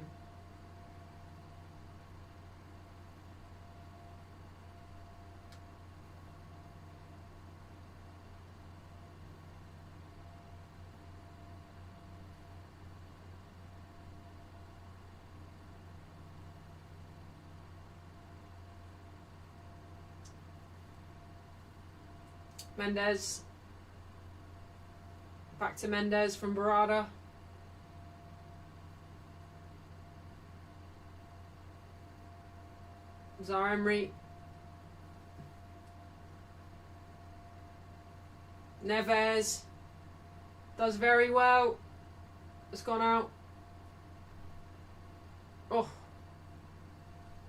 Mendes. Back to Mendes from Barada. Zaire-Emery. Neves. Does very well. It's gone out. Oh.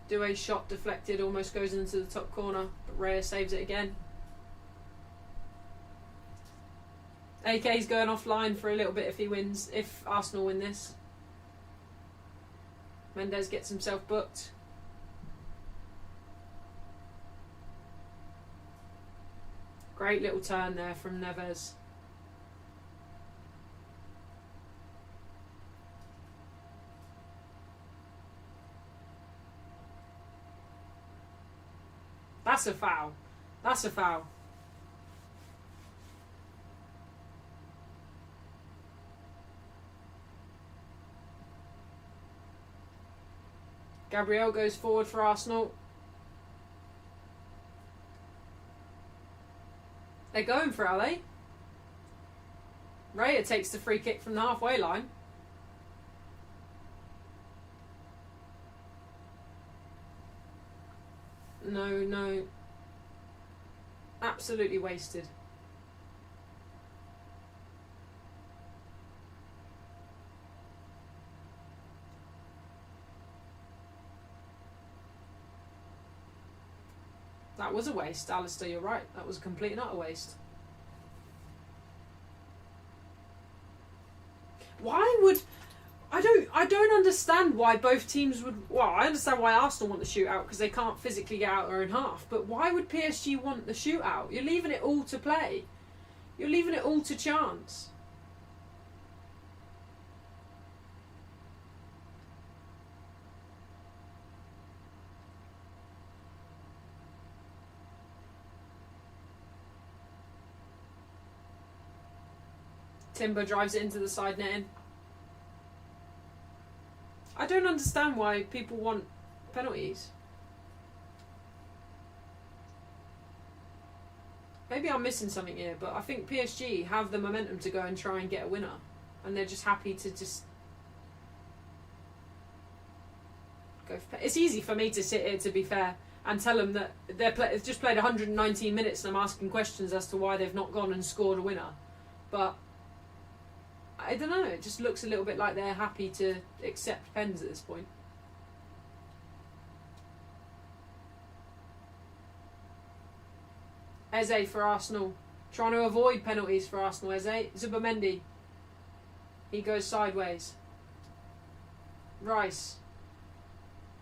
Doué's shot deflected, almost goes into the top corner, but Raya saves it again. AK's going offline for a little bit if he wins, if Arsenal win this. Mendes gets himself booked. Great little turn there from Neves. That's a foul. That's a foul. Gabriel goes forward for Arsenal. They're going for it, are they? Raya takes the free kick from the halfway line. No. Absolutely wasted. That was a waste, Alistair, you're right. That was a complete and utter waste. Why would... I don't understand why both teams would... Well, I understand why Arsenal want the shootout because they can't physically get out their own half. But why would PSG want the shootout? You're leaving it all to play. You're leaving it all to chance. Timber drives it into the side netting. I don't understand why people want penalties. Maybe I'm missing something here, but I think PSG have the momentum to go and try and get a winner. And they're just happy to just go for... It's easy for me to sit here, to be fair, and tell them that they've just played 119 minutes and I'm asking questions as to why they've not gone and scored a winner. But I don't know, it just looks a little bit like they're happy to accept pens at this point. Eze for Arsenal. Trying to avoid penalties for Arsenal, Eze. Zubimendi. He goes sideways. Rice.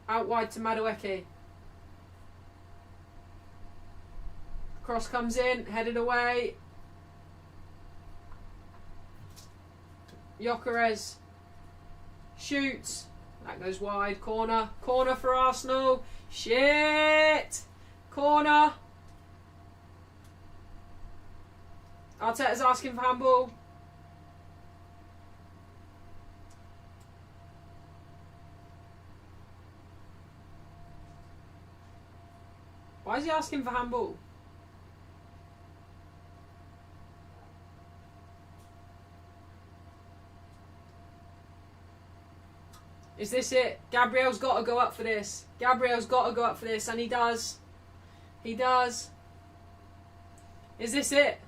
Out wide to Madueke. Cross comes in, headed away. Gyökeres shoots. That goes wide. Corner. Corner for Arsenal. Shit! Corner. Arteta's asking for handball. Why is he asking for handball? Is this it? Gabriel's got to go up for this. Gabriel's got to go up for this, and he does. He does. Is this it?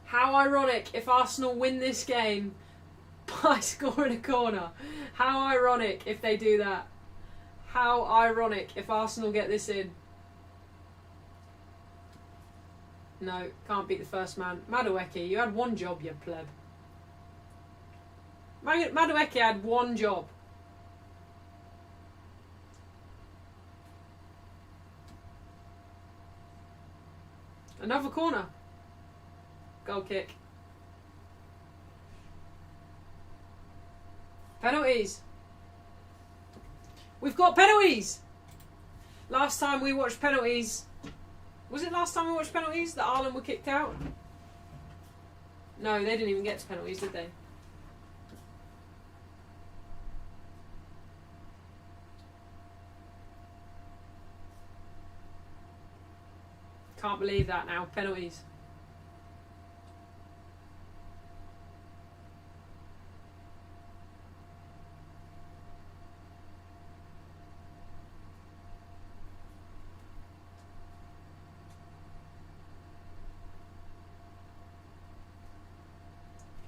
How ironic if Arsenal win this game by scoring a corner. How ironic if they do that. How ironic if Arsenal get this in. No, can't beat the first man. Madueke, you had one job, you pleb. Madueke had one job. Another corner. Goal kick. Penalties. We've got penalties. Last time we watched penalties. Was it last time we watched penalties that Ireland were kicked out? No, they didn't even get to penalties, did they? Can't believe that now. Penalties.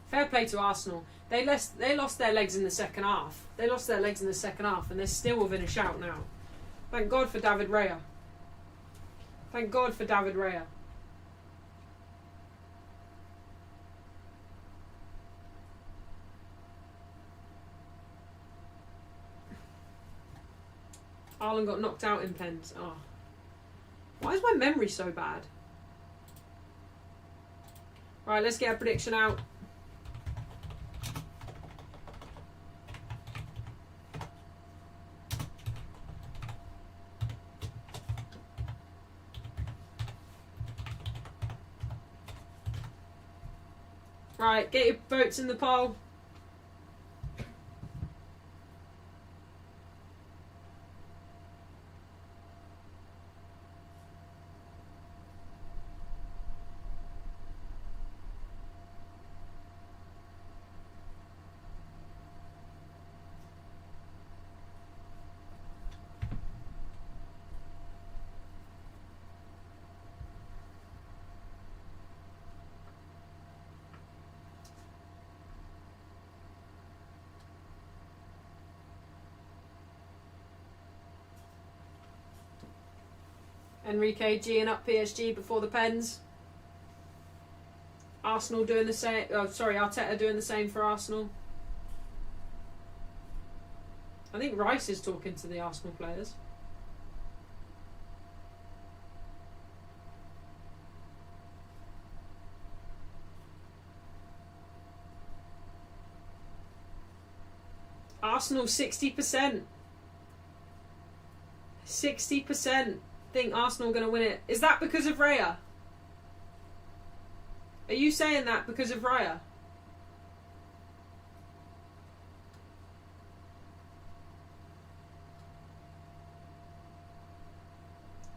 Fair play to Arsenal. They lost their legs in the second half. They lost their legs in the second half and they're still within a shout now. Thank God for David Raya. Thank God for David Raya. Ireland got knocked out in pens. Oh. Why is my memory so bad? Right, let's get a prediction out. Right, get your votes in the poll. Enrique G'ing up PSG before the pens. Arsenal doing the same. Oh, sorry, Arteta doing the same for Arsenal. I think Rice is talking to the Arsenal players. Arsenal 60%. 60% think Arsenal are going to win it. Is that because of Raya? Are you saying that because of Raya?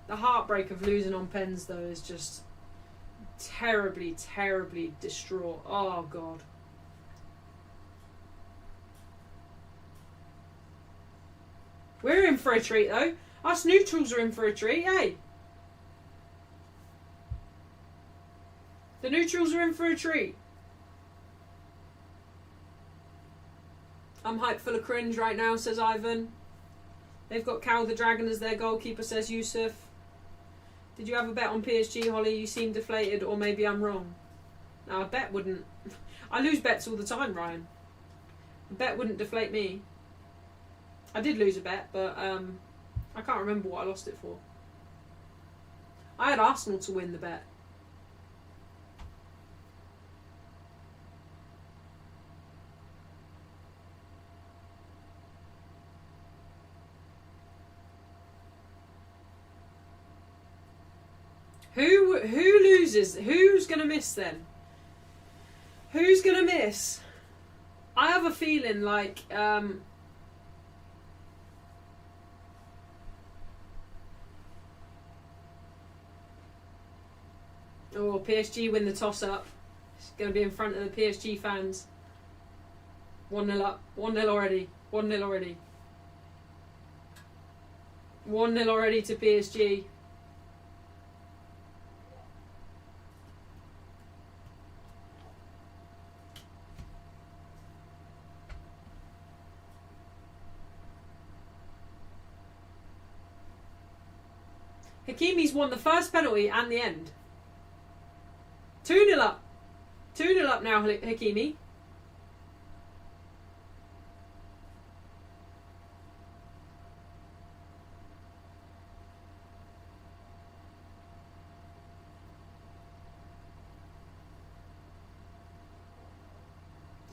The heartbreak of losing on pens, though, is just terribly, terribly distraught. Oh, God. We're in for a treat, though. Us neutrals are in for a treat, hey? The neutrals are in for a treat. I'm hyped full of cringe right now, says Ivan. They've got Cal the Dragon as their goalkeeper, says Yusuf. Did you have a bet on PSG, Holly? You seem deflated, or maybe I'm wrong. No, a bet wouldn't. I lose bets all the time, Ryan. A bet wouldn't deflate me. I did lose a bet, but I can't remember what I lost it for. I had Arsenal to win the bet. Who loses? Who's going to miss then? Who's going to miss? I have a feeling like... Oh, PSG win the toss-up. It's going to be in front of the PSG fans. 1-0 up. 1-0 already. 1-0 already. 1-0 already to PSG. Hakimi's won the first penalty and the end. 2-0 up. 2-0 up now, Hakimi.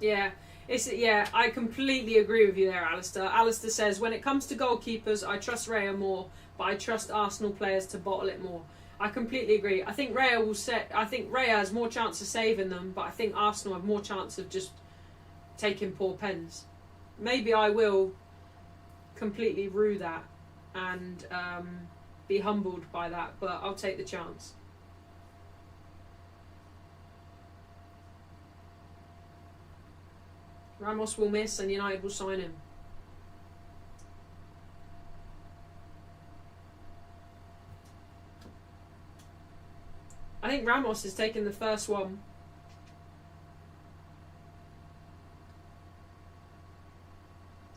Yeah, I completely agree with you there, Alistair. Alistair says, when it comes to goalkeepers, I trust Raya more, but I trust Arsenal players to bottle it more. I completely agree. I think Raya has more chance of saving them, but I think Arsenal have more chance of just taking poor pens. Maybe I will completely rue that and be humbled by that, but I'll take the chance. Ramos will miss and United will sign him. I think Ramos is taking the first one.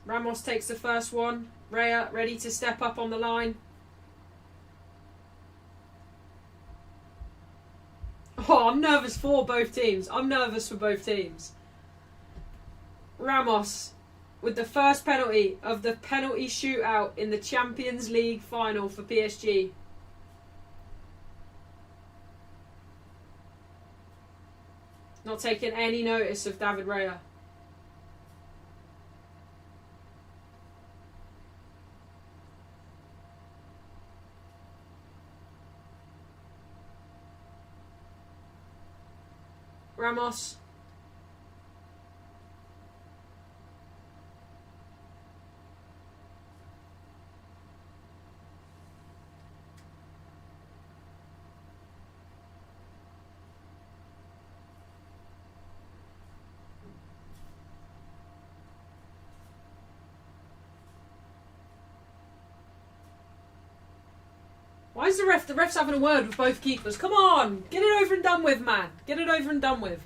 Ramos takes the first one. Raya ready to step up on the line. Oh, I'm nervous for both teams. I'm nervous for both teams. Ramos with the first penalty of the penalty shootout in the Champions League final for PSG. Not taking any notice of David Raya. Ramos. Why is the ref? The ref's having a word with both keepers. Come on! Get it over and done with, man. Get it over and done with.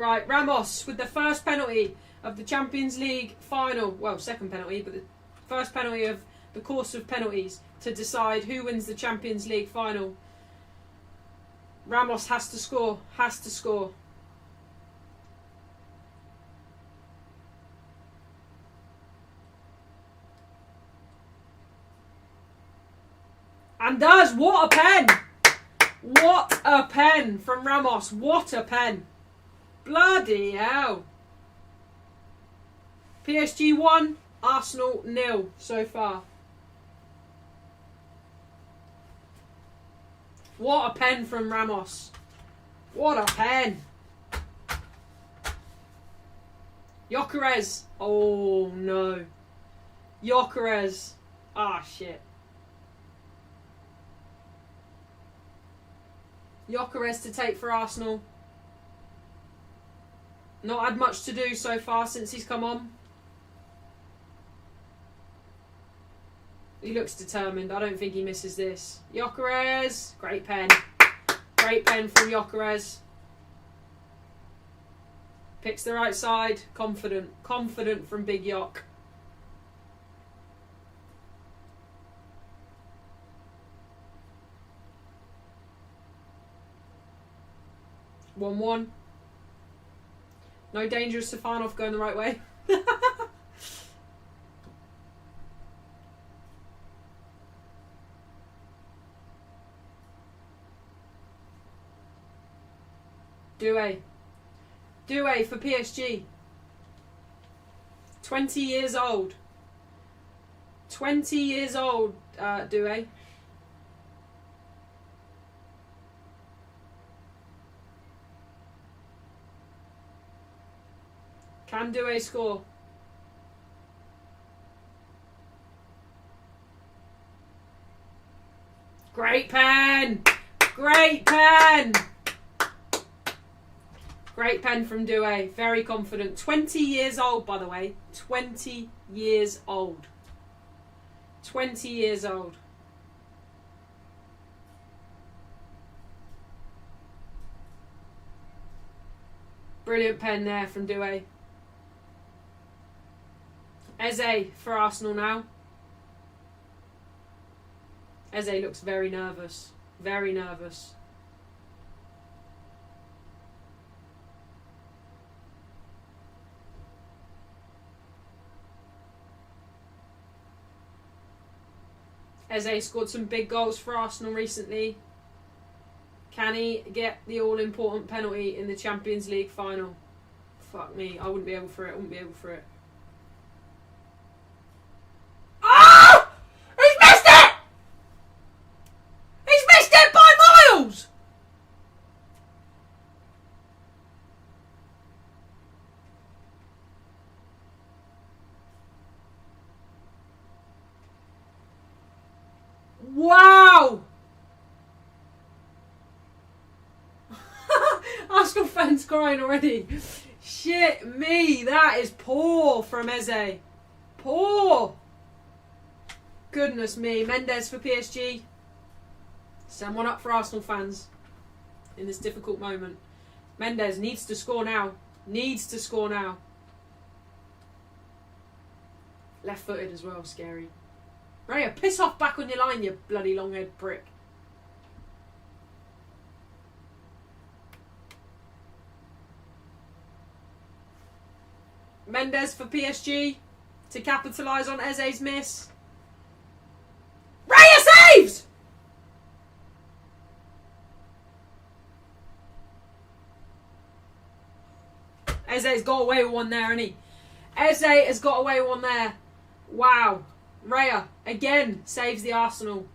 Right, Ramos with the first penalty of the Champions League final. Well, second penalty, but the first penalty of the course of penalties to decide who wins the Champions League final. Ramos has to score. Has to score. And does. What a pen! What a pen from Ramos. What a pen. Bloody hell. PSG 1, Arsenal 0 so far. What a pen from Ramos. What a pen. Gyökeres. Oh no. Gyökeres. Ah, shit. Gyökeres to take for Arsenal. Not had much to do so far since he's come on. He looks determined. I don't think he misses this. Gyökeres. Great pen. Great pen from Gyökeres. Picks the right side. Confident. Confident from Big Yok. (1-1). No danger of Stefanov going the right way. Doué for PSG. 20 years old. 20 years old, Doué. Can Doué score? Great pen! Great pen! Great pen from Doué. Very confident. 20 years old, by the way. 20 years old. 20 years old. Brilliant pen there from Doué. Eze for Arsenal now. Eze looks very nervous. Very nervous. Eze scored some big goals for Arsenal recently. Can he get the all-important penalty in the Champions League final? Fuck me, I wouldn't be able for it. I wouldn't be able for it. Oh! He's missed it! He's missed it by miles! Wow! Arsenal fans crying already. Shit me, that is poor from Eze. Poor. Goodness me. Mendes for PSG. Send one up for Arsenal fans in this difficult moment. Mendes needs to score now. Needs to score now. Left-footed as well, scary. Raya, piss off back on your line, you bloody long-haired prick. Mendes for PSG to capitalise on Eze's miss. Raya saves! Eze's got away with one there, hasn't he? Eze has got away with one there. Wow. Raya, again, saves the Arsenal.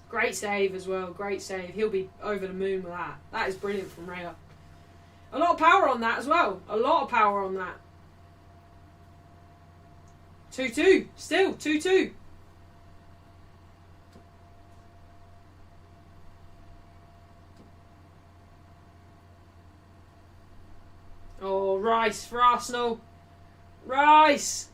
Great save as well. Great save. He'll be over the moon with that. That is brilliant from Raya. A lot of power on that as well. A lot of power on that. 2-2. Still 2-2. Oh, Rice for Arsenal. Rice.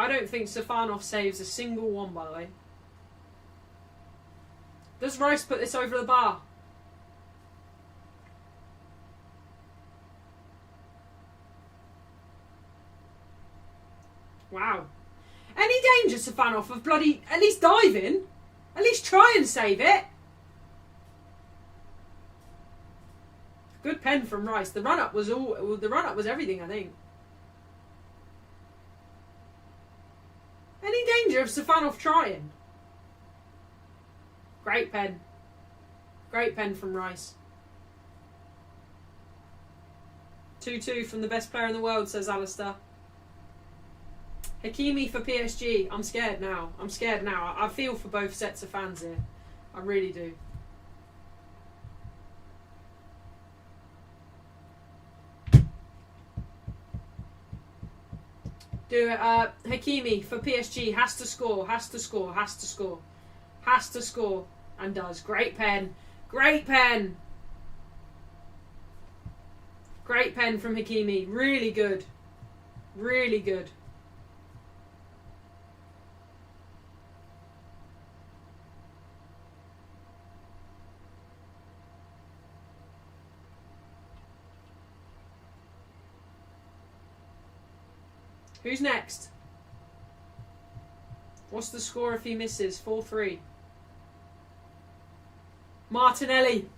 I don't think Stefanov saves a single one, by the way. Does Rice put this over the bar? Wow. Any danger, Stefanov, of bloody... At least dive in. At least try and save it. Good pen from Rice. The run-up was all... The run-up was everything, I think. Any danger of Stefanov trying? Great pen. Great pen from Rice. 2-2 from the best player in the world, says Alistair. Hakimi for PSG. I'm scared now. I'm scared now. I feel for both sets of fans here. I really do. Do it. Hakimi for PSG. Has to score. Has to score. Has to score. Has to score. And does. Great pen. Great pen. Great pen from Hakimi. Really good. Really good. Who's next? What's the score if he misses? 4-3. Martinelli.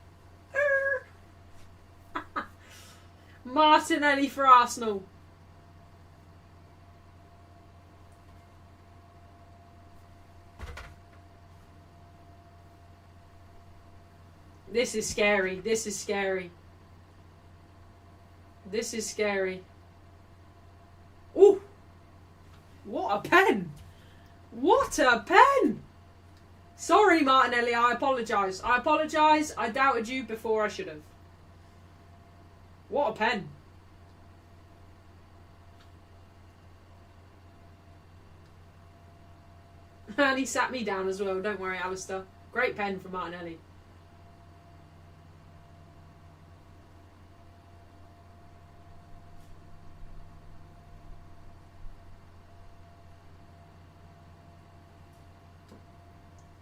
Martinelli for Arsenal. This is scary. This is scary. This is scary. Ooh! What a pen! What a pen! Sorry, Martinelli, I apologise. I apologise. I doubted you before I should have. What a pen. And he sat me down as well. Don't worry, Alistair. Great pen from Martinelli.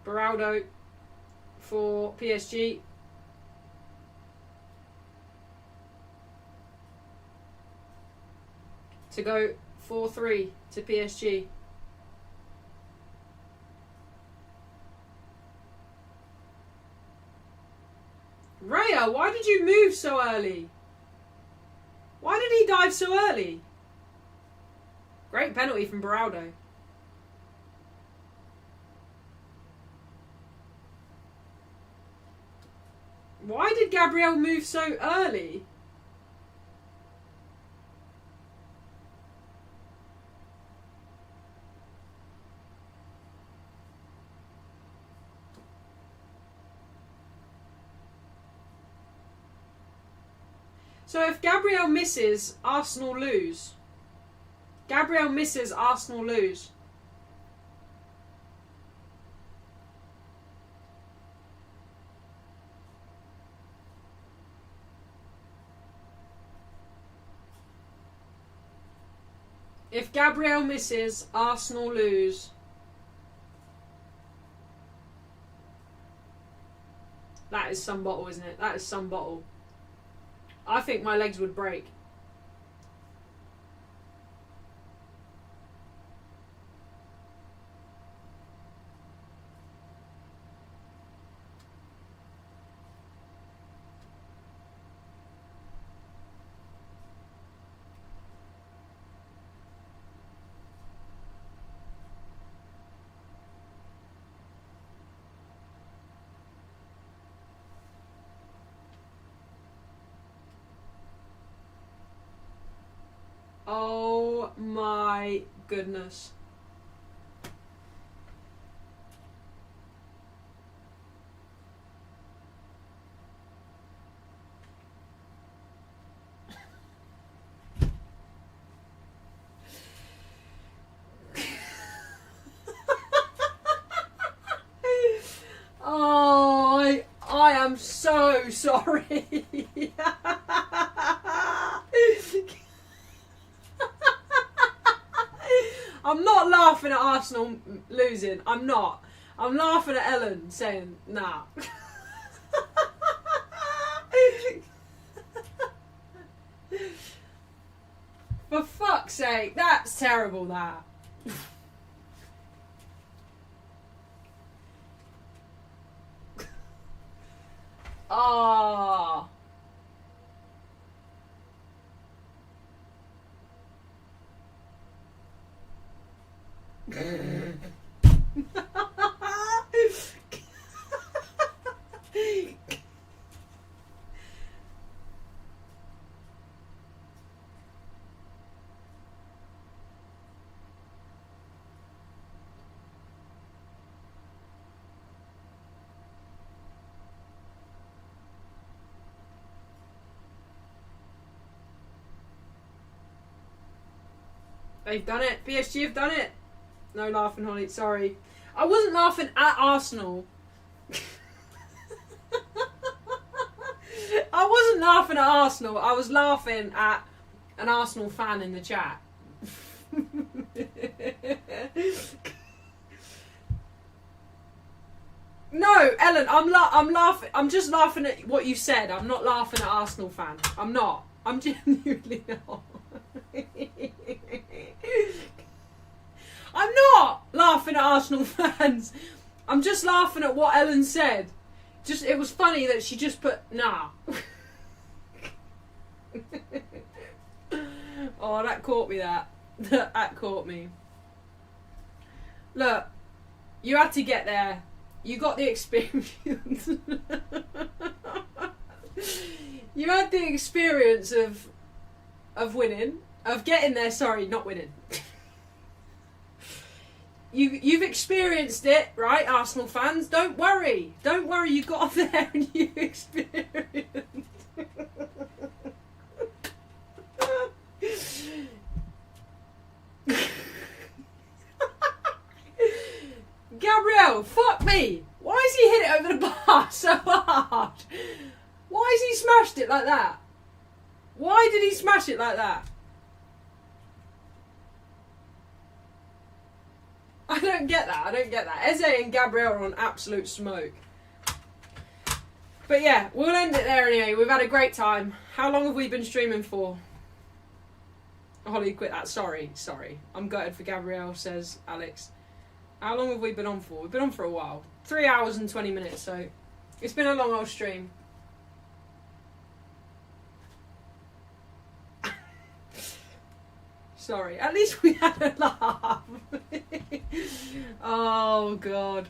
Beraldo for PSG. To go 4-3 to PSG. Raya, why did you move so early? Why did he dive so early? Great penalty from Beraldo. Why did Gabriel move so early? So if Gabriel misses, Arsenal lose. Gabriel misses, Arsenal lose. If Gabriel misses, Arsenal lose. That is some bottle, isn't it? That is some bottle. I think my legs would break. Oh my goodness. Oh, I am so sorry. I'm not laughing at Arsenal losing. I'm not. I'm laughing at Ellen saying, nah. For fuck's sake, that's terrible, that. Ah. They've done it. PSG have done it. No laughing, Holly. Sorry. I wasn't laughing at Arsenal. I wasn't laughing at Arsenal. I was laughing at an Arsenal fan in the chat. No, Ellen, I'm laughing. I'm just laughing at what you said. I'm not laughing at Arsenal fans. I'm not. I'm genuinely not. I'm not laughing at Arsenal fans. I'm just laughing at what Ellen said. Just, it was funny that she just put nah. Oh, that caught me. That caught me. Look, you had to get there. You got the experience. You had the experience of winning. Of getting there, sorry, not winning. You've experienced it, right, Arsenal fans? Don't worry. Don't worry, you got there and you experienced. Gabriel, fuck me. Why has he hit it over the bar so hard? Why has he smashed it like that? Why did he smash it like that? I don't get that. Eze and Gabriel are on absolute smoke. But yeah, we'll end it there anyway. We've had a great time. How long have we been streaming for? Holly, quit that. Sorry. I'm gutted for Gabriel, says Alex. How long have we been on for? We've been on for a while. 3 hours and 20 minutes, so it's been a long old stream. Sorry, at least we had a laugh. Oh, God.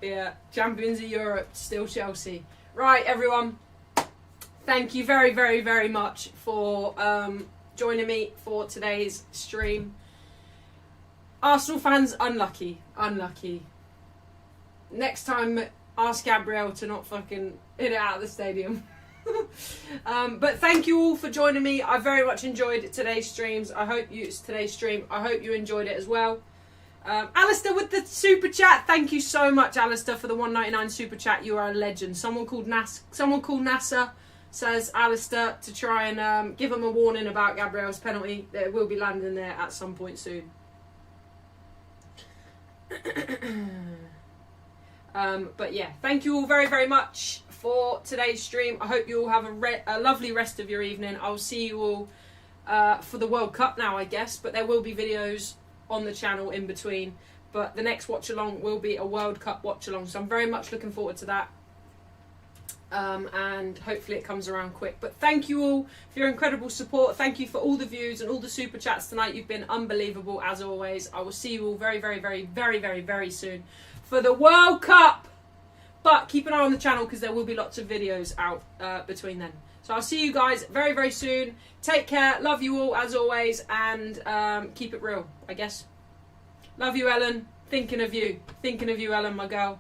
Yeah, champions of Europe, still Chelsea. Right, everyone. Thank you very, very, very much for joining me for today's stream. Arsenal fans, unlucky. Next time, ask Gabrielle to not fucking hit it out of the stadium. But thank you all for joining me. I very much enjoyed today's streams. I hope you enjoyed it as well. Alistair with the super chat. Thank you so much, Alistair, for the $1.99 super chat. You are a legend. Someone called NASA says Alistair to try and give him a warning about Gabriel's penalty. It will be landing there at some point soon. But yeah, thank you all very, very much for today's stream. I hope you all have a lovely rest of your evening. I'll see you all for the World Cup now, I guess, but there will be videos on the channel in between. But the next watch along will be a World Cup watch along, so I'm very much looking forward to that. And hopefully it comes around quick. But thank you all for your incredible support. Thank you for all the views and all the super chats tonight. You've been unbelievable as always. I will see you all very, very, very, very, very, very soon for the World Cup. But keep an eye on the channel because there will be lots of videos out between then. So I'll see you guys very, very soon. Take care. Love you all as always. And keep it real, I guess. Love you, Ellen. Thinking of you. Thinking of you, Ellen, my girl.